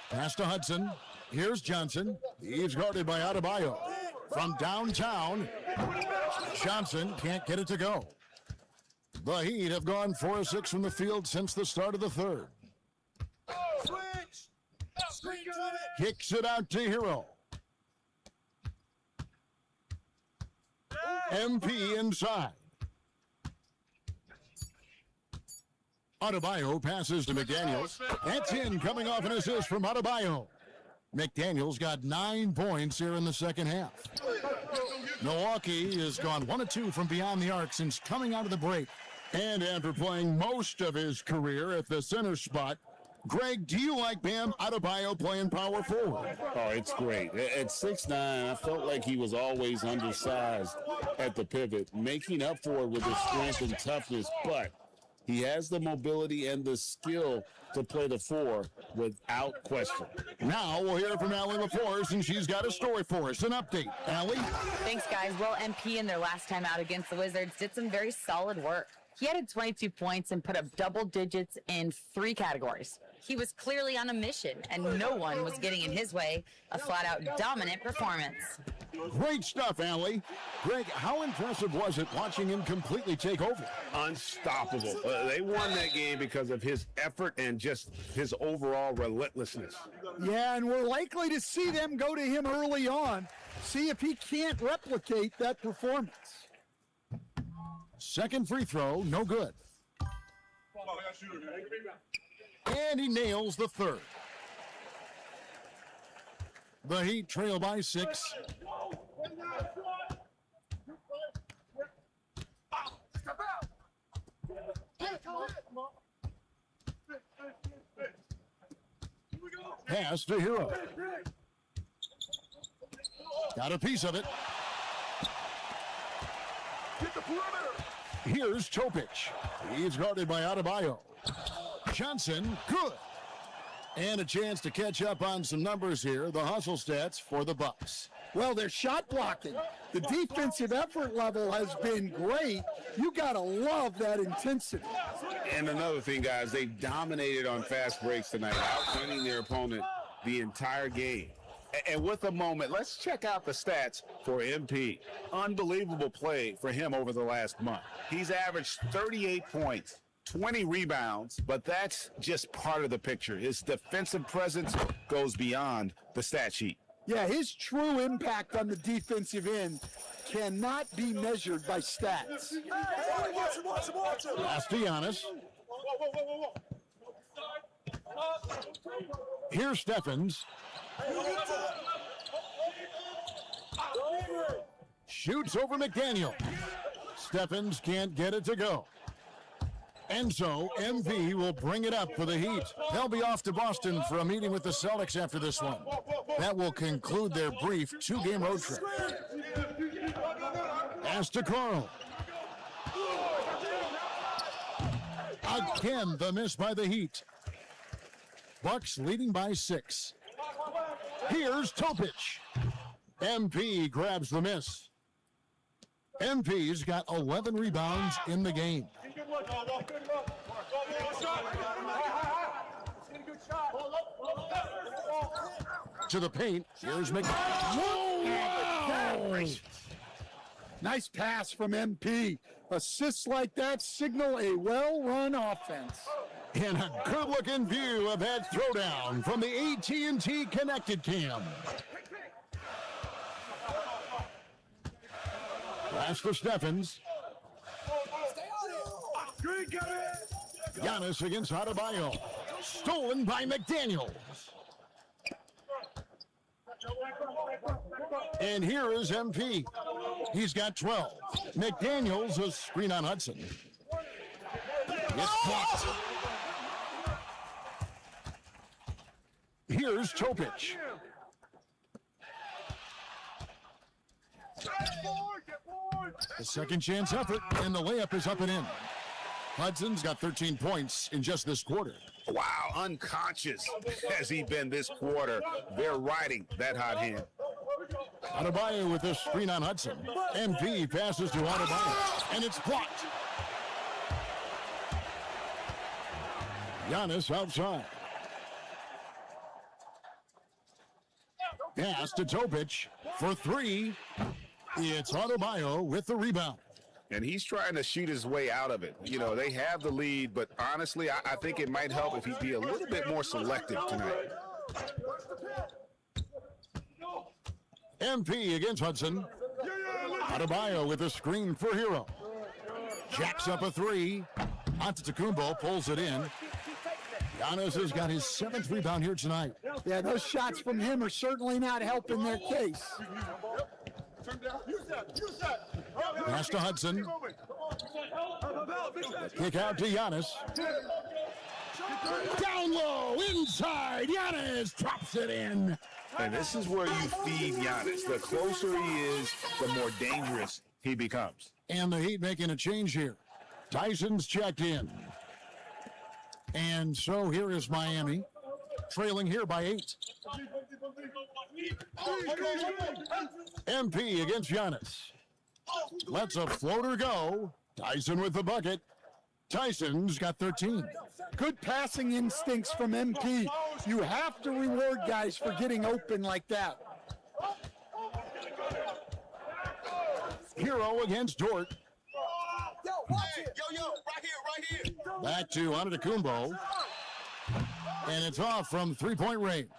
A: Pass to Hudson. Here's Johnson. He's guarded by Adebayo. From downtown, Johnson can't get it to go. The Heat have gone 4 of 6 from the field since the start of the third. Kicks it out to Hero. MP inside. Adebayo passes to McDaniels. That's in, coming off an assist from Adebayo. McDaniels got 9 points here in the second half. Milwaukee has gone 1 of 2 from beyond the arc since coming out of the break. And after playing most of his career at the center spot, Greg, do you like Bam Adebayo playing power forward?
B: Oh, it's great. At 6'9", I felt like he was always undersized at the pivot, making up for it with his strength and toughness, but he has the mobility and the skill to play the 4 without question.
A: Now we'll hear from Allie LaForce, and she's got a story for us. An update. Allie?
D: Thanks, guys. Well, MP in their last time out against the Wizards did some very solid work. He added 22 points and put up double digits in 3 categories. He was clearly on a mission, and no one was getting in his way. A flat-out dominant performance.
A: Great stuff, Allie. Greg, how impressive was it watching him completely take over?
E: Unstoppable. They won that game because of his effort and just his overall relentlessness.
C: Yeah, and we're likely to see them go to him early on. See if he can't replicate that performance.
A: Second free throw, no good. And he nails the third. The Heat trail by 6. Pass to Hero. Got a piece of it. Here's Topic. He's guarded by Adebayo. Johnson, good. And a chance to catch up on some numbers here. The hustle stats for the Bucks.
C: Well, their shot blocking. The defensive effort level has been great. You got to love that intensity.
B: And another thing, guys, they dominated on fast breaks tonight, outgunning their opponent the entire game. And with a moment, let's check out the stats for MP. Unbelievable play for him over the last month. He's averaged 38 points, 20 rebounds, but that's just part of the picture. His defensive presence goes beyond the stat sheet.
C: Yeah, his true impact on the defensive end cannot be measured by stats.
A: Pass to Giannis. Here's Stephens. Shoots over McDaniel. Stephens can't get it to go. And so MP will bring it up for the Heat. They'll be off to Boston for a meeting with the Celtics after this one. That will conclude their brief 2-game road trip. Pass to Carl. Again, the miss by the Heat. Bucks leading by 6. Here's Topic. MP grabs the miss. MP's got 11 rebounds in the game. To the paint. Here's McDaniel.
C: Wow. Nice pass from MP. Assists like that signal a well-run offense.
A: And a good-looking view of that throwdown from the AT&T Connected Cam. Pass for Stephens. Giannis against Adebayo. Stolen by McDaniels. And here is MP. He's got 12. McDaniels, a screen on Hudson. It's blocked. Here's Topic. The second chance effort, and the layup is up and in. Hudson's got 13 points in just this quarter.
E: Wow, unconscious has he been this quarter. They're riding that hot hand.
A: Adebayo with a screen on Hudson. MP passes to Adebayo, and it's blocked. Giannis outside. Pass to Topic for 3. It's Adebayo with the rebound.
E: And he's trying to shoot his way out of it. You know, they have the lead, but honestly, I think it might help if he'd be a little bit more selective tonight.
A: MP against Hudson. Adebayo with a screen for Hero. Jacks up a 3. Antetokounmpo pulls it in. Giannis has got his 7th rebound here tonight.
C: Yeah, those shots from him are certainly not helping their case.
A: Pass to Hudson. Kick out to Giannis. Down low, inside, Giannis drops it in.
E: And this is where you feed Giannis. The closer he is, the more dangerous he becomes.
A: And the Heat making a change here. Tyson's checked in. And so here is Miami, trailing here by 8. MP against Giannis. Lets a floater go. Tyson with the bucket. Tyson's got 13.
C: Good passing instincts from MP. You have to reward guys for getting open like that.
A: Hero against Dort. Back to Antetokounmpo. And it's off from three-point range.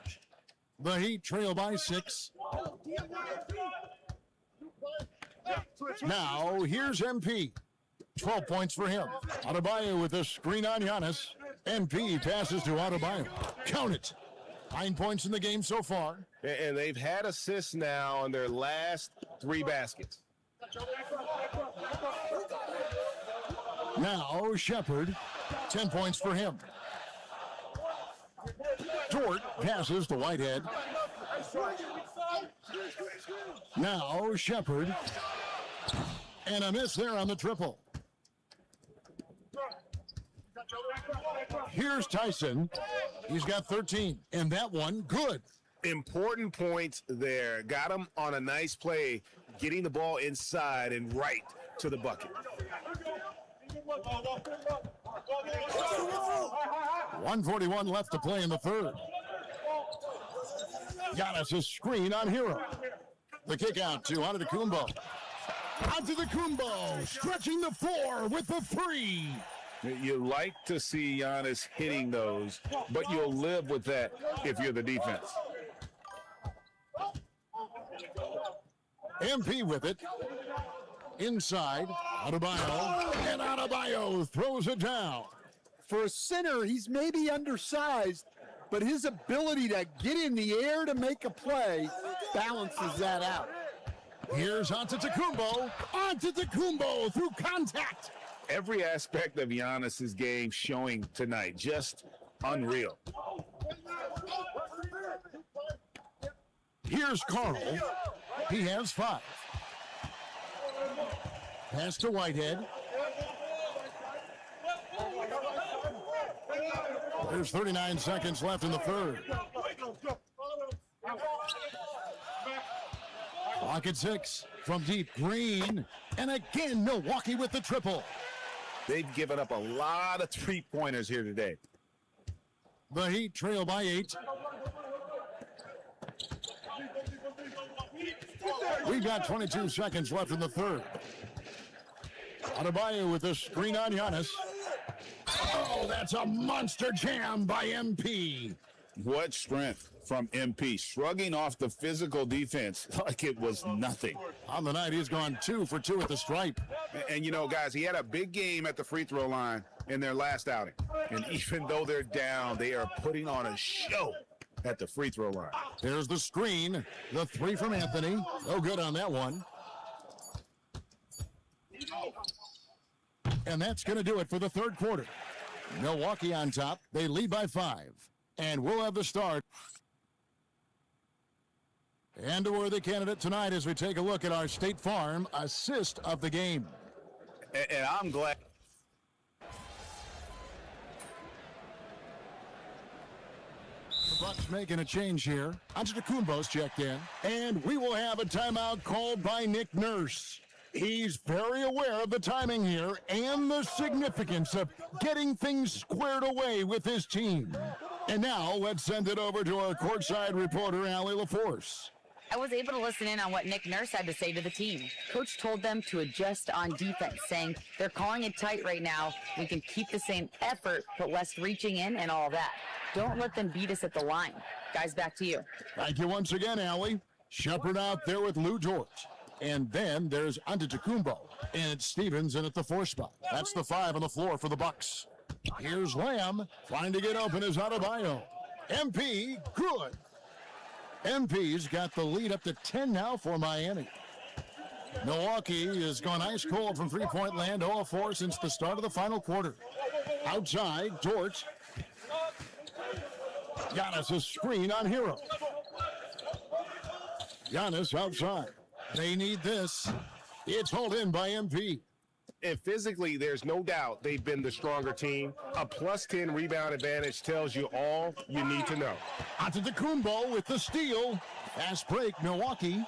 A: The Heat trail by 6. Now, here's MP. 12 points for him. Adebayo with a screen on Giannis. MP passes to Adebayo. Count it. 9 points in the game so far.
G: And they've had assists now on their last 3 baskets.
A: Now, Shepard. 10 points for him. Dort passes to Whitehead. Now, Shepard. And a miss there on the triple. Here's Tyson. He's got 13. And that one, good.
E: Important points there. Got him on a nice play, getting the ball inside and right to the bucket.
A: 1:41 left to play in the third. Giannis' screen on Hero. The kick out to Antetokounmpo. Antetokounmpo stretching the floor with the 3.
E: You like to see Giannis hitting those, but you'll live with that if you're the defense.
A: MP with it. Inside, Adebayo. And Adebayo throws it down.
C: For a center, he's maybe undersized, but his ability to get in the air to make a play balances that out.
A: Here's Antetokounmpo. Antetokounmpo through contact.
E: Every aspect of Giannis's game showing tonight, just unreal.
A: Here's Carl. He has 5. Pass to Whitehead. There's 39 seconds left in the third. Clock at 6 from deep. Green. And again, Milwaukee with the triple.
E: They've given up a lot of three-pointers here today.
A: The Heat trail by 8. We've got 22 seconds left in the third. Adebayo with a screen on Giannis. Oh, that's a monster jam by MP.
E: What strength from MP, shrugging off the physical defense like it was nothing.
A: On the night, he's gone 2 for 2 at the stripe.
E: And you know, guys, he had a big game at the free throw line in their last outing. And even though they're down, they are putting on a show at the free throw line.
A: There's the screen. The 3 from Anthony. No good on that one. And that's going to do it for the third quarter. Milwaukee on top. They lead by 5. And we'll have the start. And a worthy candidate tonight as we take a look at our State Farm assist of the game.
E: And I'm glad.
A: The Bucks making a change here. Antetokounmpo's checked in. And we will have a timeout called by Nick Nurse. He's very aware of the timing here and the significance of getting things squared away with his team. And now let's send it over to our courtside reporter, Allie LaForce.
D: I was able to listen in on what Nick Nurse had to say to the team. Coach told them to adjust on defense, saying they're calling it tight right now. We can keep the same effort, but less reaching in and all that. Don't let them beat us at the line. Guys, back to you.
A: Thank you once again, Allie. Shepard out there with Lou George. And then there's Antetokounmpo. And it's Stevens in at the 4 spot. That's the 5 on the floor for the Bucks. Here's Lamb. Trying to get open is Adebayo. MP, good. MP's got the lead up to 10 now for Miami. Milwaukee has gone ice cold from three-point land, 0 of 4 since the start of the final quarter. Outside, Dort. Giannis a screen on Hero. Giannis outside. They need this. It's hauled in by MP.
G: And physically, there's no doubt they've been the stronger team. A plus 10 rebound advantage tells you all you need to know.
A: Antetokounmpo with the steal. Fast break, Milwaukee.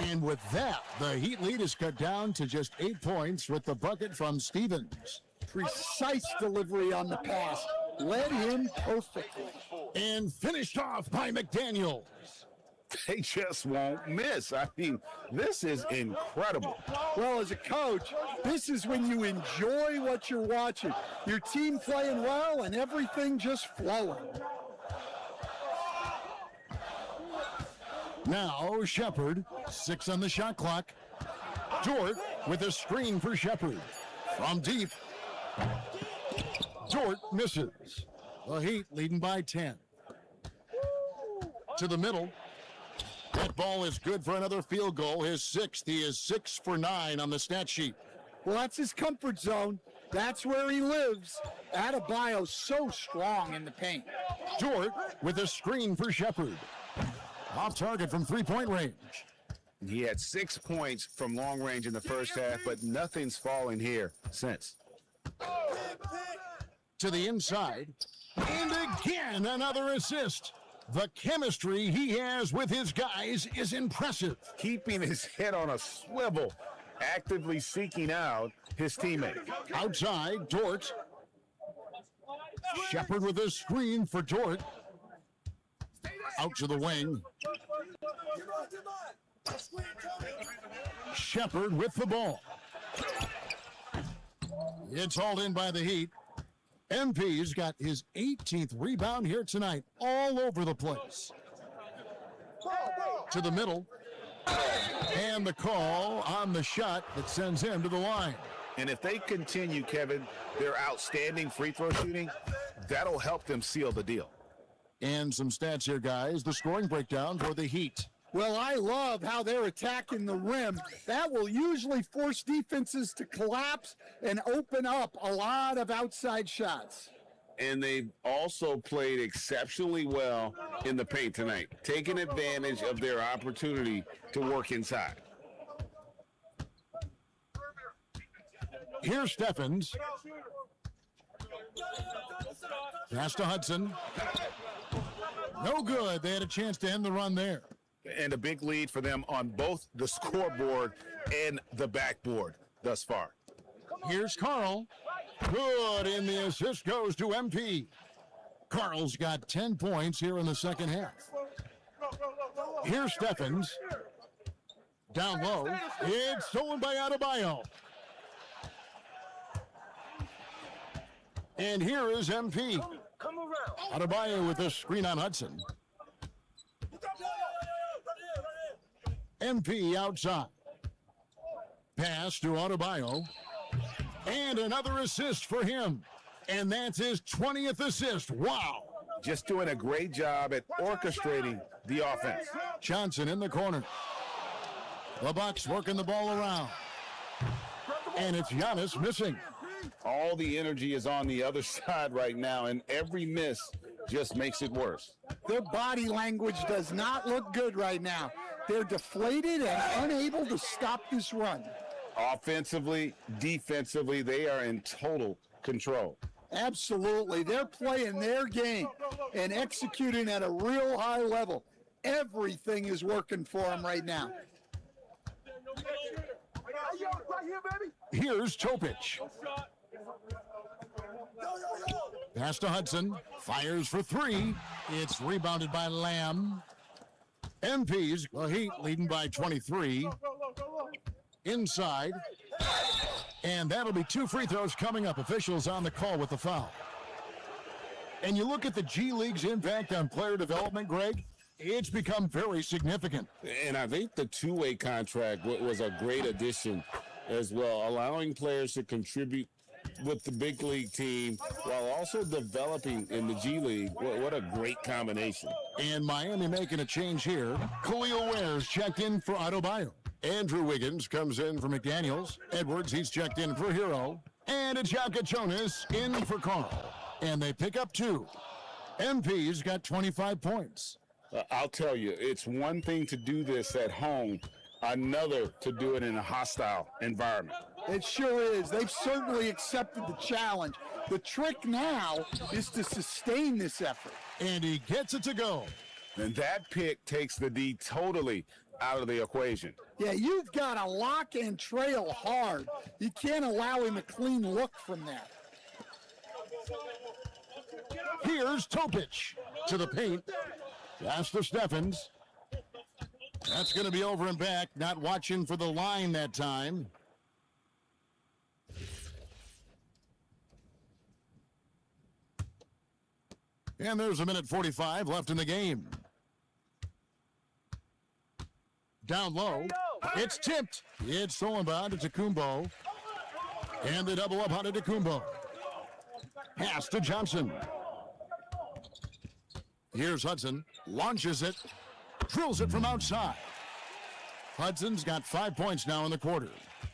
A: And with that, the Heat lead is cut down to just 8 points with the bucket from Stevens.
C: Precise delivery on the pass. Led him perfectly.
A: And finished off by McDaniels.
E: They just won't miss. I mean, this is incredible.
C: Well, as a coach, this is when you enjoy what you're watching. Your team playing well and everything just flowing.
A: Now Shepard, 6 on the shot clock. Dort with a screen for Shepard. From deep. Dort misses. The Heat leading by 10. To the middle. That ball is good for another field goal. His 6th. He is 6 for 9 on the stat sheet.
C: Well, that's his comfort zone. That's where he lives. Adebayo's so strong in the paint.
A: Dort with a screen for Shepard. Off target from 3-point range.
B: He had 6 points from long range in the first half, but nothing's fallen here since.
A: To the inside. And again, another assist. The chemistry he has with his guys is impressive.
E: Keeping his head on a swivel, actively seeking out his teammate.
A: Outside, Dort. Shepard with a screen for Dort. Out to the wing. Shepard with the ball. It's hauled in by the Heat. MP's got his 18th rebound here tonight, all over the place. To the middle. And the call on the shot that sends him to the line.
E: And if they continue, Kevin, their outstanding free throw shooting, that'll help them seal the deal.
A: And some stats here, guys. The scoring breakdown for the Heat.
C: Well, I love how they're attacking the rim. That will usually force defenses to collapse and open up a lot of outside shots.
B: And they've also played exceptionally well in the paint tonight, taking advantage of their opportunity to work inside.
A: Here's Steffens. Pass to Hudson. No good. They had a chance to end the run there.
E: And a big lead for them on both the scoreboard and the backboard thus far.
A: Here's Carl. Good, and the assist goes to MP. Carl's got 10 points here in the second half. Here's Steffens. Down low. It's stolen by Adebayo. And here is MP. Adebayo with a screen on Hudson. MP outside. Pass to Adebayo. And another assist for him. And that's his 20th assist. Wow.
E: Just doing a great job at orchestrating the offense.
A: Johnson in the corner. The Bucks working the ball around. And it's Giannis missing.
B: All the energy is on the other side right now, and every miss just makes it worse.
C: Their body language does not look good right now. They're deflated and unable to stop this run.
B: Offensively, defensively, they are in total control.
C: Absolutely. They're playing their game and executing at a real high level. Everything is working for them right now.
A: Here's Topic. Pass to Hudson. Fires for 3. It's rebounded by Lamb. MP's the Heat leading by 23. Inside. And that'll be 2 free throws coming up. Officials on the call with the foul. And you look at the G League's impact on player development, Greg, it's become very significant.
B: And I think the two-way contract was a great addition as well, allowing players to contribute with the big league team while also developing in the G League. What a great combination.
A: And Miami making a change here. Khalil Ware's checked in for Adebayo. Andrew Wiggins comes in for McDaniels. Edwards, he's checked in for Hero. And it's Jonas in for Carl. and they pick up 2. MP's got 25 points.
B: I'll tell you, it's one thing to do this at home, another to do it in a hostile environment.
C: It sure is. They've certainly accepted the challenge. The trick now is to sustain this effort.
A: And he gets it to go.
B: And that pick takes the D totally out of the equation.
C: Yeah, you've got to lock and trail hard. You can't allow him a clean look from that.
A: Here's Topic to the paint. Pass to Steffens. That's going to be over and back. Not watching for the line that time. And there's a minute 45 left in the game. Down low. It's tipped. It's stolen by Antetokounmpo. And they double up on Antetokounmpo. Pass to Johnson. Here's Hudson. Launches it. Drills it from outside. Hudson's got 5 points now in the quarter.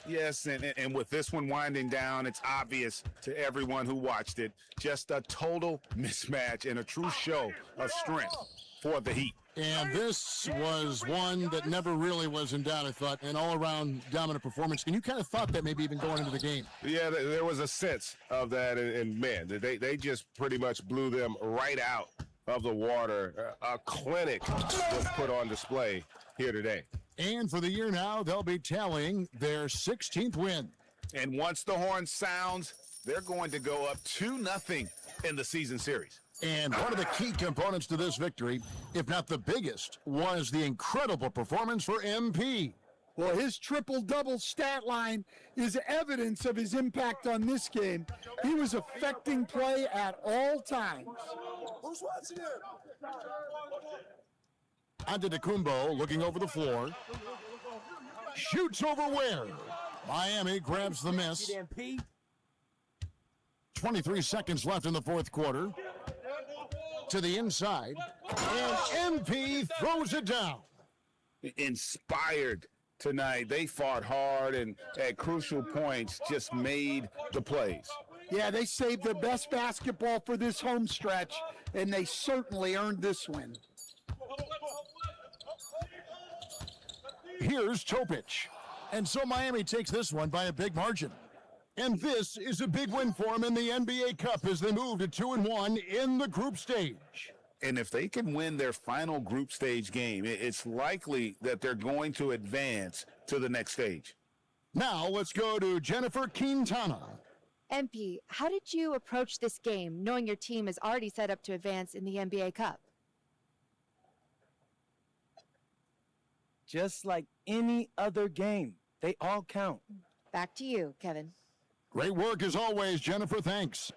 B: Yes, and with this one winding down, it's obvious to everyone who watched it. Just a total mismatch and a true show of strength for the Heat.
A: And this was one that never really was in doubt, I thought, an all-around dominant performance. And you kind of thought that maybe even going into the game.
G: Yeah, there was a sense of that, and man, they just pretty much blew them right out of the water. A clinic was put on display here today.
A: And for the year now, they'll be tallying their 16th win.
B: And once the horn sounds, they're going to go up 2-0 in the season series.
A: And one of the key components to this victory, if not the biggest, was the incredible performance for MP.
C: Well, his triple-double stat line is evidence of his impact on this game. He was affecting play at all times.
K: Who's watching it?
A: Antetokounmpo looking over the floor. Shoots over Ware. Miami grabs the miss. 23 seconds left in the fourth quarter. To the inside. And MP throws it down.
B: Inspired tonight. They fought hard and at crucial points just made the plays.
C: Yeah, they saved their best basketball for this home stretch, and they certainly earned this win.
A: Here's Topic. And so Miami takes this one by a big margin. And this is a big win for them in the NBA Cup as they move to 2-1 in the group stage.
B: And if they can win their final group stage game, it's likely that they're going to advance to the next stage.
A: Now let's go to Jennifer Quintana.
N: MP, how did you approach this game, knowing your team is already set up to advance in the NBA Cup?
J: Just like any other game, they all count.
N: Back to you, Kevin.
A: Great work as always, Jennifer. Thanks.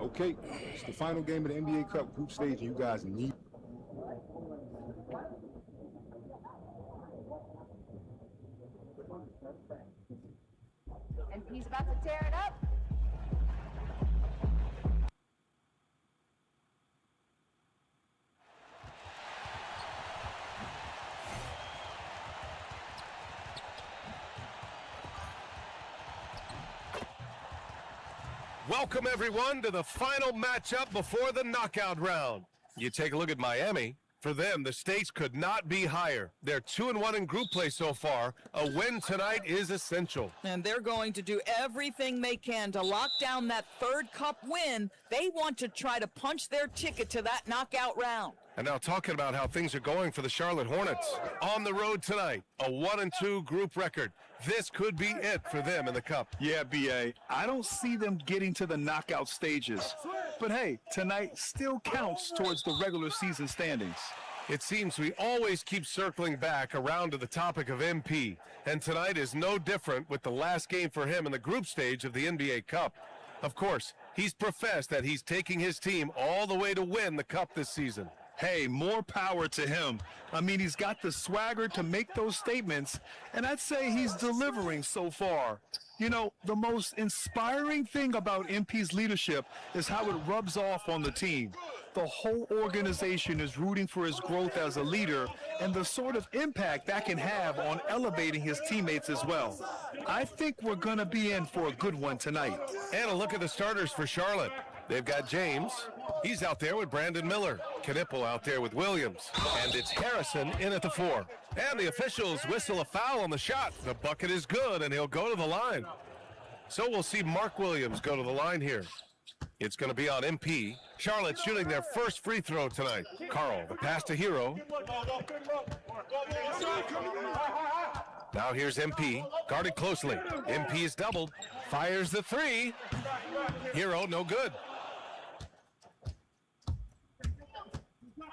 M: Okay, it's the final game of the NBA Cup group stage, and you guys need.
N: And he's about to tear it up.
G: Welcome, everyone, to the final matchup before the knockout round. You take a look at Miami. For them, the stakes could not be higher. They're 2-1 in group play so far. A win tonight is essential.
O: And they're going to do everything they can to lock down that third cup win. They want to try to punch their ticket to that knockout round.
G: And now talking about how things are going for the Charlotte Hornets. On the road tonight, a 1-2 group record. This could be it for them in the Cup.
F: Yeah, B.A., I don't see them getting to the knockout stages. But hey, tonight still counts towards the regular season standings.
G: It seems we always keep circling back around to the topic of MP. And tonight is no different with the last game for him in the group stage of the NBA Cup. Of course, he's professed that he's taking his team all the way to win the Cup this season.
F: Hey, more power to him. I mean, he's got the swagger to make those statements, and I'd say he's delivering so far. You know, the most inspiring thing about MP's leadership is how it rubs off on the team. The whole organization is rooting for his growth as a leader and the sort of impact that can have on elevating his teammates as well. I think we're going to be in for a good one tonight.
G: And a look at the starters for Charlotte. They've got James. He's out there with Brandon Miller. Knipple out there with Williams. And it's Harrison in at the 4. And the officials whistle a foul on the shot. The bucket is good, and he'll go to the line. So we'll see Mark Williams go to the line here. It's going to be on MP. Charlotte shooting their first free throw tonight. Carl, the pass to Hero. Now here's MP, guarded closely. MP is doubled, fires the 3. Hero, no good.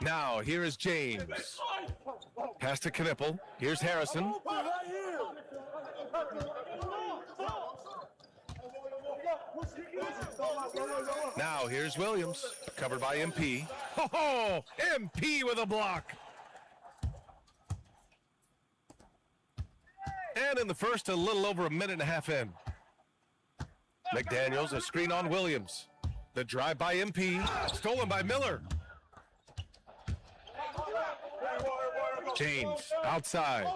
G: Now here is James. Pass to Knipple. Here's Harrison. Now here's Williams, covered by MP. Oh, MP with a block. And in the first, a little over a minute and a half in. McDaniels, a screen on Williams. The drive by MP, stolen by Miller. James, outside.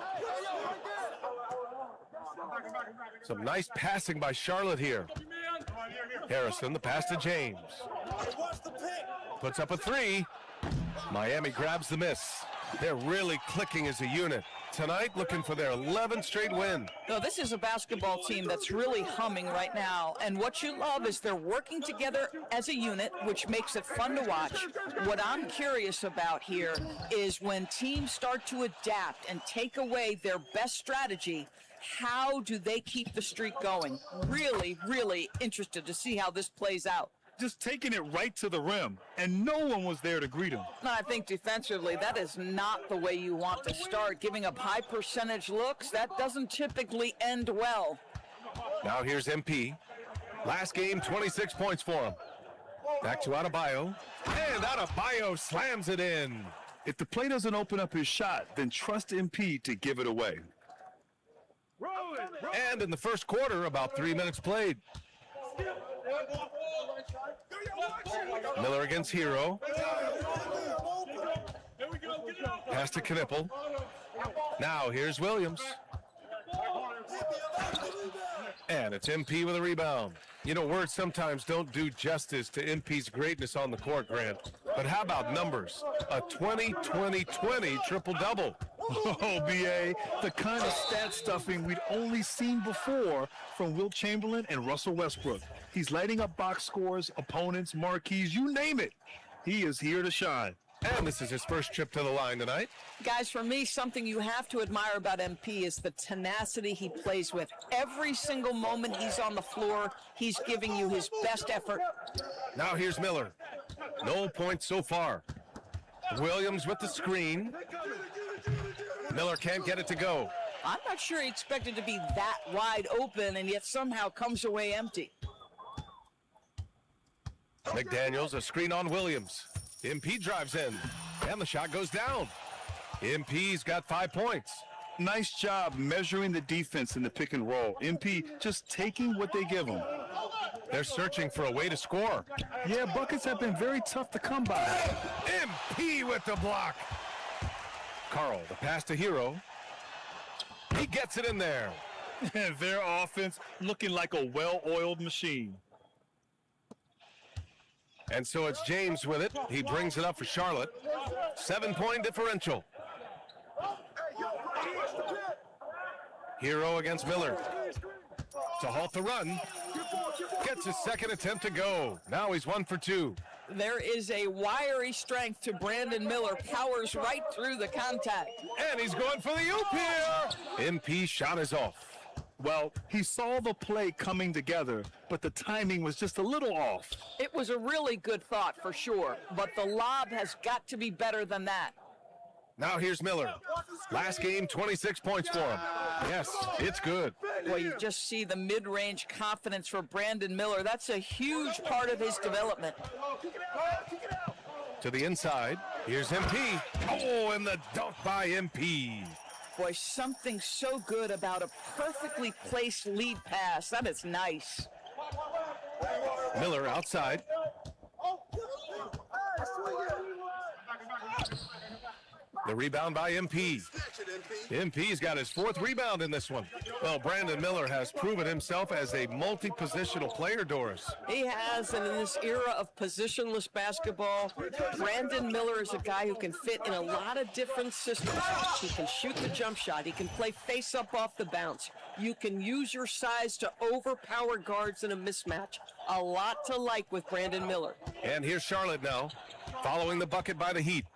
G: Some nice passing by Charlotte here. Harrison, the pass to James. Puts up a 3. Miami grabs the miss. They're really clicking as a unit. Tonight, looking for their 11th straight win.
O: No, this is a basketball team that's really humming right now. And what you love is they're working together as a unit, which makes it fun to watch. What I'm curious about here is when teams start to adapt and take away their best strategy, how do they keep the streak going? Really, really interested to see how this plays out.
F: Just taking it right to the rim, and no one was there to greet him.
O: No, I think defensively, that is not the way you want to start. Giving up high percentage looks, that doesn't typically end well.
G: Now here's MP. Last game, 26 points for him. Back to Adebayo. And Adebayo slams it in.
F: If the play doesn't open up his shot, then trust MP to give it away.
G: And in the first quarter, about 3 minutes played. Miller against Hero. Pass to Knipple. Now here's Williams. And it's MP with a rebound. You know, words sometimes don't do justice to MP's greatness on the court, Grant. But how about numbers? A 20-20-20 triple-double.
F: Oh, B.A., the kind of stat stuffing we'd only seen before from Wilt Chamberlain and Russell Westbrook. He's lighting up box scores, opponents, marquees, you name it. He is here to shine.
G: And this is his first trip to the line tonight.
O: Guys, for me, something you have to admire about MP is the tenacity he plays with. Every single moment he's on the floor, he's giving you his best effort.
G: Now here's Miller. No points so far. Williams with the screen. Miller can't get it to go.
O: I'm not sure he expected to be that wide open and yet somehow comes away empty.
G: McDaniels, a screen on Williams. MP drives in, and the shot goes down. MP's got 5 points.
F: Nice job measuring the defense in the pick and roll. MP just taking what they give him.
G: They're searching for a way to score.
F: Yeah, buckets have been very tough to come by.
G: MP with the block. Carl, the pass to Hero. He gets it in there.
F: Their offense looking like a well-oiled machine.
G: And so it's James with it. He brings it up for Charlotte. 7-point differential. Hero against Miller. To halt the run. Gets his second attempt to go. Now he's 1 for 2.
O: There is a wiry strength to Brandon Miller. Powers right through the contact.
G: And he's going for the oop here. MP shot is off.
F: Well, he saw the play coming together, but the timing was just a little off.
O: It was a really good thought for sure, but the lob has got to be better than that.
G: Now here's Miller. Last game, 26 points for him. Yes, it's good.
O: Well, you just see the mid-range confidence for Brandon Miller. That's a huge part of his development.
G: To the inside. Here's MP. Oh, and the dunk by MP.
O: Boy, something so good about a perfectly placed lead pass. That is nice.
G: Miller outside. The rebound by MP. MP's got his 4th rebound in this one. Well, Brandon Miller has proven himself as a multi-positional player, Doris.
O: He has, and in this era of positionless basketball, Brandon Miller is a guy who can fit in a lot of different systems. He can shoot the jump shot. He can play face-up off the bounce. You can use your size to overpower guards in a mismatch. A lot to like with Brandon Miller.
G: And here's Charlotte now, following the bucket by the Heat.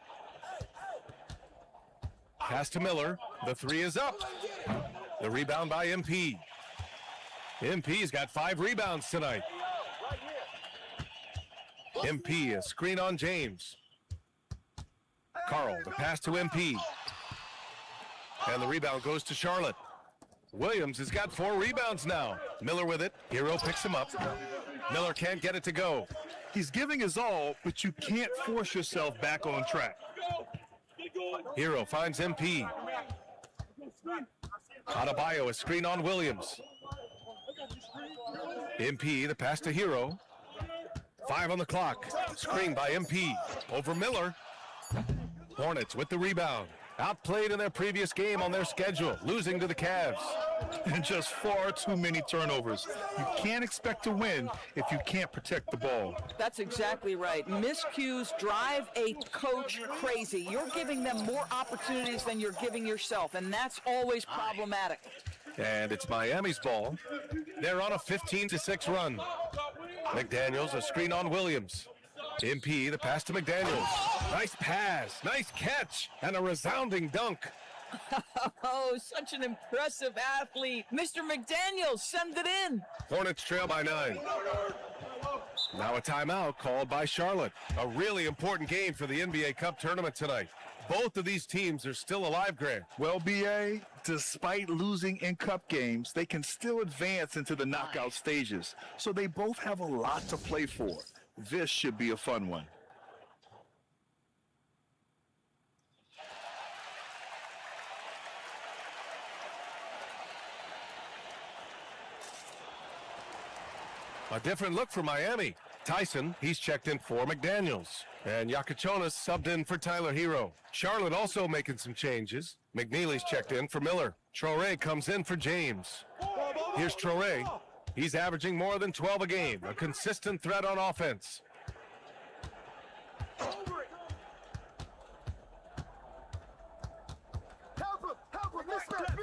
G: Pass to Miller. The 3 is up. The rebound by MP. MP's got 5 rebounds tonight. MP, a screen on James. Carl, the pass to MP. And the rebound goes to Charlotte. Williams has got 4 rebounds now. Miller with it. Hero picks him up. Miller can't get it to go.
F: He's giving his all, but you can't force yourself back on track.
G: Hero finds MP. Adebayo, a screen on Williams. MP, the pass to Hero. 5 on the clock. Screen by MP. Over Miller. Hornets with the rebound. Outplayed in their previous game on their schedule, losing to the Cavs.
F: And just far too many turnovers. You can't expect to win if you can't protect the ball.
O: That's exactly right. Miscues drive a coach crazy. You're giving them more opportunities than you're giving yourself, and that's always problematic.
G: And it's Miami's ball. They're on a 15-6 run. McDaniels, a screen on Williams. MP, the pass to McDaniels. Nice pass, nice catch, and a resounding dunk.
O: Oh, such an impressive athlete. Mr. McDaniels, send it in.
G: Hornets trail by 9. Now a timeout called by Charlotte. A really important game for the NBA Cup tournament tonight. Both of these teams are still alive, Grant.
F: Well, BA, despite losing in cup games, they can still advance into the knockout stages. So they both have a lot to play for. This should be a fun one.
G: A different look for Miami. Tyson, he's checked in for McDaniels. And Yakachonis subbed in for Tyler Hero. Charlotte also making some changes. McNeely's checked in for Miller. Traore comes in for James. Here's Traore. He's averaging more than 12 a game. A consistent threat on offense.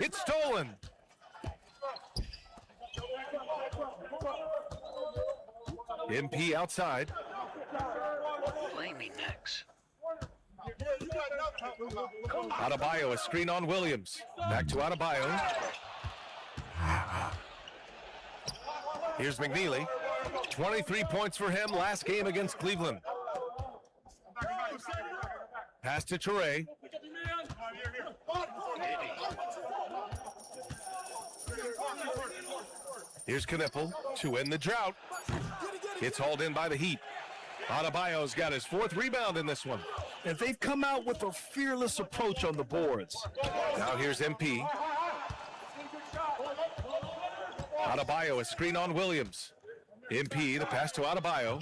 G: It's stolen. MP outside.
P: Play me next.
G: Adebayo, a screen on Williams. Back to Adebayo. Here's McNeely. 23 points for him last game against Cleveland. Pass to Traore. Here's Knipple to end the drought. It's hauled in by the Heat. Adebayo's got his 4th rebound in this one.
F: And they've come out with a fearless approach on the boards.
G: Now here's MP. Adebayo, a screen on Williams. MP, the pass to Adebayo.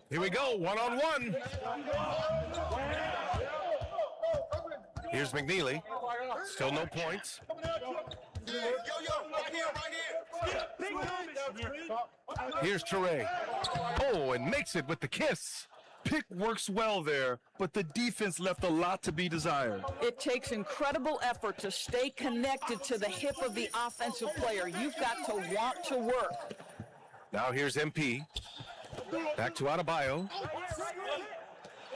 G: Here we go, one-on-one. Here's McNeely. Still no points. Here's Traore. Oh, and makes it with the kiss.
F: Pick works well there, but the defense left a lot to be desired.
O: It takes incredible effort to stay connected to the hip of the offensive player. You've got to want to work.
G: Now here's MP. Back to Adebayo.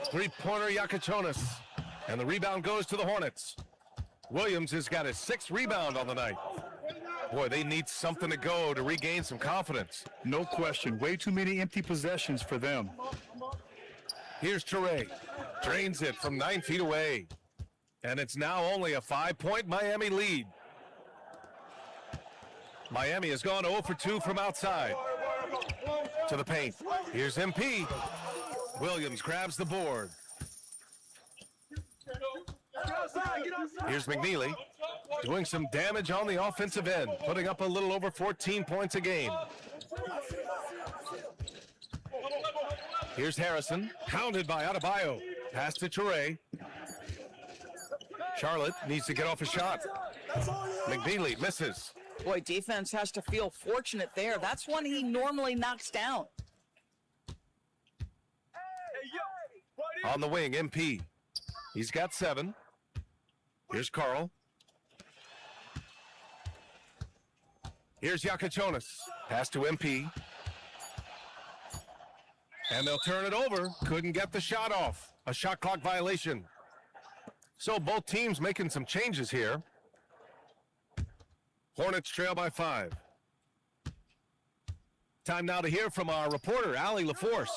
G: 3-pointer Yakachonis. And the rebound goes to the Hornets. Williams has got his 6th rebound on the night. Boy, they need something to go to regain some confidence.
F: No question. Way too many empty possessions for them.
G: Here's Traore. Drains it from 9 feet away. And it's now only a 5-point Miami lead. Miami has gone 0 for 2 from outside. To the paint. Here's MP. Williams grabs the board. Here's McNeely doing some damage on the offensive end, putting up a little over 14 points a game. Here's Harrison, hounded by Adebayo. Pass to Toure. Charlotte needs to get off a shot. McNeely misses.
O: Boy, defense has to feel fortunate there. That's one he normally knocks down.
G: On the wing, MP. He's got 7. Here's Carl. Here's Yakachonis. Pass to MP. And they'll turn it over. Couldn't get the shot off. A shot clock violation. So both teams making some changes here. Hornets trail by 5. Time now to hear from our reporter, Allie LaForce.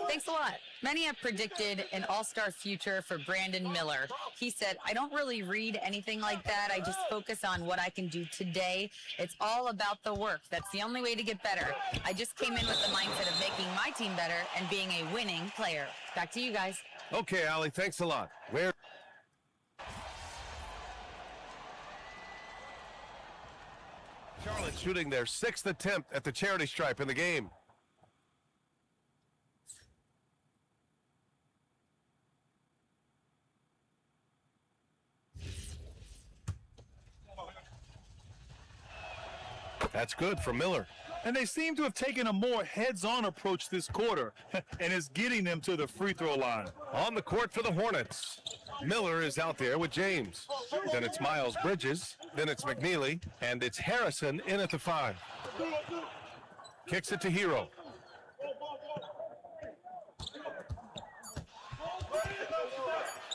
D: Thanks a lot. Many have predicted an all-star future for Brandon Miller. He said, I don't really read anything like that. I just focus on what I can do today. It's all about the work. That's the only way to get better. I just came in with the mindset of making my team better and being a winning player. Back to you guys.
G: Okay, Allie, thanks a lot. Charlotte shooting their 6th attempt at the charity stripe in the game. That's good for Miller.
F: And they seem to have taken a more heads-on approach this quarter, and it's getting them to the free throw line.
G: On the court for the Hornets. Miller is out there with James. Then it's Miles Bridges. Then it's McNeely. And it's Harrison in at the 5. Kicks it to Hero.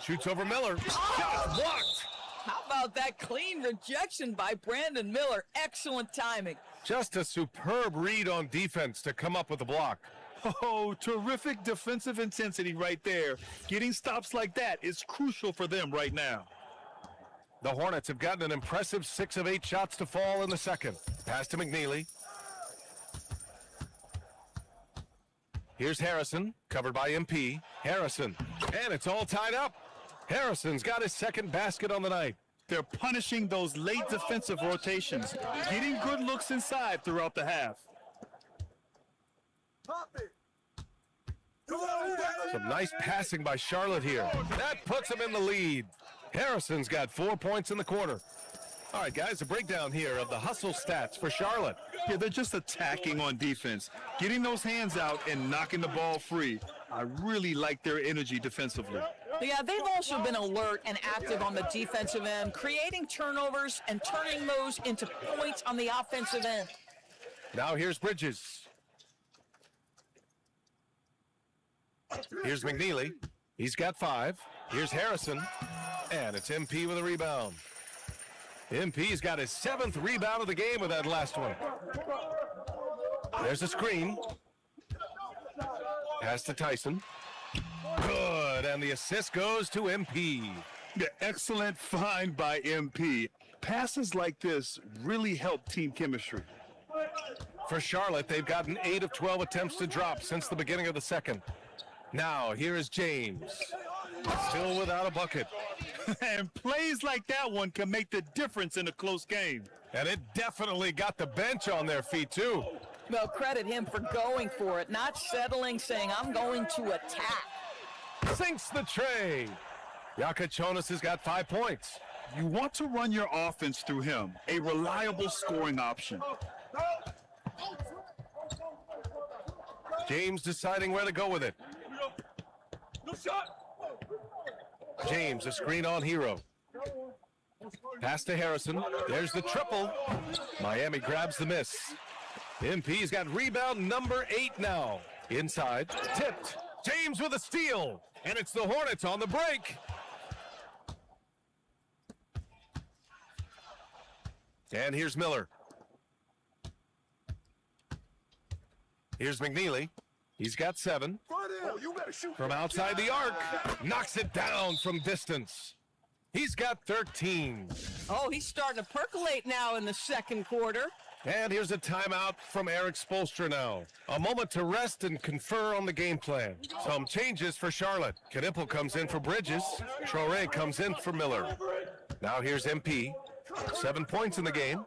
G: Shoots over Miller. Shot blocked.
O: How about that clean rejection by Brandon Miller? Excellent timing.
G: Just a superb read on defense to come up with the block.
F: Oh, terrific defensive intensity right there. Getting stops like that is crucial for them right now.
G: The Hornets have gotten an impressive 6 of 8 shots to fall in the second. Pass to McNeely. Here's Harrison, covered by MP. Harrison, and it's all tied up. Harrison's got his 2nd basket on the night.
F: They're punishing those late defensive rotations, getting good looks inside throughout the half.
G: Some nice passing by Charlotte here. That puts him in the lead. Harrison's got 4 points in the quarter. All right, guys, a breakdown here of the hustle stats for Charlotte.
F: Yeah, they're just attacking on defense, getting those hands out and knocking the ball free. I really like their energy defensively.
O: Yeah, they've also been alert and active on the defensive end, creating turnovers and turning those into points on the offensive end.
G: Now here's Bridges. Here's McNeely. He's got 5. Here's Harrison. And it's MP with a rebound. MP's got his 7th rebound of the game with that last one. There's a screen. Pass to Tyson. Good, and the assist goes to MP.
F: Yeah, excellent find by MP. Passes like this really help team chemistry.
G: For Charlotte, they've gotten 8 of 12 attempts to drop since the beginning of the second. Now, here is James. Still without a bucket.
F: And plays like that one can make the difference in a close game.
G: And it definitely got the bench on their feet, too.
O: Well, credit him for going for it, not settling, saying, I'm going to attack.
G: Sinks the tray. Yakachonis has got 5 points.
F: You want to run your offense through him, a reliable scoring option.
G: James deciding where to go with it. James, a screen on Hero. Pass to Harrison. There's the triple. Miami grabs the miss. MP's got rebound number 8 now. Inside, tipped. James with a steal. And it's the Hornets on the break. And here's Miller. Here's McNeely. He's got 7. From outside the arc. Knocks it down from distance. He's got 13.
O: Oh, he's starting to percolate now in the second quarter.
G: And here's a timeout from Eric Spoelstra now. A moment to rest and confer on the game plan. Some changes for Charlotte. Knipple comes in for Bridges. Traore comes in for Miller. Now here's MP. 7 points in the game.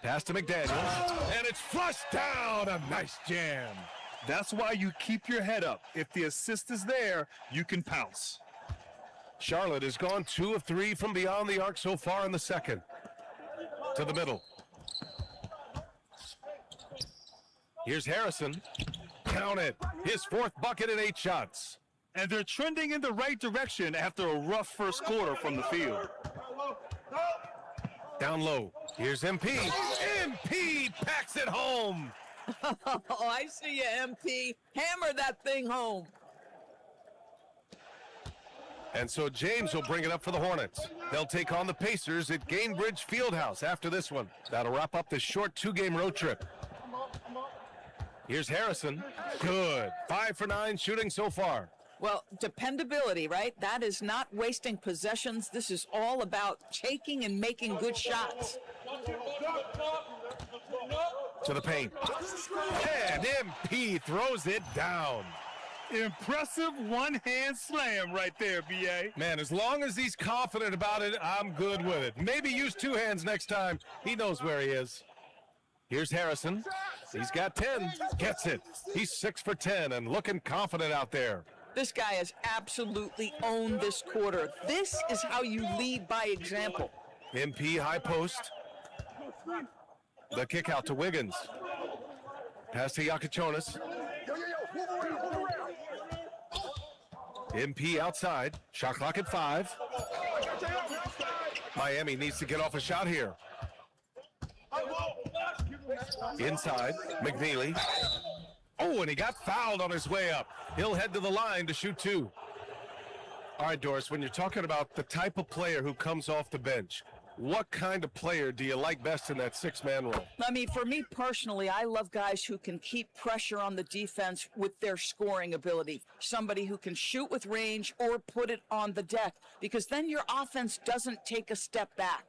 G: Pass to McDaniels. And it's flushed down. A nice jam.
F: That's why you keep your head up. If the assist is there, you can pounce.
G: Charlotte has gone 2 of 3 from beyond the arc so far in the second. To the middle. Here's Harrison. Count it. His 4th bucket in 8 shots.
F: And they're trending in the right direction after a rough first quarter from the field.
G: Down low. Here's MP. MP packs it home.
O: Oh, I see you, MP. Hammer that thing home.
G: And so James will bring it up for the Hornets. They'll take on the Pacers at Gainbridge Fieldhouse after this one. That'll wrap up the short 2-game road trip. Here's Harrison. Good. 5 for 9 shooting so far.
O: Well, dependability, right? That is not wasting possessions. This is all about taking and making good shots.
G: To the paint. And MP throws it down.
F: Impressive one-hand slam right there, B.A.
G: Man, as long as he's confident about it, I'm good with it. Maybe use 2 hands next time. He knows where he is. Here's Harrison. He's got 10. Gets it. He's 6 for 10 and looking confident out there.
O: This guy has absolutely owned this quarter. This is how you lead by example.
G: MP high post. The kick out to Wiggins. Pass to Yakachonis. MP outside. Shot clock at 5. Miami needs to get off a shot here. Inside, McNeely. Oh, and he got fouled on his way up. He'll head to the line to shoot 2. All right, Doris, when you're talking about the type of player who comes off the bench, what kind of player do you like best in that 6-man role?
O: I mean, for me personally, I love guys who can keep pressure on the defense with their scoring ability. Somebody who can shoot with range or put it on the deck, because then your offense doesn't take a step back.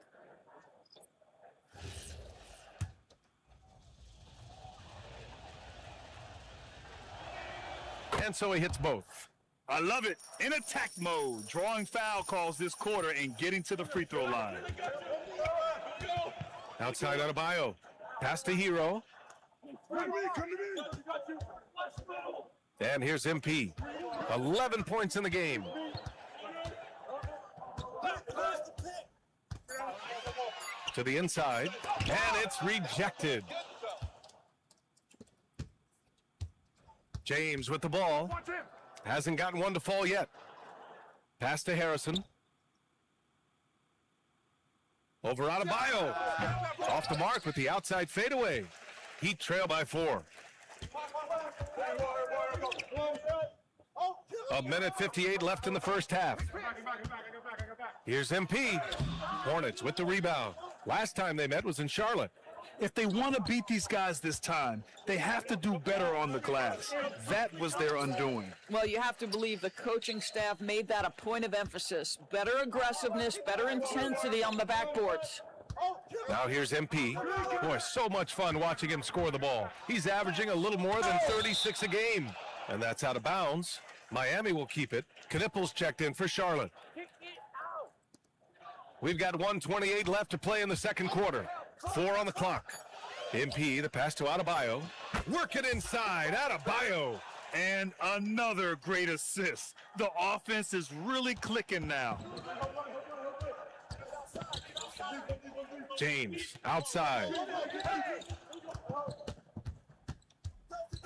G: And so he hits both.
F: I love it. In attack mode, drawing foul calls this quarter and getting to the free throw line.
G: Outside Adebayo. Pass to Hero. And here's MP. 11 points in the game. To the inside. And it's rejected. James with the ball. Hasn't gotten one to fall yet. Pass to Harrison. Over Adebayo. Off the mark with the outside fadeaway. Heat trail by 4. A minute 58 left in the first half. Here's MP. Hornets with the rebound. Last time they met was in Charlotte.
F: If they want to beat these guys this time, they have to do better on the glass. That was their undoing.
O: Well, you have to believe the coaching staff made that a point of emphasis. Better aggressiveness, better intensity on the backboards.
G: Now here's MP. Boy, so much fun watching him score the ball. He's averaging a little more than 36 a game. And that's out of bounds. Miami will keep it. Knipple's checked in for Charlotte. We've got 1:28 left to play in the second quarter. 4 on the clock. MP, the pass to Adebayo. Work it inside. Adebayo.
F: And another great assist. The offense is really clicking now.
G: James outside.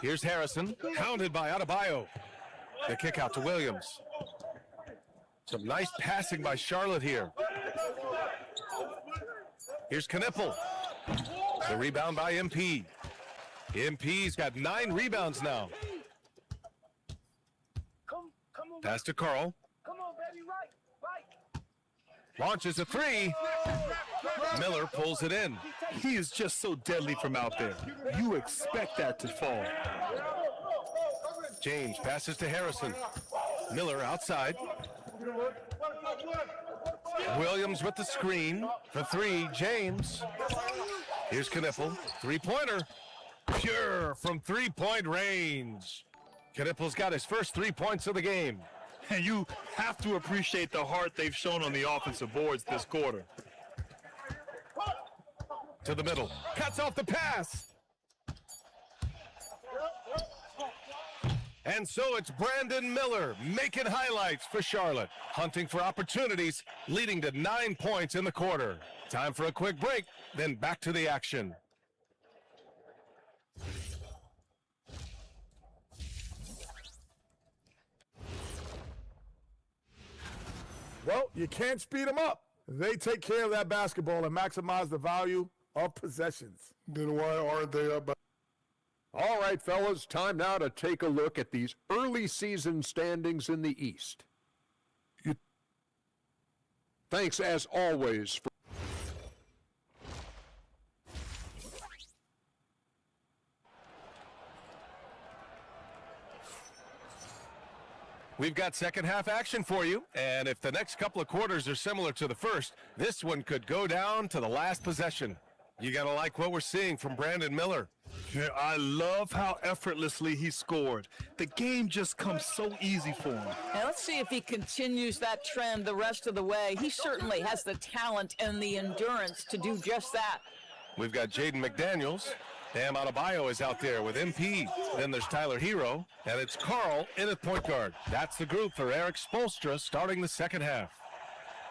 G: Here's Harrison. Hounded by Adebayo. The kick out to Williams. Some nice passing by Charlotte here. Here's Knipple. The rebound by MP. MP's got 9 rebounds now. Pass to Carl. Launches a 3. Miller pulls it in.
F: He is just so deadly from out there. You expect that to fall.
G: James passes to Harrison. Miller outside. Williams with the screen for 3. James. Here's Knipple. Three-pointer. Pure from three-point range. Knipple's got his first 3 points of the game.
F: And you have to appreciate the heart they've shown on the offensive boards this quarter.
G: To the middle. Cuts off the pass. And so it's Brandon Miller making highlights for Charlotte, hunting for opportunities, leading to 9 points in the quarter. Time for a quick break, then back to the action.
H: Well, you can't speed them up. They take care of that basketball and maximize the value of possessions.
L: Then why aren't they up by?
M: All right, fellas, time now to take a look at these early season standings in the East. Thanks, as always, for
G: We've got second half action for you, and if the next couple of quarters are similar to the first, this one could go down to the last possession. You gotta like what we're seeing from Brandon Miller.
F: Yeah, I love how effortlessly he scored. The game just comes so easy for him.
O: Now let's see if he continues that trend the rest of the way. He certainly has the talent and the endurance to do just that.
G: We've got Jaden McDaniels. Bam Adebayo is out there with MP. Then there's Tyler Hero, and it's Carl in at point guard. That's the group for Eric Spoelstra starting the second half.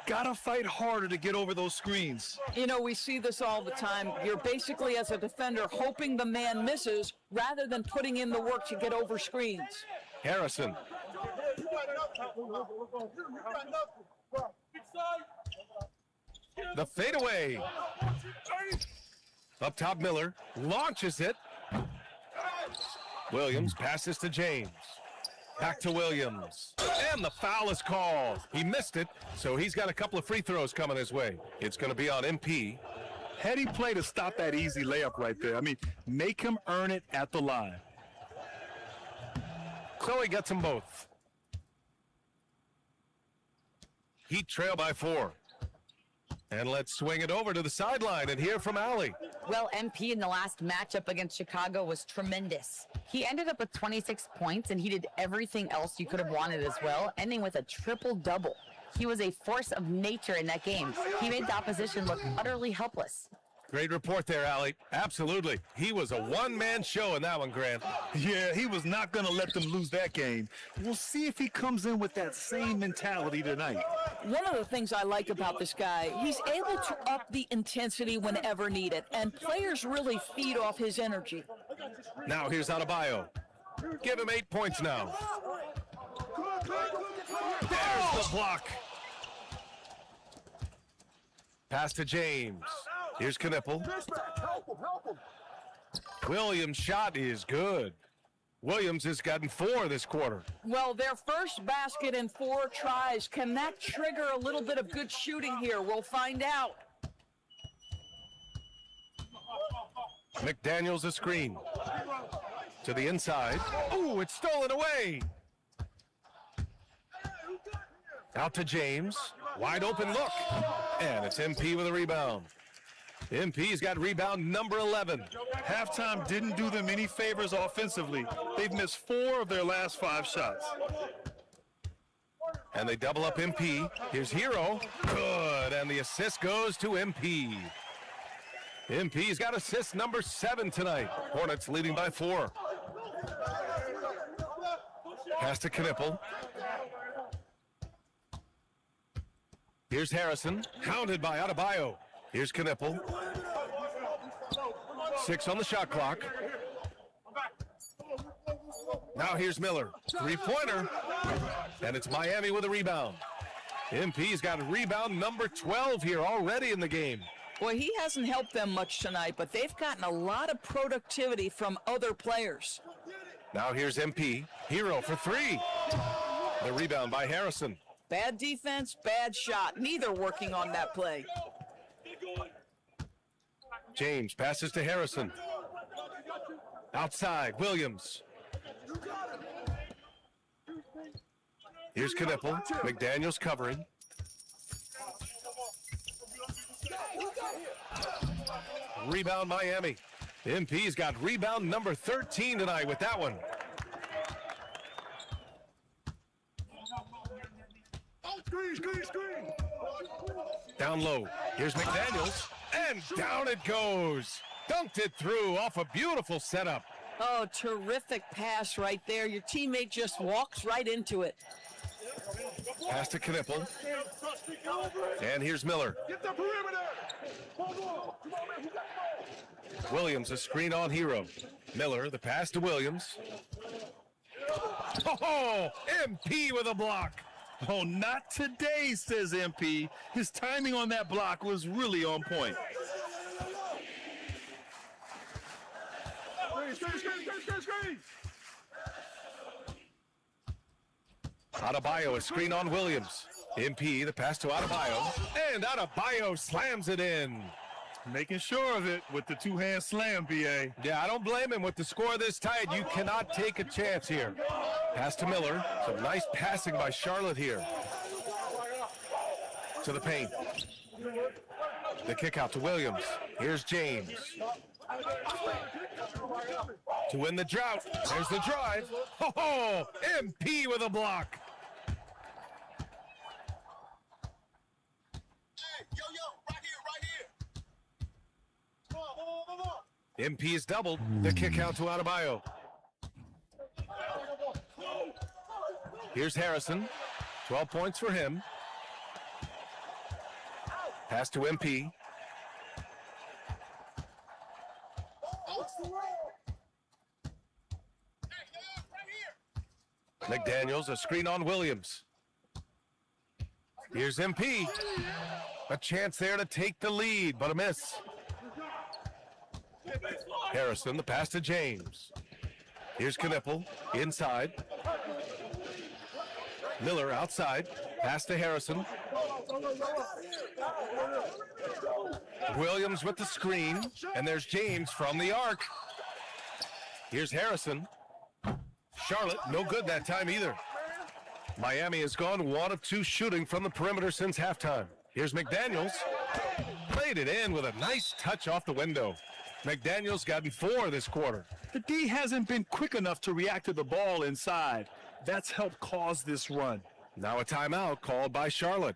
F: Gotta fight harder to get over those screens.
O: You know, we see this all the time. You're basically, as a defender, hoping the man misses rather than putting in the work to get over screens.
G: Harrison. The fadeaway. Up top, Miller launches it. Williams passes to James. Back to Williams. And the foul is called. He missed it, so he's got a couple of free throws coming his way. It's going to be on MP.
F: Heady play to stop that easy layup right there. I mean, make him earn it at the line.
G: So he gets them both. Heat trail by 4. And let's swing it over to the sideline and hear from Allie.
D: Well, MP in the last matchup against Chicago was tremendous. He ended up with 26 points, and he did everything else you could have wanted as well, ending with a triple-double. He was a force of nature in that game. He made the opposition look utterly helpless.
G: Great report there, Allie. Absolutely. He was a one-man show in that one, Grant.
F: Yeah, he was not going to let them lose that game. We'll see if he comes in with that same mentality tonight.
O: One of the things I like about this guy, he's able to up the intensity whenever needed, and players really feed off his energy.
G: Now here's Adebayo. Give him 8 points now. There's the block. Pass to James. Here's Knipple. Williams' shot is good. Williams has gotten 4 this quarter.
O: Well, their first basket in 4 tries. Can that trigger a little bit of good shooting here? We'll find out.
G: McDaniels a screen. To the inside. Ooh, it's stolen away. Out to James. Wide open look. And it's MP with a rebound. MP's got rebound number 11.
F: Halftime didn't do them any favors offensively. They've missed 4 of their last 5 shots.
G: And they double up MP. Here's Hero. Good. And the assist goes to MP. MP's got assist number 7 tonight. Hornets leading by 4. Pass to Knipple. Here's Harrison. Hounded by Adebayo. Here's Knipple. 6 on the shot clock. Now here's Miller. 3-pointer. And it's Miami with a rebound. MP's got a rebound number 12 here already in the game.
O: Boy, he hasn't helped them much tonight, but they've gotten a lot of productivity from other players.
G: Now here's MP. Hero for 3. The rebound by Harrison.
O: Bad defense, bad shot. Neither working on that play.
G: James passes to Harrison. Outside, Williams. Here's Knipple. McDaniels covering. Rebound Miami. MP's got rebound number 13 tonight with that one. Down low. Here's McDaniels. And down it goes. Dunked it through off a beautiful setup.
O: Oh, terrific pass right there. Your teammate just walks right into it.
G: Pass to Knipple. And here's Miller. Williams, a screen on Hero. Miller, the pass to Williams.
F: Oh, MP with a block. Oh, not today, says MP. His timing on that block was really on point.
G: Adebayo, a screen on Williams. MP, the pass to Adebayo. And Adebayo slams it in.
F: Making sure of it with the two-hand slam, BA.
G: Yeah, I don't blame him. With the score this tight, you cannot take a chance here. Pass to Miller. Some nice passing by Charlotte here. To the paint. The kick out to Williams. Here's James. To win the drought. There's the drive. Oh, MP with a block. MP is doubled. The kick out to Adebayo. Here's Harrison. 12 points for him. Pass to MP. McDaniels, a screen on Williams. Here's MP. A chance there to take the lead, but a miss. Harrison, the pass to James. Here's Knipple, inside. Miller outside. Pass to Harrison. Williams with the screen, and there's James from the arc. Here's Harrison. Charlotte, no good that time either. Miami has gone 1 of 2 shooting from the perimeter since halftime. Here's McDaniels. Played it in with a nice touch off the window. McDaniels gotten 4 this quarter.
F: The D hasn't been quick enough to react to the ball inside. That's helped cause this run.
G: Now a timeout called by Charlotte.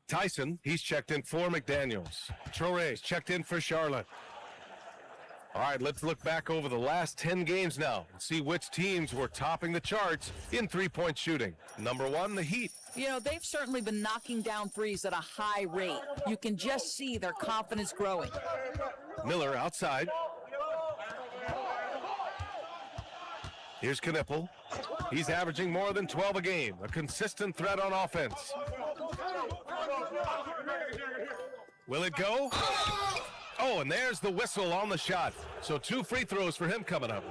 G: Tyson, he's checked in for McDaniels. Traore's checked in for Charlotte. All right, let's look back over the last 10 games now and see which teams were topping the charts in three-point shooting. Number 1, the Heat.
O: You know, they've certainly been knocking down threes at a high rate. You can just see their confidence growing.
G: Miller outside. Here's Knipple. He's averaging more than 12 a game, a consistent threat on offense. Will it go? Oh, and there's the whistle on the shot. So 2 free throws for him coming up.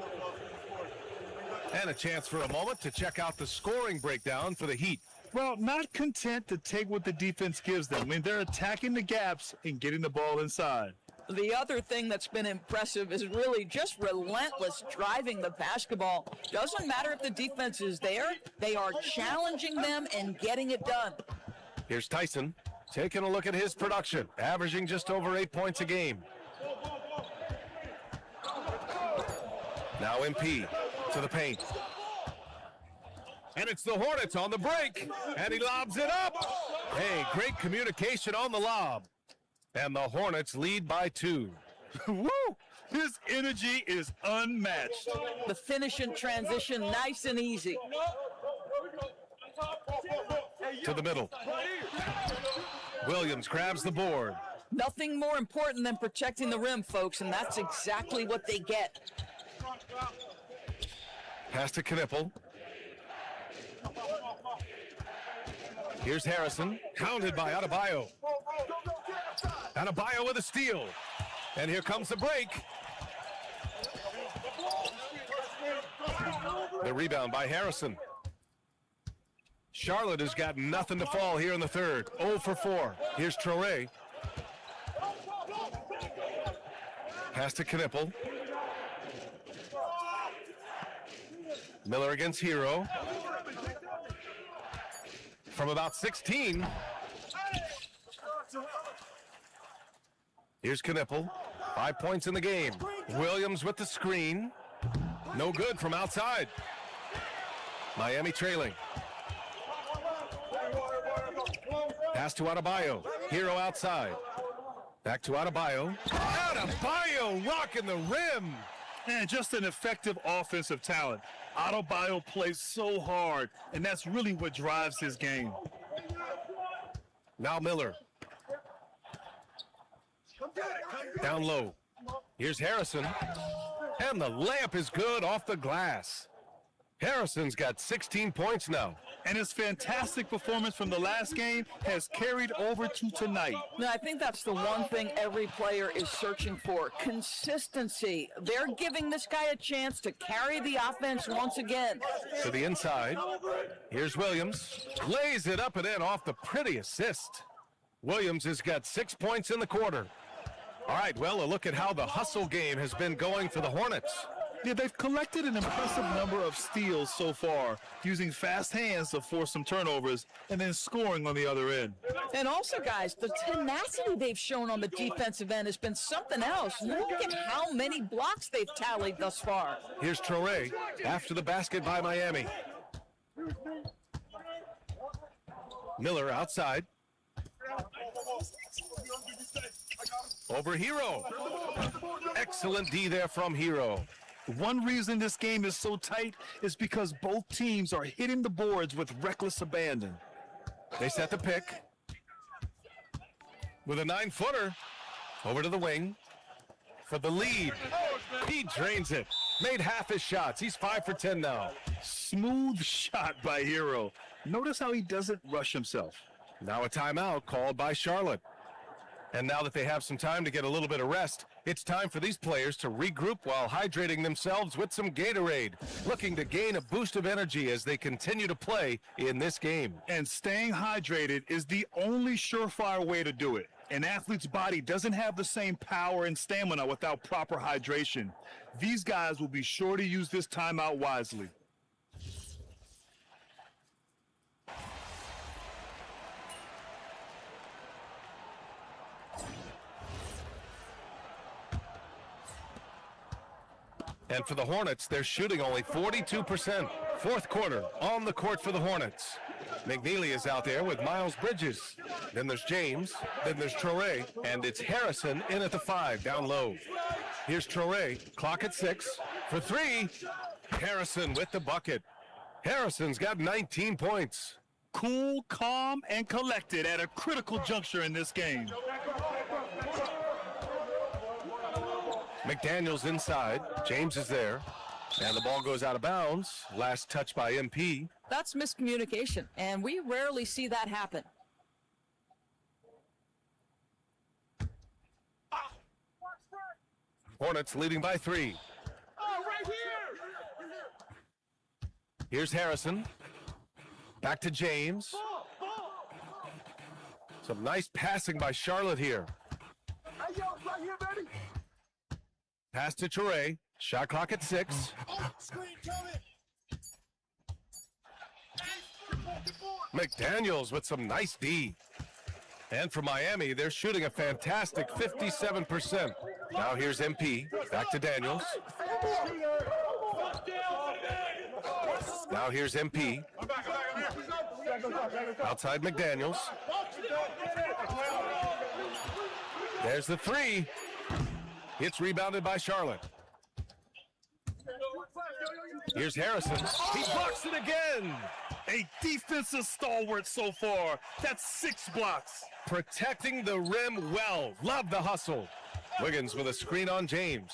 G: And a chance for a moment to check out the scoring breakdown for the Heat.
F: Well, not content to take what the defense gives them. I mean, they're attacking the gaps and getting the ball inside.
O: The other thing that's been impressive is really just relentless driving the basketball. Doesn't matter if the defense is there, they are challenging them and getting it done.
G: Here's Tyson, taking a look at his production, averaging just over 8 points a game. Now MP to the paint. And it's the Hornets on the break. And he lobs it up. Hey, great communication on the lob. And the Hornets lead by 2.
F: Woo! His energy is unmatched.
O: The finish in transition, nice and easy.
G: To the middle. Williams grabs the board.
O: Nothing more important than protecting the rim, folks, and that's exactly what they get.
G: Pass to Knipple. Here's Harrison, hounded by Adebayo. Adebayo with a steal. And here comes the break. The rebound by Harrison. Charlotte has got nothing to fall here in the third. 0 for 4. Here's Traore. Pass to Knipple. Miller against Hero. From about 16. Here's Knipple. 5 points in the game. Williams with the screen. No good from outside. Miami trailing. Pass to Adebayo. Hero outside. Back to Adebayo. Adebayo rocking the rim.
F: And just an effective offensive talent. Adebayo plays so hard, and that's really what drives his game.
G: Now Miller. Down low. Here's Harrison. And the layup is good off the glass. Harrison's got 16 points now.
F: And his fantastic performance from the last game has carried over to tonight.
O: No, I think that's the one thing every player is searching for, consistency. They're giving this guy a chance to carry the offense once again.
G: To the inside. Here's Williams. Lays it up and in off the pretty assist. Williams has got 6 points in the quarter. All right, well, a look at how the hustle game has been going for the Hornets.
F: Yeah, they've collected an impressive number of steals so far, using fast hands to force some turnovers and then scoring on the other end.
O: And also, guys, the tenacity they've shown on the defensive end has been something else. Look at how many blocks they've tallied thus far.
G: Here's Traore after the basket by Miami. Miller outside. Over Hero. Excellent D there from Hero.
F: One reason this game is so tight is because both teams are hitting the boards with reckless abandon.
G: They set the pick. With a 9-footer. Over to the wing. For the lead. He drains it. Made half his shots. He's 5 for 10 now.
F: Smooth shot by Hero. Notice how he doesn't rush himself.
G: Now a timeout called by Charlotte. And now that they have some time to get a little bit of rest, it's time for these players to regroup while hydrating themselves with some Gatorade, looking to gain a boost of energy as they continue to play in this game.
F: And staying hydrated is the only surefire way to do it. An athlete's body doesn't have the same power and stamina without proper hydration. These guys will be sure to use this timeout wisely.
G: And for the Hornets, they're shooting only 42%. Fourth quarter, on the court for the Hornets. McNeely is out there with Miles Bridges. Then there's James. Then there's Traore. And it's Harrison in at the 5, down low. Here's Traore, clock at 6. For 3, Harrison with the bucket. Harrison's got 19 points.
F: Cool, calm, and collected at a critical juncture in this game.
G: McDaniels inside. James is there. And the ball goes out of bounds. Last touch by MP.
O: That's miscommunication, and we rarely see that happen.
G: Hornets leading by 3. Here's Harrison. Back to James. Some nice passing by Charlotte here. Pass to Traore. Shot clock at 6. McDaniels with some nice D. And for Miami, they're shooting a fantastic 57%. Now here's MP. Back to Daniels. Now here's MP. Outside McDaniels. There's the three. It's rebounded by Charlotte. Here's Harrison. He blocks it again.
F: A defensive stalwart so far. That's 6 blocks.
G: Protecting the rim well. Love the hustle. Wiggins with a screen on James.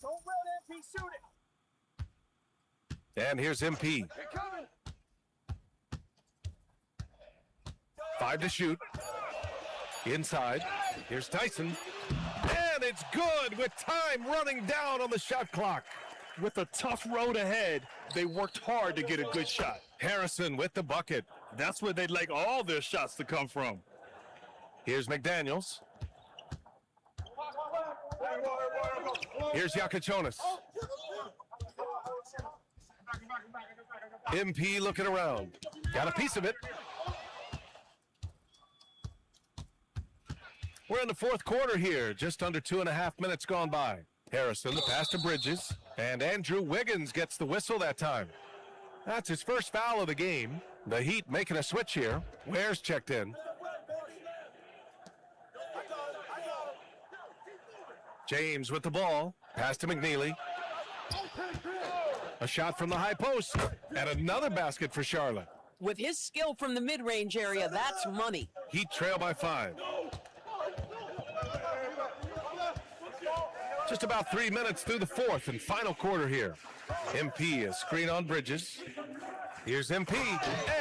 K: Don't let MP shoot it.
G: And here's MP. 5 to shoot. Inside. Here's Tyson. And it's good with time running down on the shot clock.
F: With a tough road ahead, they worked hard to get a good shot.
G: Harrison with the bucket.
F: That's where they'd like all their shots to come from.
G: Here's McDaniels. Here's Yakachonis. MP looking around. Got a piece of it. We're in the fourth quarter here. Just under 2.5 minutes gone by. Harrison, the pass to Bridges. And Andrew Wiggins gets the whistle that time. That's his first foul of the game. The Heat making a switch here. Ware's checked in. James with the ball. Pass to McNeely. A shot from the high post. And another basket for Charlotte.
O: With his skill from the mid-range area, that's money.
G: Heat trail by 5. Just about 3 minutes through the fourth and final quarter here. MP a screen on Bridges. Here's MP.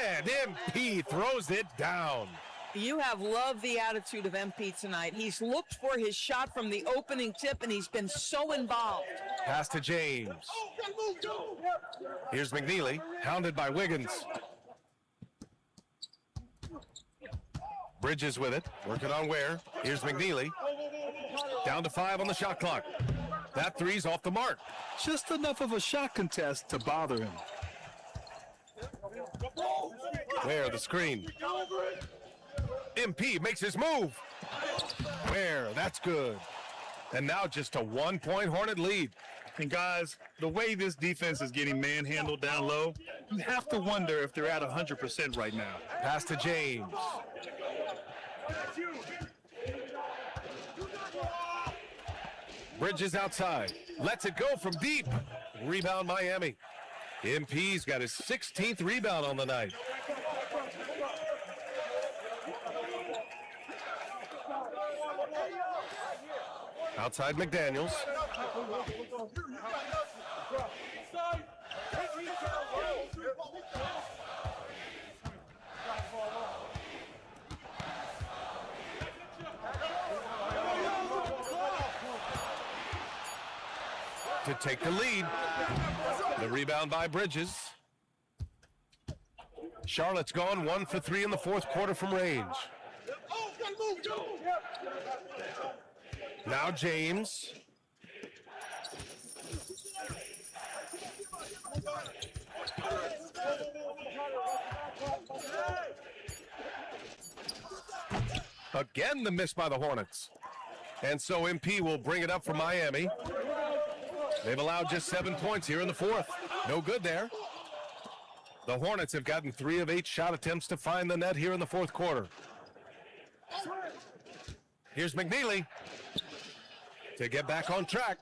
G: And MP throws it down.
O: You have loved the attitude of MP tonight. He's looked for his shot from the opening tip, and he's been so involved.
G: Pass to James. Here's McNeely, hounded by Wiggins. Bridges with it, working on Ware. Here's McNeely. Down to 5 on the shot clock. That three's off the mark.
F: Just enough of a shot contest to bother him.
G: Ware the screen. MP makes his move. Ware, that's good. And now just a 1-point Hornet lead.
F: And guys, the way this defense is getting manhandled down low, you have to wonder if they're at 100% right now.
G: Pass to James. Bridges outside. Lets it go from deep. Rebound Miami. MP's got his 16th rebound on the night. Outside McDaniels. To take the lead. The rebound by Bridges. Charlotte's gone 1 for 3 in the fourth quarter from range. Now James. Again, the miss by the Hornets. And so MP will bring it up for Miami. They've allowed just 7 points here in the fourth. No good there. The Hornets have gotten 3 of 8 shot attempts to find the net here in the fourth quarter. Here's McNeely to get back on track.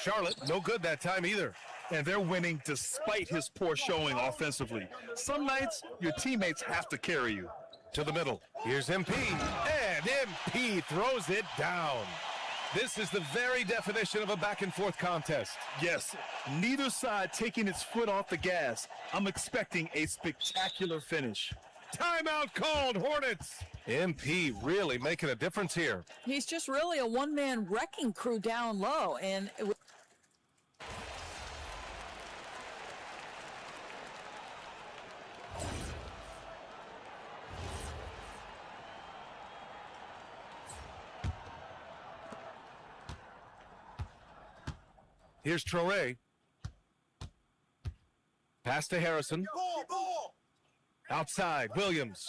G: Charlotte, no good that time either.
F: And they're winning despite his poor showing offensively. Some nights, your teammates have to carry you.
G: To the middle. Here's MP. And MP throws it down. This is the very definition of a back-and-forth contest.
F: Yes, neither side taking its foot off the gas. I'm expecting a spectacular finish.
G: Timeout called, Hornets. MP really making a difference here.
O: He's just really a one-man wrecking crew down low, and
G: here's Traore. Pass to Harrison. Outside, Williams.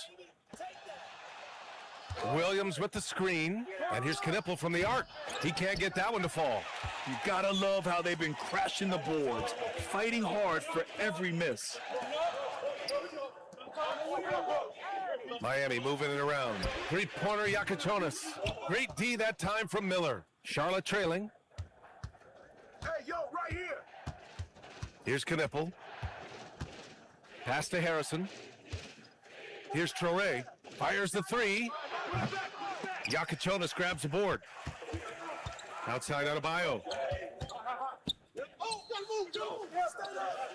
G: Williams with the screen. And here's Knipple from the arc. He can't get that one to fall.
F: You gotta love how they've been crashing the boards, fighting hard for every miss.
G: Miami moving it around. Three-pointer Yakachonis. Great D that time from Miller. Charlotte trailing.
H: Hey, yo, right here.
G: Here's Knipple. Pass to Harrison. Here's Traore. Fires the three. Yakachonis grabs the board. Outside Adebayo.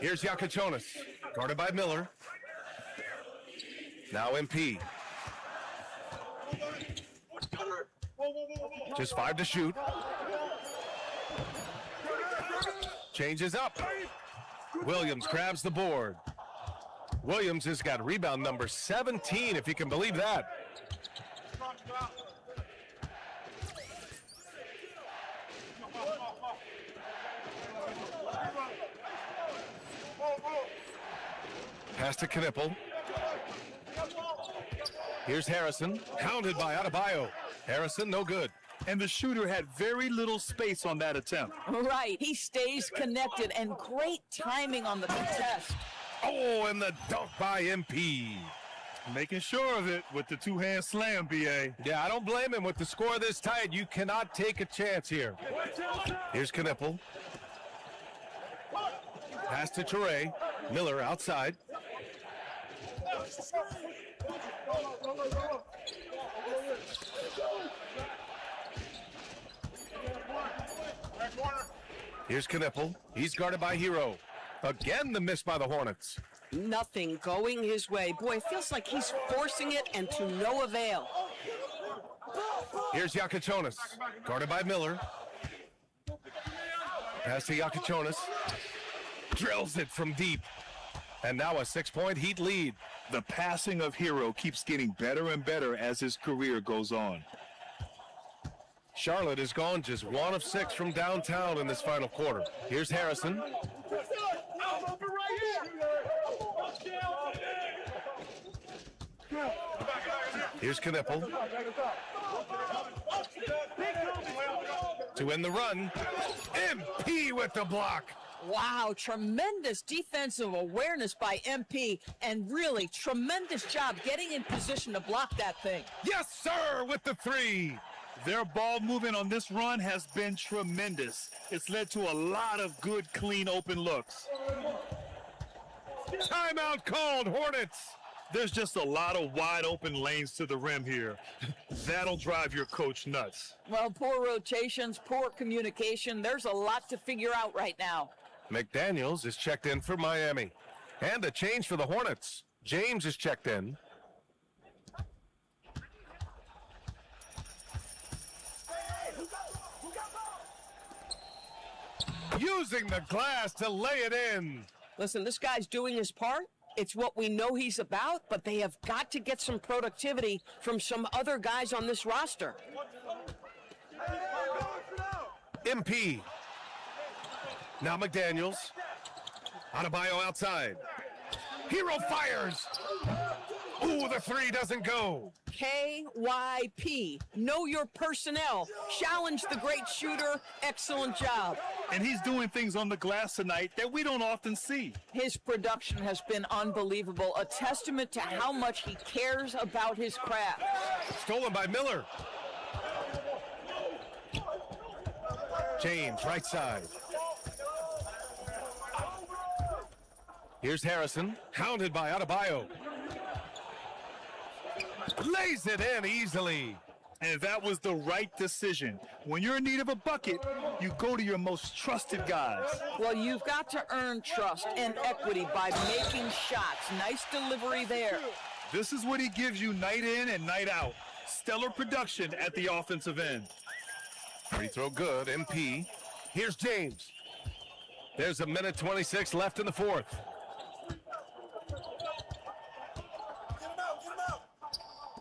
G: Here's Yakachonis. Guarded by Miller. Now MP. Just 5 to shoot. Changes up. Williams grabs the board. Williams has got rebound number 17, if you can believe that. Pass to Knipple. Here's Harrison, hounded by Adebayo. Harrison, no good.
F: And the shooter had very little space on that attempt.
O: Right, he stays connected and great timing on the contest.
G: Oh, and the dunk by MP.
F: Making sure of it with the two-hand slam, B.A.
G: Yeah, I don't blame him. With the score this tight, you cannot take a chance here. Here's Knipple. Pass to Traore. Miller outside. Here's Knipple. He's guarded by Hero. Again, the miss by the Hornets.
Q: Nothing going his way. Boy, it feels like he's forcing it and to no avail.
G: Here's Yakachonis. Guarded by Miller. Pass to Yakachonis. Drills it from deep. And now a 6-point Heat lead.
F: The passing of Hero keeps getting better and better as his career goes on.
G: Charlotte is gone just 1 of 6 from downtown in this final quarter. Here's Harrison. Here's Knipple. To end the run, MP with the block.
O: Wow, tremendous defensive awareness by MP, and really tremendous job getting in position to block that thing.
G: Yes, sir, with the three.
F: Their ball movement on this run has been tremendous. It's led to a lot of good, clean, open looks.
G: Timeout called, Hornets.
F: There's just a lot of wide open lanes to the rim here. That'll drive your coach nuts.
O: Well, poor rotations, poor communication. There's a lot to figure out right now.
G: McDaniels is checked in for Miami. And a change for the Hornets. James is checked in. Using the glass to lay it in.
Q: Listen, this guy's doing his part. It's what we know he's about, but they have got to get some productivity from some other guys on this roster.
G: MP. Now McDaniels. Adebayo outside. Hero fires. Ooh, the three doesn't go.
Q: KYP. Know your personnel. Challenge the great shooter. Excellent job.
F: And he's doing things on the glass tonight that we don't often see.
O: His production has been unbelievable, a testament to how much he cares about his craft.
G: Stolen by Miller. James, right side. Here's Harrison, hounded by Adebayo. Lays it in easily.
F: And that was the right decision. When you're in need of a bucket, you go to your most trusted guys.
O: Well, you've got to earn trust and equity by making shots. Nice delivery there.
F: This is what he gives you night in and night out. Stellar production at the offensive end.
G: Free throw good, MP. Here's James. There's a minute 26 left in the fourth.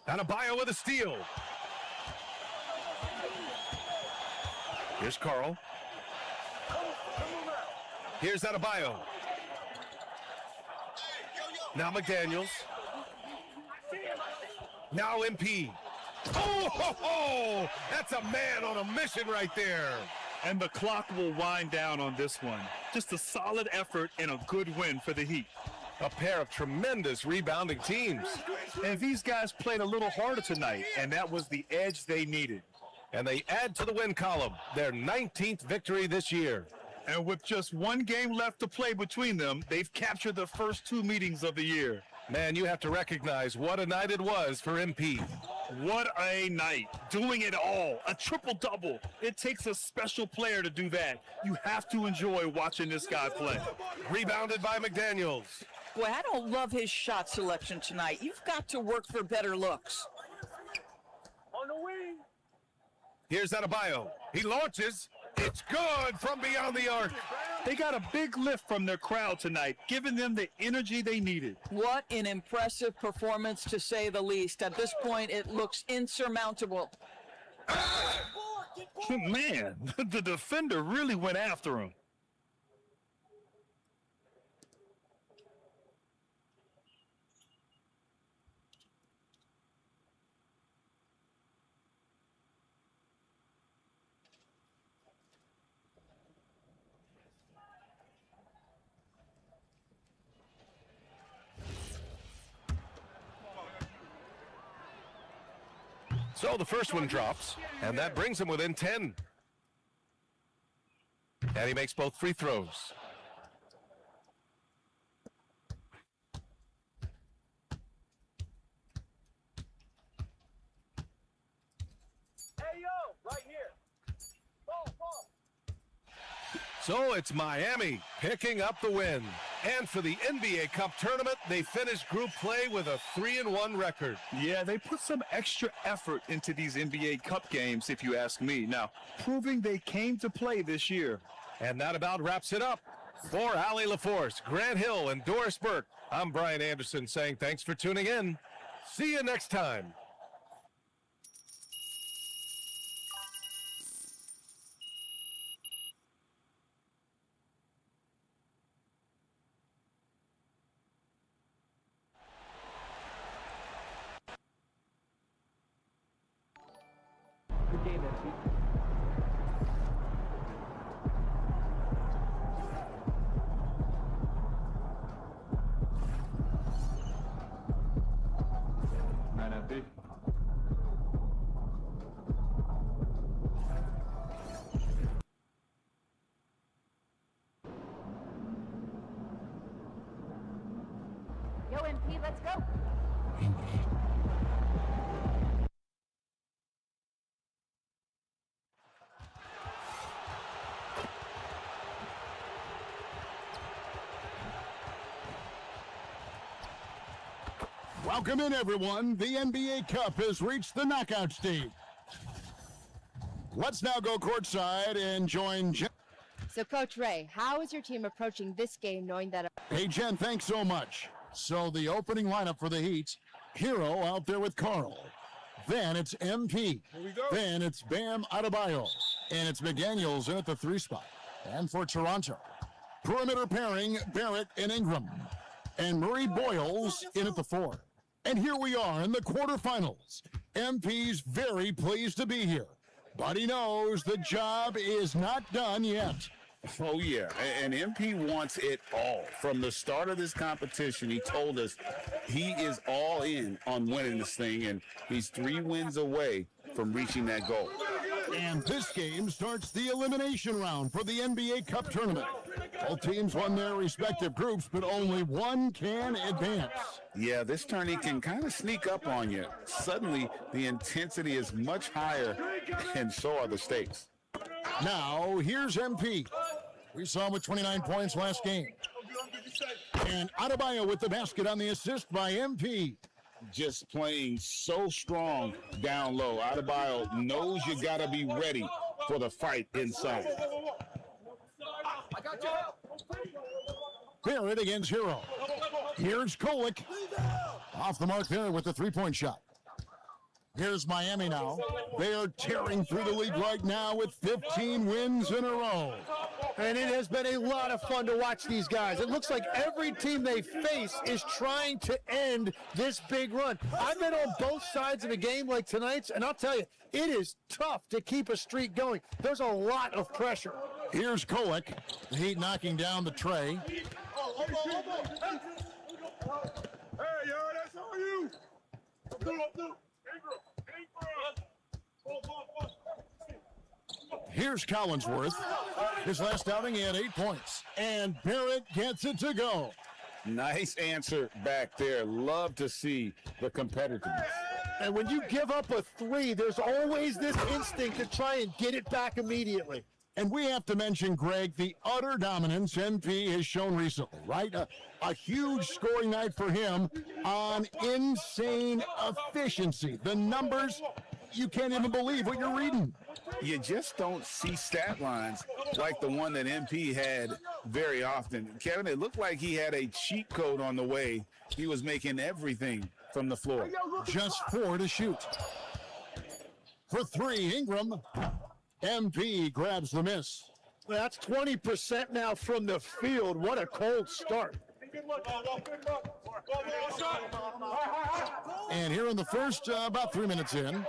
G: Adebayo with a steal. Here's Carl. Here's Adebayo. Now McDaniels. Now MP. Oh, ho, ho! That's a man on a mission right there.
F: And the clock will wind down on this one. Just a solid effort and a good win for the Heat.
G: A pair of tremendous rebounding teams.
F: And these guys played a little harder tonight, and that was the edge they needed.
G: And they add to the win column, their 19th victory this year.
F: And with just one game left to play between them, they've captured the first 2 meetings of the year.
G: Man, you have to recognize what a night it was for MP.
F: What a night. Doing it all. A triple-double. It takes a special player to do that. You have to enjoy watching this guy play.
G: Rebounded by McDaniels.
O: Boy, I don't love his shot selection tonight. You've got to work for better looks.
K: On the wing.
G: Here's Adebayo. He launches. It's good from beyond the arc.
F: They got a big lift from their crowd tonight, giving them the energy they needed.
O: What an impressive performance, to say the least. At this point, it looks insurmountable.
F: Man, the defender really went after him.
G: So the first one drops, and that brings him within 10. And he makes both free throws.
K: Hey, yo, right here. Ball.
G: So it's Miami picking up the win. And for the NBA Cup tournament, they finished group play with a 3-1 record.
F: Yeah, they put some extra effort into these NBA Cup games, if you ask me. Now, proving they came to play this year.
G: And that about wraps it up. For Allie LaForce, Grant Hill, and Doris Burke, I'm Brian Anderson saying thanks for tuning in. See you next time.
J: Good game, MP.
N: Yo, MP, let's go.
A: Welcome in, everyone. The NBA Cup has reached the knockout stage. Let's now go courtside and join Jen.
N: So, Coach Ray, how is your team approaching this game knowing that...
A: Hey, Jen, thanks so much. So the opening lineup for the Heat, Hero out there with Carl. Then it's MP. Then it's Bam Adebayo. And it's McDaniels in at the 3 spot. And for Toronto, perimeter pairing, Barrett and Ingram. And Murray Boyles in at the 4. And here we are in the quarterfinals. MP's very pleased to be here, but he knows the job is not done yet.
B: Oh, yeah. And MP wants it all. From the start of this competition, he told us he is all in on winning this thing, and he's 3 wins away from reaching that goal.
A: And this game starts the elimination round for the NBA Cup tournament. Both teams won their respective groups, but only one can advance.
B: Yeah, this tourney can kind of sneak up on you. Suddenly, the intensity is much higher, and so are the stakes.
A: Now, here's MP. We saw him with 29 points last game. And Adebayo with the basket on the assist by MP.
B: Just playing so strong down low. Adebayo knows you got to be ready for the fight inside.
A: Barrett against Hero. Here's Kolek. Off the mark there with the 3-point shot. Here's Miami now. They are tearing through the league right now with 15 wins in a row.
C: And it has been a lot of fun to watch these guys. It looks like every team they face is trying to end this big run. I've been on both sides of a game like tonight's, and I'll tell you, it is tough to keep a streak going. There's a lot of pressure.
A: Here's Kolek. The Heat knocking down the tray.
L: Hey, yo, that's on you.
A: Here's Collinsworth. His last outing, he had 8 points. And Barrett gets it to go.
B: Nice answer back there. Love to see the competitiveness.
C: And when you give up a three, there's always this instinct to try and get it back immediately.
A: And we have to mention, Greg, the utter dominance MP has shown recently, right? A huge scoring night for him on insane efficiency. The numbers, you can't even believe what you're reading.
B: You just don't see stat lines like the one that MP had very often. Kevin, it looked like he had a cheat code on the way. He was making everything from the floor.
A: Just 4 to shoot. For 3, Ingram. MP grabs the miss.
C: That's 20% now from the field. What a cold start.
A: And here in the first, about 3 minutes in,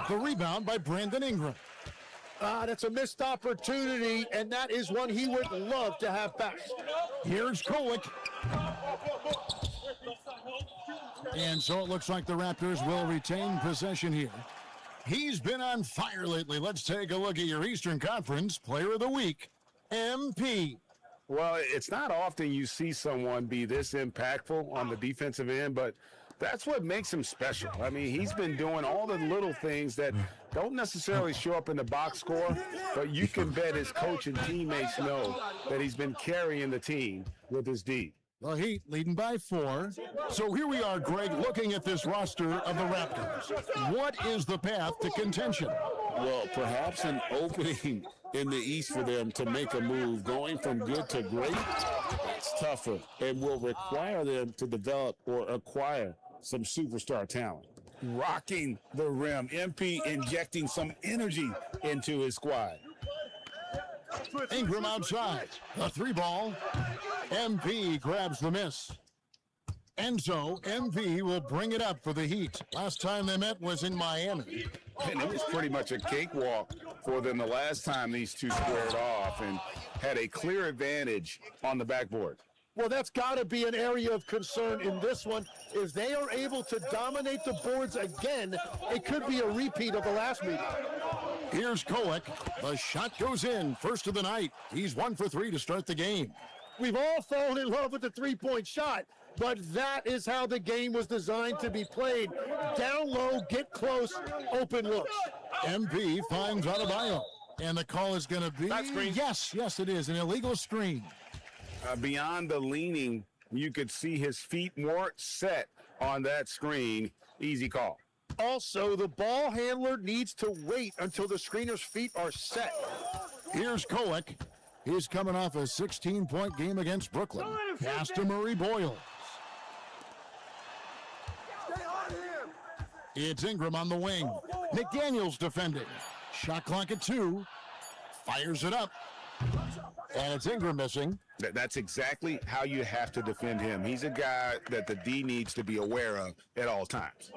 A: the rebound by Brandon Ingram.
C: That's a missed opportunity, and that is one he would love to have back.
A: Here's Kolek. And so it looks like the Raptors will retain possession here. He's been on fire lately. Let's take a look at your Eastern Conference Player of the Week, MP.
E: Well, it's not often you see someone be this impactful on the defensive end, but that's what makes him special. I mean, he's been doing all the little things that don't necessarily show up in the box score, but you can bet his coach and teammates know that he's been carrying the team with his D.
A: The Heat leading by 4. So here we are, Greg, looking at this roster of the Raptors. What is the path to contention?
B: Well, perhaps an opening in the East for them to make a move. Going from good to great, it's tougher and will require them to develop or acquire some superstar talent. Rocking the rim. MP injecting some energy into his squad.
A: Ingram outside. The 3 ball. MP grabs the miss. And so MP will bring it up for the Heat. Last time they met was in Miami.
B: And it was pretty much a cakewalk for them the last time these two squared off and had a clear advantage on the backboard.
C: Well, that's got to be an area of concern in this one. If they are able to dominate the boards again, it could be a repeat of the last meeting.
A: Here's Kolek. The shot goes in. First of the night. He's 1 for 3 to start the game.
C: We've all fallen in love with the three-point shot, but that is how the game was designed to be played. Down low, get close, open looks.
A: MP finds Adebayo. And the call is going to be... Yes, it is. An illegal screen.
E: Beyond the leaning, you could see his feet more set on that screen. Easy call.
C: Also, the ball handler needs to wait until the screener's feet are set.
A: Here's Kolek. He's coming off a 16-point game against Brooklyn. Pass to Murray Boyles. It's Ingram on the wing. McDaniels defending. Shot clock at 2. Fires it up. And it's Ingram missing.
E: That's exactly how you have to defend him. He's a guy that the D needs to be aware of at all times.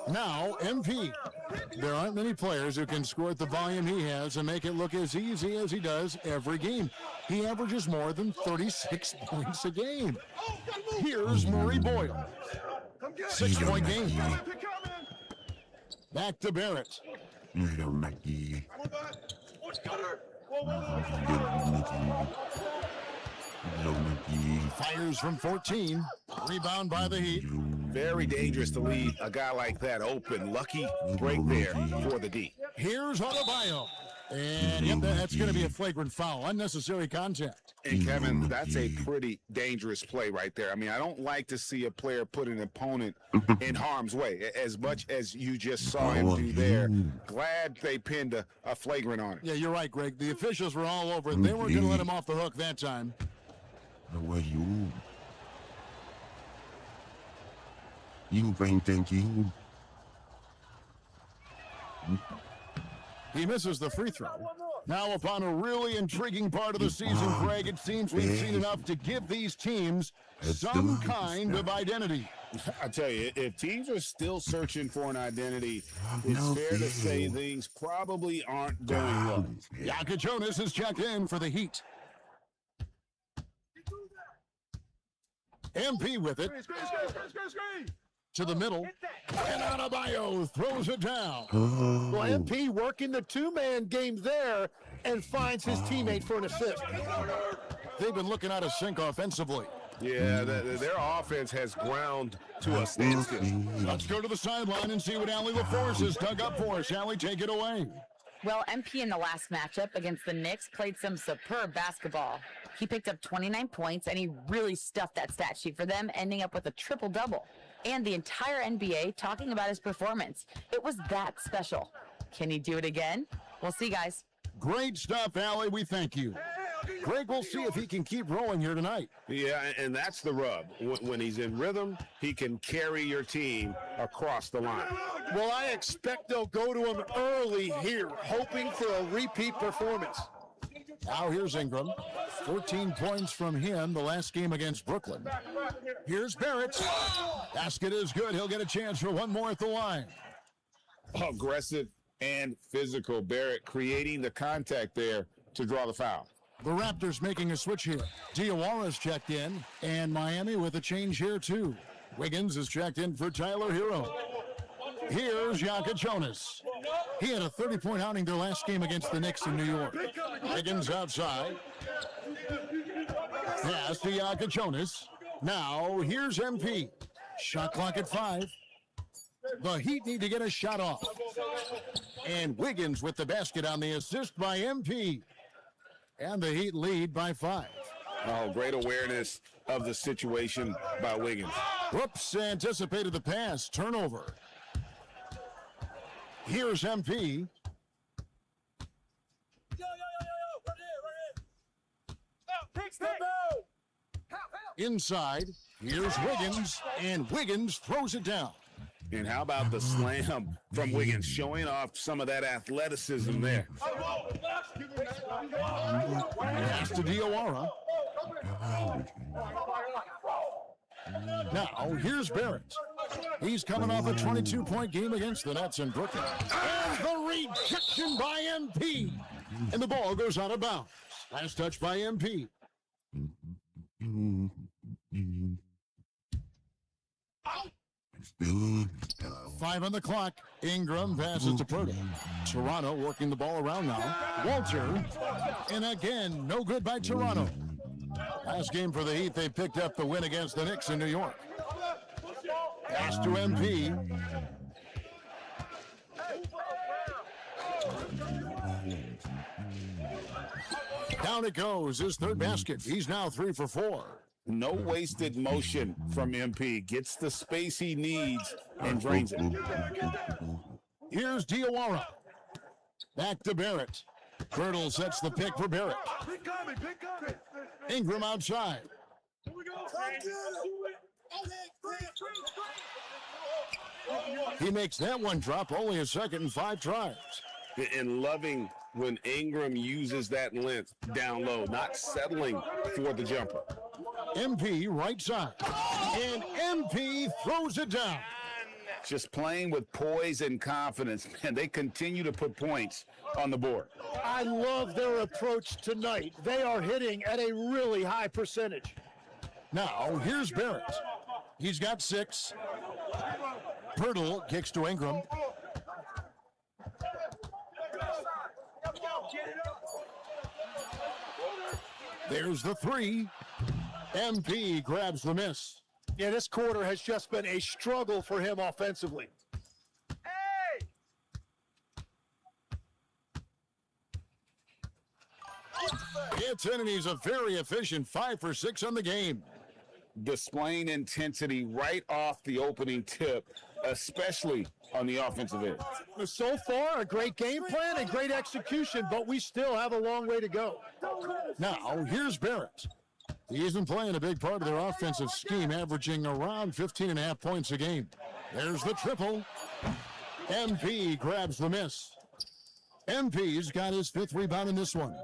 A: Now, MP. There aren't many players who can score at the volume he has and make it look as easy as he does every game. He averages more than 36 points a game. Here's Murray Boyles. 6-point game. Back to Barrett. Fires from 14. Rebound by the Heat.
E: Very dangerous to leave a guy like that open. Lucky break there for the D.
A: Here's Adebayo. And yep, that's going to be a flagrant foul. Unnecessary contact.
E: And Kevin, that's a pretty dangerous play right there. I mean, I don't like to see a player put an opponent in harm's way as much as you just saw him do there. Glad they pinned a flagrant on it.
A: Yeah, you're right, Greg. The officials were all over it. They weren't going to let him off the hook that time.
I: You thank you.
A: He misses the free throw. Now upon a really intriguing part of the season, Greg, it seems we've seen enough to give these teams some kind of identity.
E: I tell you, if teams are still searching for an identity, it's fair to say things probably aren't going well.
A: Yaka Jonas is checked in for the Heat. MP with it. To the middle. And Adebayo throws it down.
C: Well, MP working the two-man game there and finds his teammate for an assist.
A: They've been looking out of sync offensively.
G: Yeah, their offense has ground to a standstill.
A: Let's go to the sideline and see what Allie LaForce has dug up for us. Allie, take it away.
D: Well, MP in the last matchup against the Knicks played some superb basketball. He picked up 29 points, and he really stuffed that stat sheet for them, ending up with a triple-double. And the entire NBA talking about his performance. It was that special. Can he do it again? We'll see, guys.
A: Great stuff, Allie. We thank you. Greg, we'll see if he can keep rolling here tonight.
E: Yeah, and that's the rub. When he's in rhythm, he can carry your team across the line.
C: Well, I expect they'll go to him early here, hoping for a repeat performance.
A: Now here's Ingram. 14 points from him the last game against Brooklyn. Here's Barrett. Basket is good. He'll get a chance for one more at the line.
E: Aggressive and physical. Barrett creating the contact there to draw the foul.
A: The Raptors making a switch here. Diawara's checked in, and Miami with a change here too. Wiggins is checked in for Tyler Hero. Here's Yaka Jonas. He had a 30-point outing their last game against the Knicks in New York. Wiggins outside. Pass to Yaka Jonas. Now here's MP. Shot clock at 5. The Heat need to get a shot off. And Wiggins with the basket on the assist by MP. And the Heat lead by 5.
E: Oh, great awareness of the situation by Wiggins.
A: Whoops, anticipated the pass. Turnover. Here's MP. Inside, here's Wiggins, and Wiggins throws it down.
E: And how about the slam from Wiggins, showing off some of that athleticism there.
A: Pass to Diawara. Now, here's Barrett. He's coming off a 22-point game against the Nets in Brooklyn. And the rejection by MP. And the ball goes out of bounds. Last touch by MP. 5 on the clock. Ingram passes to Purdy. Toronto working the ball around now. Walter. And again, no good by Toronto. Last game for the Heat, they picked up the win against the Knicks in New York. Pass to MP. Down it goes, his third basket. He's now 3 for 4.
E: No wasted motion from MP. Gets the space he needs and drains it.
A: Here's Diawara. Back to Barrett. Pirtle sets the pick for Barrett. Ingram outside. He makes that one drop, only a second and 5 tries.
E: And loving when Ingram uses that length down low, not settling for the jumper.
A: MP right side. And MP throws it down.
E: Just playing with poise and confidence, and they continue to put points on the board.
C: I love their approach tonight. They are hitting at a really high percentage.
A: Now, here's Barrett. He's got 6. Pirtle kicks to Ingram. There's the 3. MP grabs the miss.
C: Yeah, this quarter has just been a struggle for him offensively.
A: It's in, and he's a very efficient 5 for 6 on the game.
E: Displaying intensity right off the opening tip, especially on the offensive end.
C: So far, a great game plan and great execution, but we still have a long way to go.
A: Now, here's Barrett. He's been playing a big part of their offensive scheme, averaging around 15.5 points a game. There's the triple. MP grabs the miss. MP's got his 5th rebound in this one.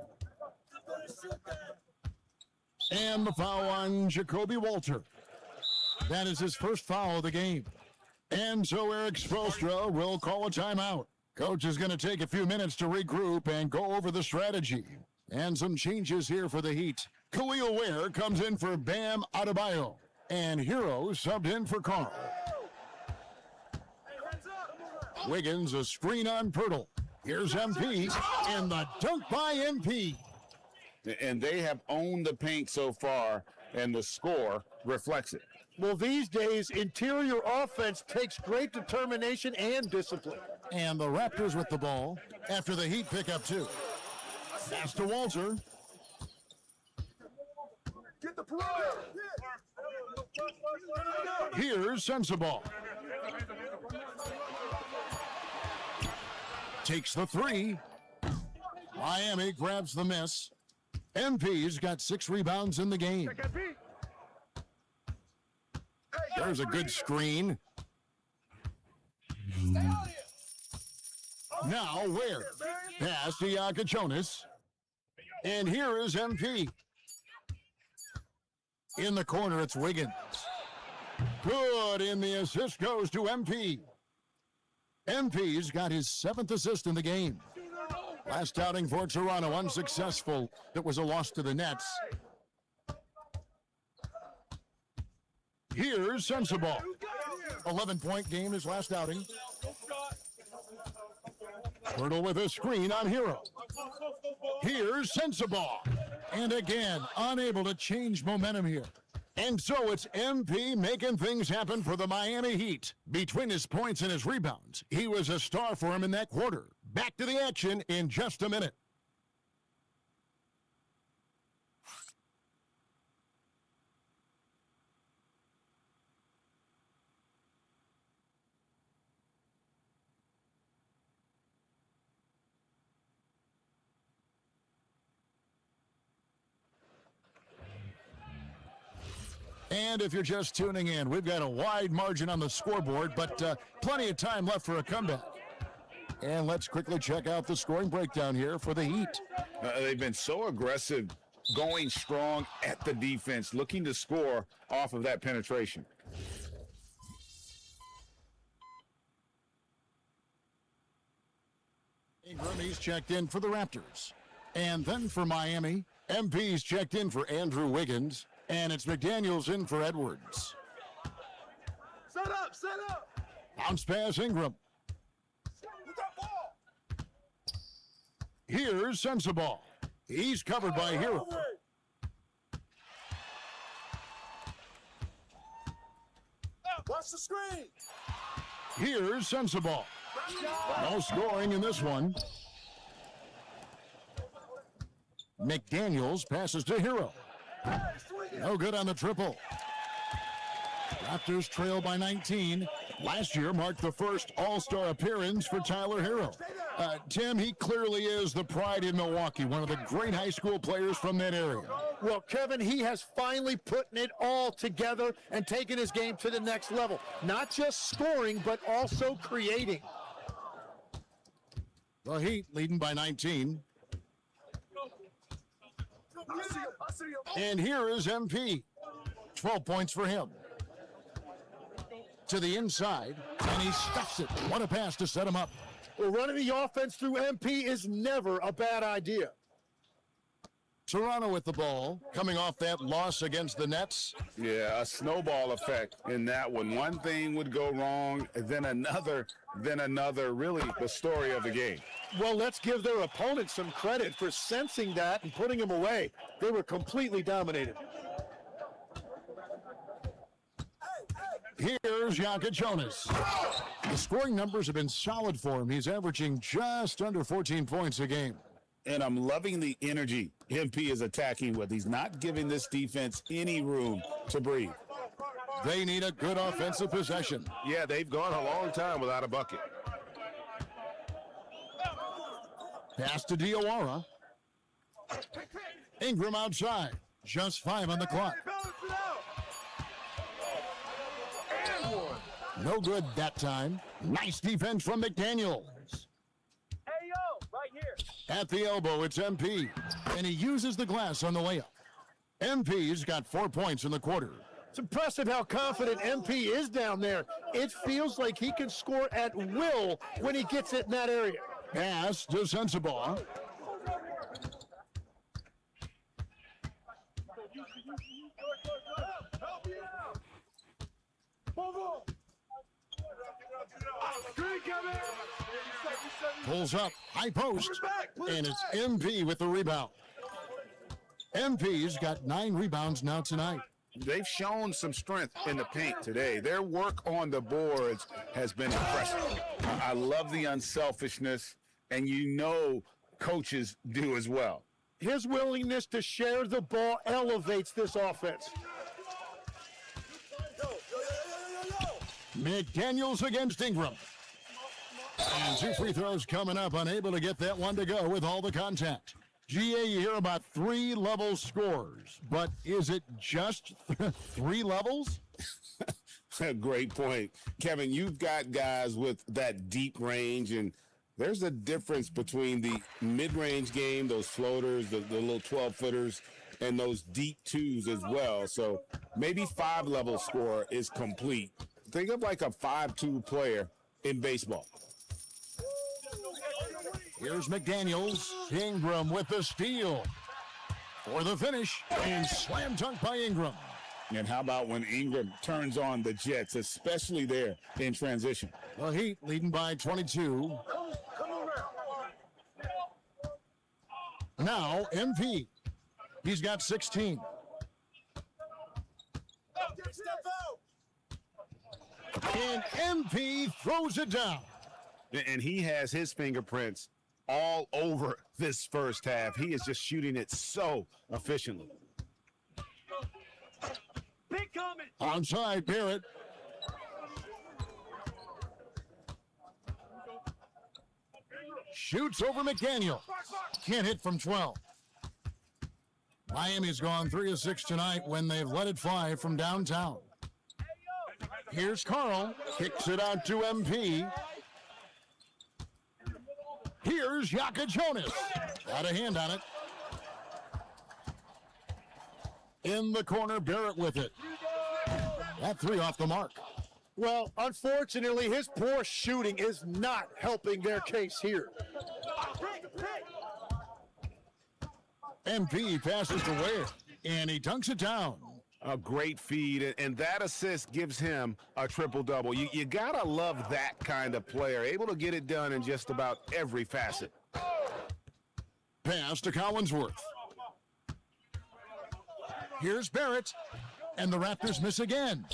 A: And the foul on Jacoby Walter. That is his first foul of the game. And so Eric Spoelstra will call a timeout. Coach is going to take a few minutes to regroup and go over the strategy. And some changes here for the Heat. Khalil Ware comes in for Bam Adebayo. And Hero subbed in for Carl. Wiggins, a screen on Pirtle. Here's MP, and the dunk by MP.
B: And they have owned the paint so far, and the score reflects it.
C: Well, these days, interior offense takes great determination and discipline.
A: And the Raptors with the ball after the Heat pick up 2. Pass to Walter.
K: Get the perimeter.
A: Here's Sensabaugh. Takes the 3. Miami grabs the miss. MP's got 6 rebounds in the game. There's a good screen. Now Ware. Pass to Yakachonis. And here is MP. In the corner, it's Wiggins. Good, and the assist goes to MP. MP's got his 7th assist in the game. Last outing for Toronto, unsuccessful. It was a loss to the Nets. Here's Sensabaugh. 11-point game his last outing. Pirtle with a screen on Hero. Here's Sensabaugh. And again, unable to change momentum here. And so it's MP making things happen for the Miami Heat. Between his points and his rebounds, he was a star for him in that quarter. Back to the action in just a minute. And if you're just tuning in, we've got a wide margin on the scoreboard, but plenty of time left for a comeback. And let's quickly check out the scoring breakdown here for the Heat.
B: They've been so aggressive, going strong at the defense, looking to score off of that penetration.
A: Ingram, he's checked in for the Raptors. And then for Miami, MP's checked in for Andrew Wiggins. And it's McDaniels in for Edwards.
K: Set up.
A: Bounce pass Ingram. Here's Sensabaugh. He's covered by Hero.
K: Watch the screen.
A: Here's Sensabaugh. No scoring in this one. McDaniels passes to Hero. No good on the triple. Raptors trail by 19. Last year marked the first All-Star appearance for Tyler Hero. Tim, he clearly is the pride in Milwaukee, one of the great high school players from that area.
C: Well, Kevin, he has finally put it all together and taken his game to the next level. Not just scoring, but also creating.
A: The Heat leading by 19. And here is MP. 12 points for him. To the inside, and he stuffs it. What a pass to set him up.
C: Well, running the offense through MP is never a bad idea.
A: Toronto with the ball, coming off that loss against the Nets.
B: Yeah, a snowball effect in that one. One thing would go wrong, then another. Really the story of the game.
C: Well, let's give their opponent some credit for sensing that and putting him away. They were completely dominated.
A: Here's Yakachonis. The scoring numbers have been solid for him. He's averaging just under 14 points a game.
B: And I'm loving the energy MP is attacking with. He's not giving this defense any room to breathe.
A: They need a good offensive possession.
G: Yeah, they've gone a long time without a bucket.
A: Pass to Diawara. Ingram outside. Just 5 on the clock. No good that time. Nice defense from McDaniels.
K: Hey, yo, right here.
A: At the elbow, it's MP. And he uses the glass on the layup. MP's got 4 points in the quarter.
C: It's impressive how confident MP is down there. It feels like he can score at will when he gets it in that area.
A: Pass to Sensabaugh. Pulls up, high post, and it's MP with the rebound. MP's got 9 rebounds now tonight.
E: They've shown some strength in the paint today. Their work on the boards has been impressive.
B: I love the unselfishness, and you know coaches do as well.
C: His willingness to share the ball elevates this offense.
A: McDaniels against Ingram. And 2 free throws coming up, unable to get that one to go with all the contact. GA, you hear about 3 level scores, but is it just 3 levels?
E: Great point. Kevin, you've got guys with that deep range, and there's a difference between the mid-range game, those floaters, the little 12-footers, and those deep 2s as well. So maybe 5 level score is complete. Think of like a 5-2 player in baseball.
A: Here's McDaniels. Ingram with the steal. For the finish, and slam dunk by Ingram.
E: And how about when Ingram turns on the Jets, especially there in transition?
A: The Heat leading by 22. Now, MP. He's got 16. And MP throws it down.
E: And he has his fingerprints all over this first half. He is just shooting it so efficiently.
A: Onside, Barrett. Shoots over McDaniel. Can't hit from 12. Miami's gone 3 of 6 tonight when they've let it fly from downtown. Here's Carl. Kicks it out to MP. Here's Yaka Jonas. Got a hand on it. In the corner, Barrett with it. That 3 off the mark.
C: Well, unfortunately, his poor shooting is not helping their case here.
A: MP passes to Ware, and he dunks it down.
E: A great feed, and that assist gives him a triple-double. You gotta love that kind of player, able to get it done in just about every facet.
A: Pass to Collinsworth. Here's Barrett, and the Raptors miss again.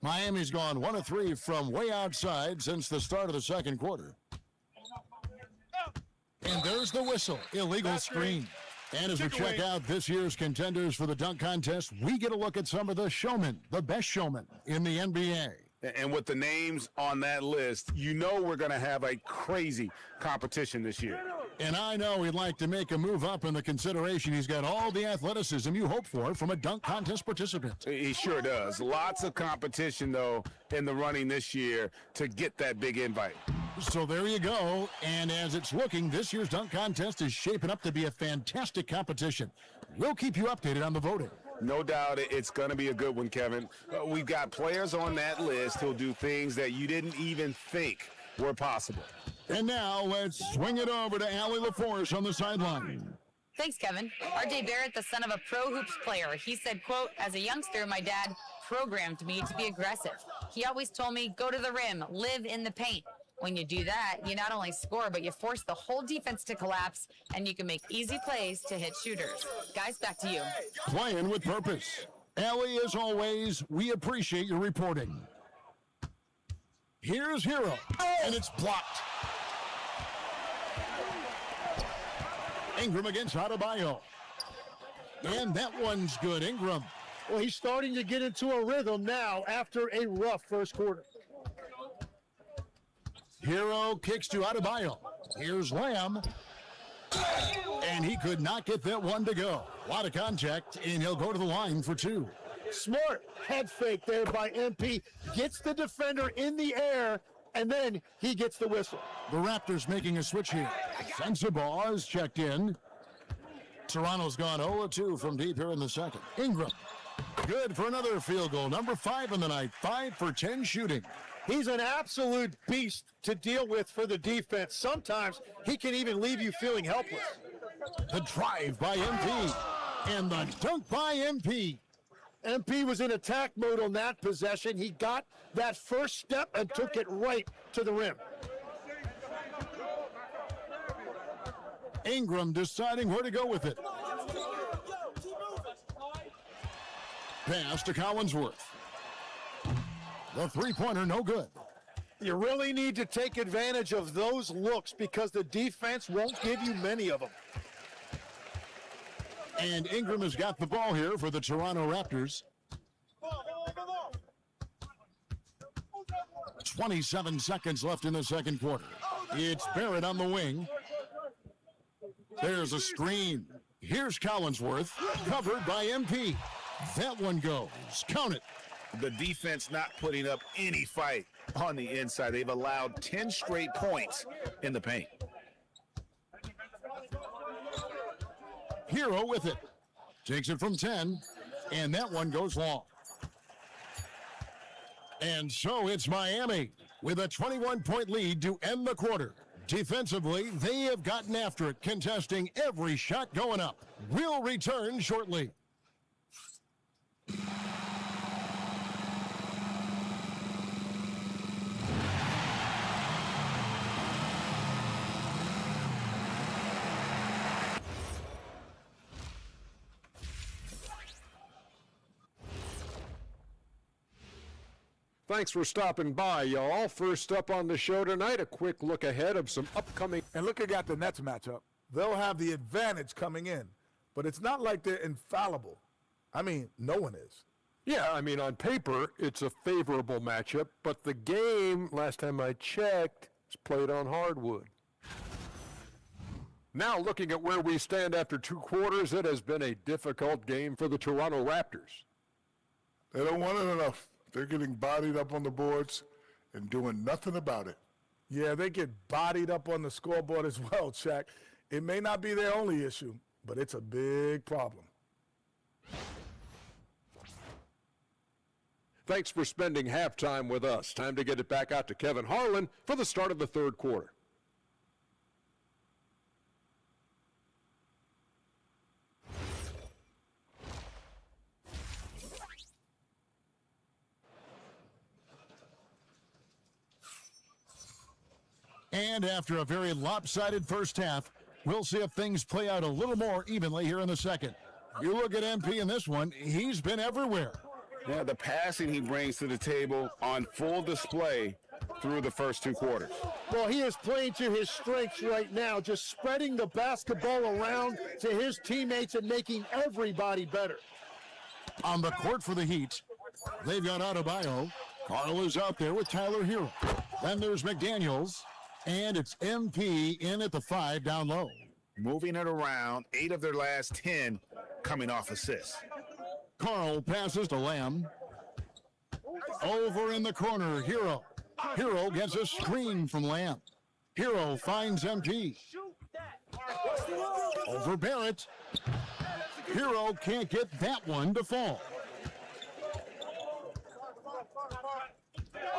A: Miami's gone 1 of 3 from way outside since the start of the second quarter. And there's the whistle, illegal screen. And as we check out this year's contenders for the dunk contest, we get a look at some of the showmen, the best showmen in the NBA.
E: And with the names on that list, you know we're going to have a crazy competition this year.
A: And I know he'd like to make a move up in the consideration. He's got all the athleticism you hope for from a dunk contest participant.
E: He sure does. Lots of competition, though, in the running this year to get that big invite.
A: So there you go. And as it's looking, this year's dunk contest is shaping up to be a fantastic competition. We'll keep you updated on the voting.
E: No doubt it's going to be a good one, Kevin. We've got players on that list who'll do things that you didn't even think were possible.
A: And now let's swing it over to Allie LaForce on the sideline.
D: Thanks, Kevin. RJ Barrett, the son of a pro hoops player, he said, quote, as a youngster, my dad programmed me to be aggressive. He always told me, go to the rim, live in the paint. When you do that, you not only score, but you force the whole defense to collapse, and you can make easy plays to hit shooters. Guys, back to you.
A: Playing with purpose. Allie, as always, we appreciate your reporting. Here's Hero, and it's blocked. Ingram against Adebayo. And that one's good, Ingram.
C: Well, he's starting to get into a rhythm now after a rough first quarter.
A: Hero kicks to Adebayo. Here's Lamb. And he could not get that one to go. A lot of contact, and he'll go to the line for 2.
C: Smart head fake there by MP. Gets the defender in the air, and then he gets the whistle.
A: The Raptors making a switch here. Sensabaugh is checked in. Toronto's gone 0-2 from deep here in the second. Ingram, good for another field goal. Number 5 in the night, 5 for 10 shooting.
C: He's an absolute beast to deal with for the defense. Sometimes he can even leave you feeling helpless.
A: The drive by MP, and the dunk by MP.
C: MP was in attack mode on that possession. He got that first step and took it right to the rim.
A: Ingram deciding where to go with it. Pass to Collinsworth. The three-pointer, no good.
C: You really need to take advantage of those looks because the defense won't give you many of them.
A: And Ingram has got the ball here for the Toronto Raptors. 27 seconds left in the second quarter. It's Barrett on the wing. There's a screen. Here's Collinsworth, covered by MP. That one goes. Count it.
E: The defense not putting up any fight on the inside. They've allowed 10 straight points in the paint.
A: Hero with it. Takes it from 10, and that one goes long. And so it's Miami with a 21-point lead to end the quarter. Defensively, they have gotten after it, contesting every shot going up. We'll return shortly.
M: Thanks for stopping by, y'all. First up on the show tonight, a quick look ahead of some upcoming.
H: And looking at the Nets matchup, they'll have the advantage coming in, but it's not like they're infallible. I mean, no one is.
M: Yeah, I mean, on paper, it's a favorable matchup, but the game, last time I checked, is played on hardwood. Now, looking at where we stand after 2 quarters, it has been a difficult game for the Toronto Raptors.
L: They don't want it enough. They're getting bodied up on the boards and doing nothing about it.
H: Yeah, they get bodied up on the scoreboard as well, Shaq. It may not be their only issue, but it's a big problem.
M: Thanks for spending halftime with us. Time to get it back out to Kevin Harlan for the start of the third quarter.
A: And after a very lopsided first half, we'll see if things play out a little more evenly here in the second. You look at MP in this one, he's been everywhere.
B: Yeah, the passing he brings to the table on full display through the first 2 quarters.
C: Well, he is playing to his strengths right now, just spreading the basketball around to his teammates and making everybody better.
A: On the court for the Heat, they've got Adebayo. Carl is out there with Tyler Hero. Then there's McDaniels. And it's MP in at the 5 down low.
E: Moving it around, 8 of their last 10 coming off assists.
A: Carl passes to Lamb. Over in the corner, Hero. Hero gets a screen from Lamb. Hero finds MP. Over Barrett. Hero can't get that one to fall.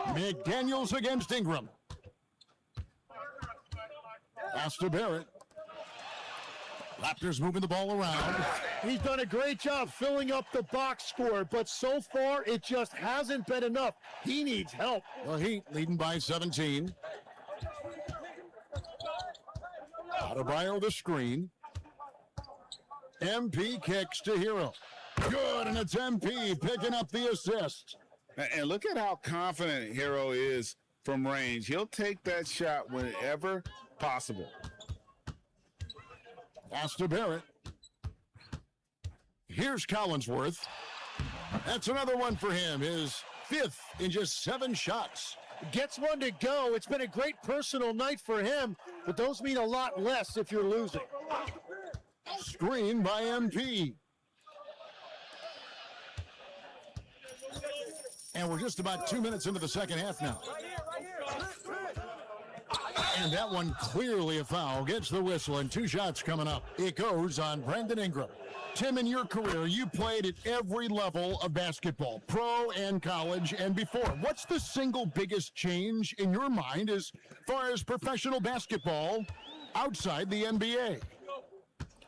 A: McDaniels against Ingram. Pass to Barrett. Raptors moving the ball around.
C: He's done a great job filling up the box score, but so far it just hasn't been enough. He needs help.
A: The Heat leading by 17. Adebayo the screen. MP kicks to Hero. Good, and it's MP picking up the assist.
B: And look at how confident Hero is from range. He'll take that shot whenever possible.
A: Pass to Barrett. Here's Collinsworth. That's another one for him. His 5th in just 7 shots.
C: gets one to go. It's been a great personal night for him, but those mean a lot less if you're losing.
A: Screen by MP. And we're just about 2 minutes into the second half now. And that one clearly a foul. Gets the whistle, and 2 shots coming up. It goes on Brandon Ingram. Tim, in your career, you played at every level of basketball, pro and college and before. What's the single biggest change in your mind as far as professional basketball outside the NBA?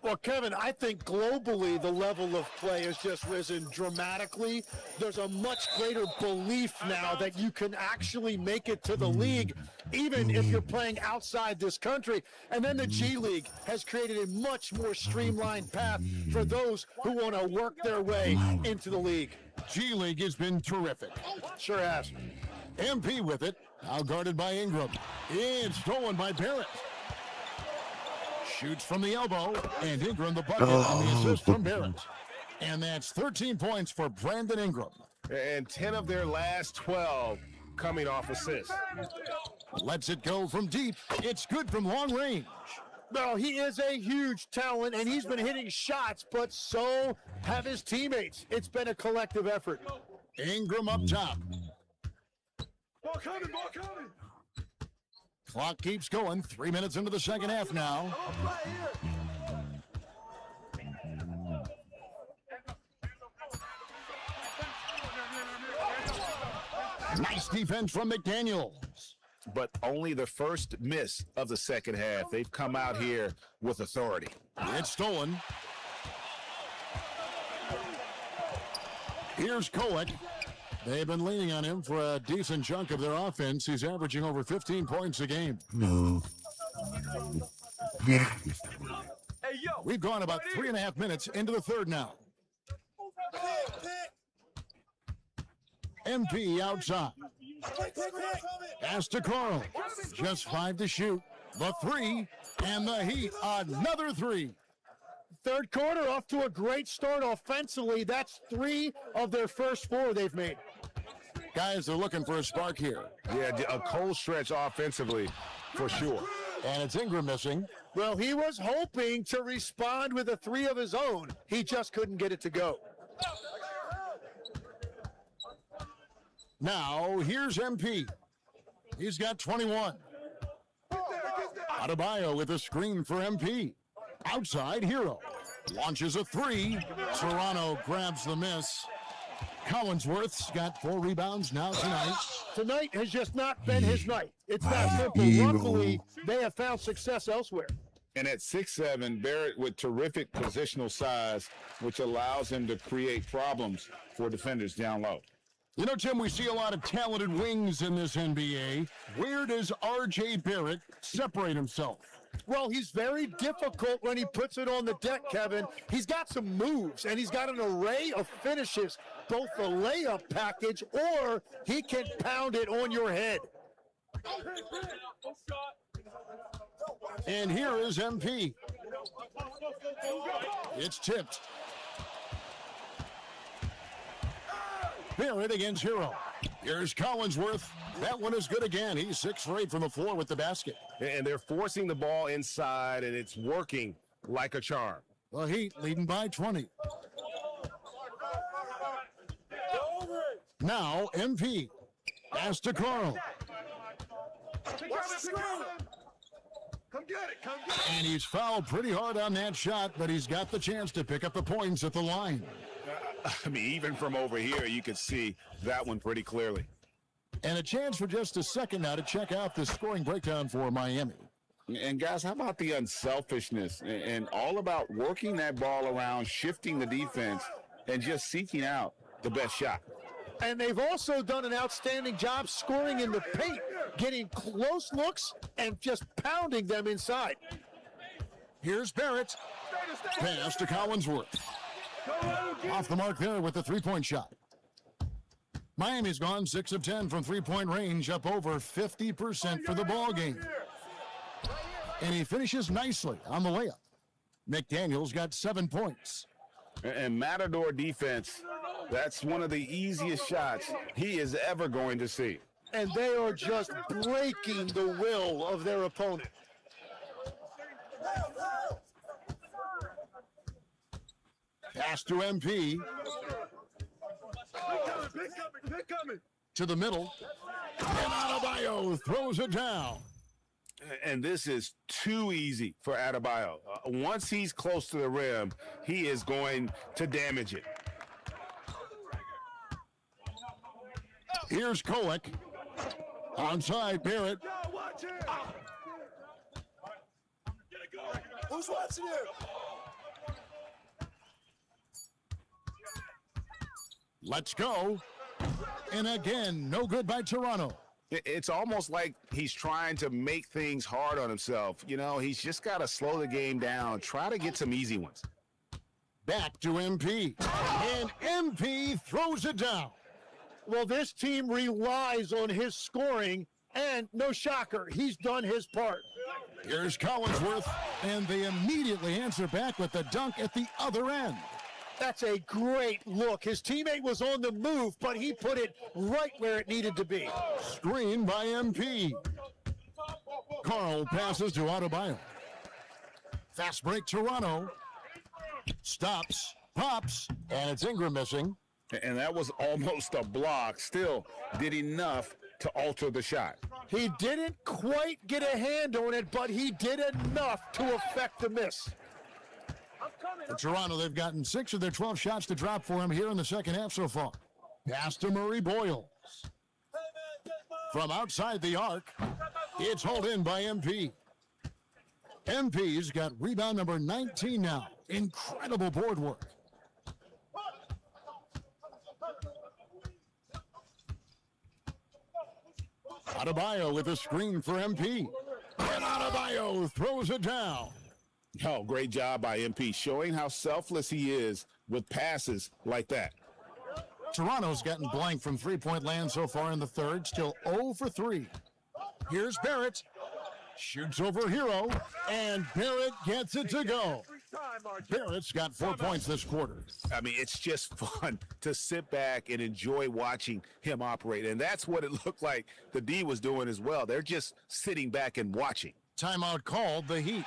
C: Well, Kevin, I think globally the level of play has just risen dramatically. There's a much greater belief now that you can actually make it to the league, even if you're playing outside this country. And then the G League has created a much more streamlined path for those who want to work their way into the league.
A: G League has been terrific.
C: Sure has.
A: MP with it, now guarded by Ingram. It's stolen by Barrett. Shoots from the elbow, and Ingram the bucket and the assist from Barrett. And that's 13 points for Brandon Ingram.
G: And 10 of their last 12 coming off assists.
A: Lets it go from deep. It's good from long range.
C: No, he is a huge talent, and he's been hitting shots, but so have his teammates. It's been a collective effort.
A: Ingram up top.
L: Ball coming, ball coming.
A: Clock keeps going. 3 minutes into the second half now. Nice defense from McDaniels.
E: But only the first miss of the second half. They've come out here with authority.
A: It's stolen. Here's Kolek. They've been leaning on him for a decent chunk of their offense. He's averaging over 15 points a game.
I: No.
A: We've gone about 3.5 minutes into the third now. MP outside. Pass to Carl. Just 5 to shoot. The 3 and the Heat. Another 3.
C: Third quarter off to a great start offensively. That's 3 of their first 4 they've made.
A: Guys, they're looking for a spark here.
E: Yeah, a cold stretch offensively for sure.
A: And it's Ingram missing.
C: Well, he was hoping to respond with a 3 of his own. He just couldn't get it to go.
A: Now, here's MP. He's got 21. Adebayo with a screen for MP. Outside, Hero. Launches a 3. Toronto grabs the miss. Collinsworth's got 4 rebounds now tonight.
C: Tonight has just not been his night. It's that simple. Luckily, they have found success elsewhere.
E: And at 6'7", Barrett with terrific positional size, which allows him to create problems for defenders down low.
A: You know, Tim, we see a lot of talented wings in this NBA. Where does R.J. Barrett separate himself?
C: Well, he's very difficult when he puts it on the deck, Kevin. He's got some moves, and he's got an array of finishes, both the layup package or he can pound it on your head.
A: And here is MP. It's tipped. Barrett against Hero. Here's Collinsworth. That one is good again. He's 6 for 8 from the floor with the basket.
G: And they're forcing the ball inside, and it's working like a charm.
A: The Heat leading by 20. Now, MP. Pass to Carl. And he's fouled pretty hard on that shot, but he's got the chance to pick up the points at the line.
E: I mean, even from over here, you could see that one pretty clearly.
A: And a chance for just a second now to check out the scoring breakdown for Miami.
B: And guys, how about the unselfishness and all about working that ball around, shifting the defense, and just seeking out the best shot.
C: And they've also done an outstanding job scoring in the paint, getting close looks and just pounding them inside.
A: Here's Barrett. Pass to Collinsworth. Off the mark there with the three-point shot. Miami's gone 6 of 10 from three-point range, up over 50% for the ball game. And he finishes nicely on the layup. McDaniels got 7 points.
B: And Matador defense, that's one of the easiest shots he is ever going to see.
C: and they are just breaking the will of their opponent.
A: Pass to MP. To the middle. And Adebayo throws it down.
E: And this is too easy for Adebayo. Once he's close to the rim, he is going to damage it.
A: Here's Kolek. Onside, Barrett.
K: Who's watching here?
A: Let's go. And again, no good by Toronto.
E: It's almost like he's trying to make things hard on himself. You know, he's just got to slow the game down, try to get some easy ones.
A: Back to MP. And MP throws it down.
C: Well, this team relies on his scoring, and no shocker, he's done his part.
A: Here's Collinsworth, and they immediately answer back with the dunk at the other end.
C: That's a great look. His teammate was on the move, but he put it right where it needed to be.
A: Screen by MP. Carl passes to Adebayo. Fast break, Toronto. Stops, pops, and it's Ingram missing.
E: And that was almost a block. Still did enough to alter the shot.
C: He didn't quite get a hand on it, but he did enough to affect the miss.
A: For Toronto, they've gotten 6 of their 12 shots to drop for him here in the second half so far. Pass to Murray Boyles. From outside the arc, it's hauled in by MP. MP's got rebound number 19 now. Incredible board work. Adebayo with a screen for MP. And Adebayo throws it down.
E: Oh, great job by MP, showing how selfless he is with passes like that.
A: Toronto's gotten blank from three-point land so far in the third, still 0 for 3. Here's Barrett. Shoots over Hero, and Barrett gets it to go. Barrett's got 4 points this quarter.
E: I mean, it's just fun to sit back and enjoy watching him operate. And that's what it looked like the D was doing as well. They're just sitting back and watching.
A: Timeout called, the Heat.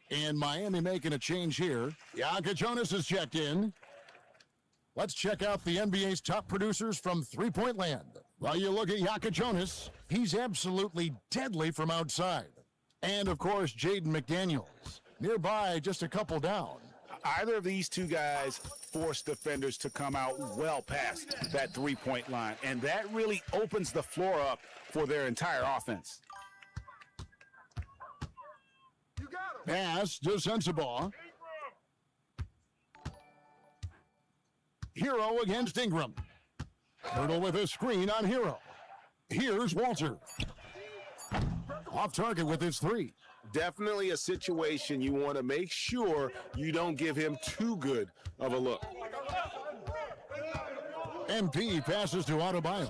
A: And Miami making a change here. Yaka Jonas is checked in. Let's check out the NBA's top producers from three-point land. While you look at Yaka Jonas, he's absolutely deadly from outside. And, of course, Jaden McDaniels. Nearby, just a couple down.
E: Either of these two guys force defenders to come out well past that three-point line. And that really opens the floor up for their entire offense.
A: Pass to Sensabaugh. Hero against Ingram. Hurdle with a screen on Hero. Here's Walter. Off target with his three.
E: Definitely a situation you want to make sure you don't give him too good of a look.
A: MP passes to Adebayo.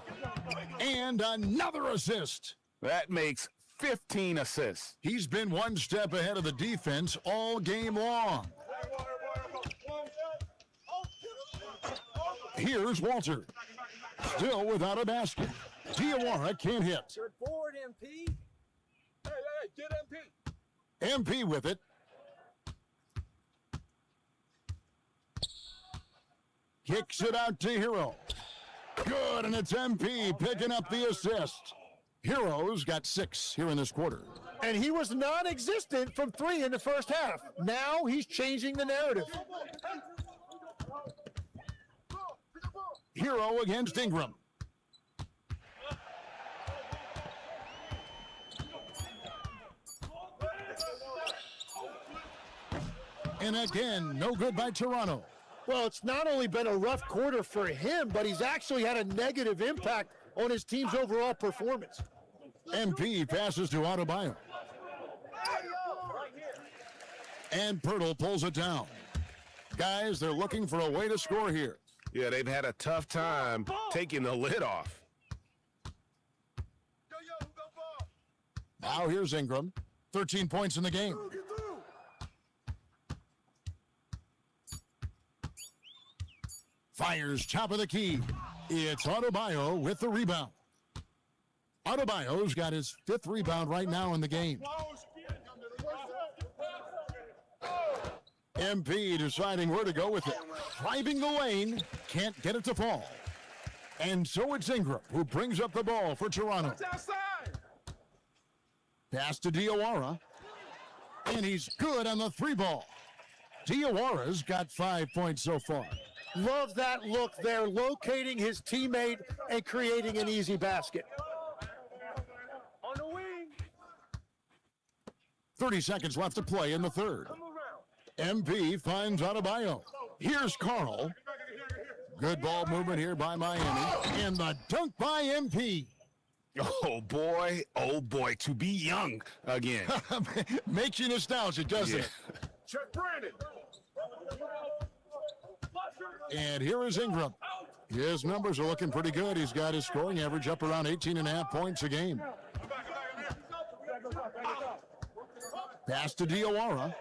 A: And another assist.
E: That makes 15 assists.
A: He's been one step ahead of the defense all game long. Here's Walter. Still without a basket. Diawara can't hit.
K: Good forward, MP. Hey, get MP.
A: MP with it. Kicks it out to Hero. Good, and it's MP picking up the assist. Hero's got 6 here in this quarter.
C: And he was non-existent from 3 in the first half. Now he's changing the narrative.
A: Hero against Ingram. And again, no good by Toronto.
C: Well, it's not only been a rough quarter for him, but he's actually had a negative impact on his team's overall performance.
A: MP passes to Adebayo. And Pirtle pulls it down. Guys, they're looking for a way to score here.
E: Yeah, they've had a tough time taking the lid off.
A: Now here's Ingram. 13 points in the game. Fires top of the key. It's Adebayo with the rebound. Adebayo's got his 5th rebound right now in the game. MP deciding where to go with it. Driving the lane, can't get it to fall. And so it's Ingram who brings up the ball for Toronto. Pass to Diawara. And he's good on the 3-ball. Diawara's got 5 points so far.
C: Love that look there, locating his teammate and creating an easy basket.
A: 30 seconds left to play in the third. MP finds Adebayo. Here's Carl. Good ball movement here by Miami. And the dunk by MP.
E: Oh boy, to be young again.
A: Makes you nostalgic, doesn't it?
L: Check Brandon.
A: And here is Ingram. His numbers are looking pretty good. He's got his scoring average up around 18.5 points a game. Pass to Diawara.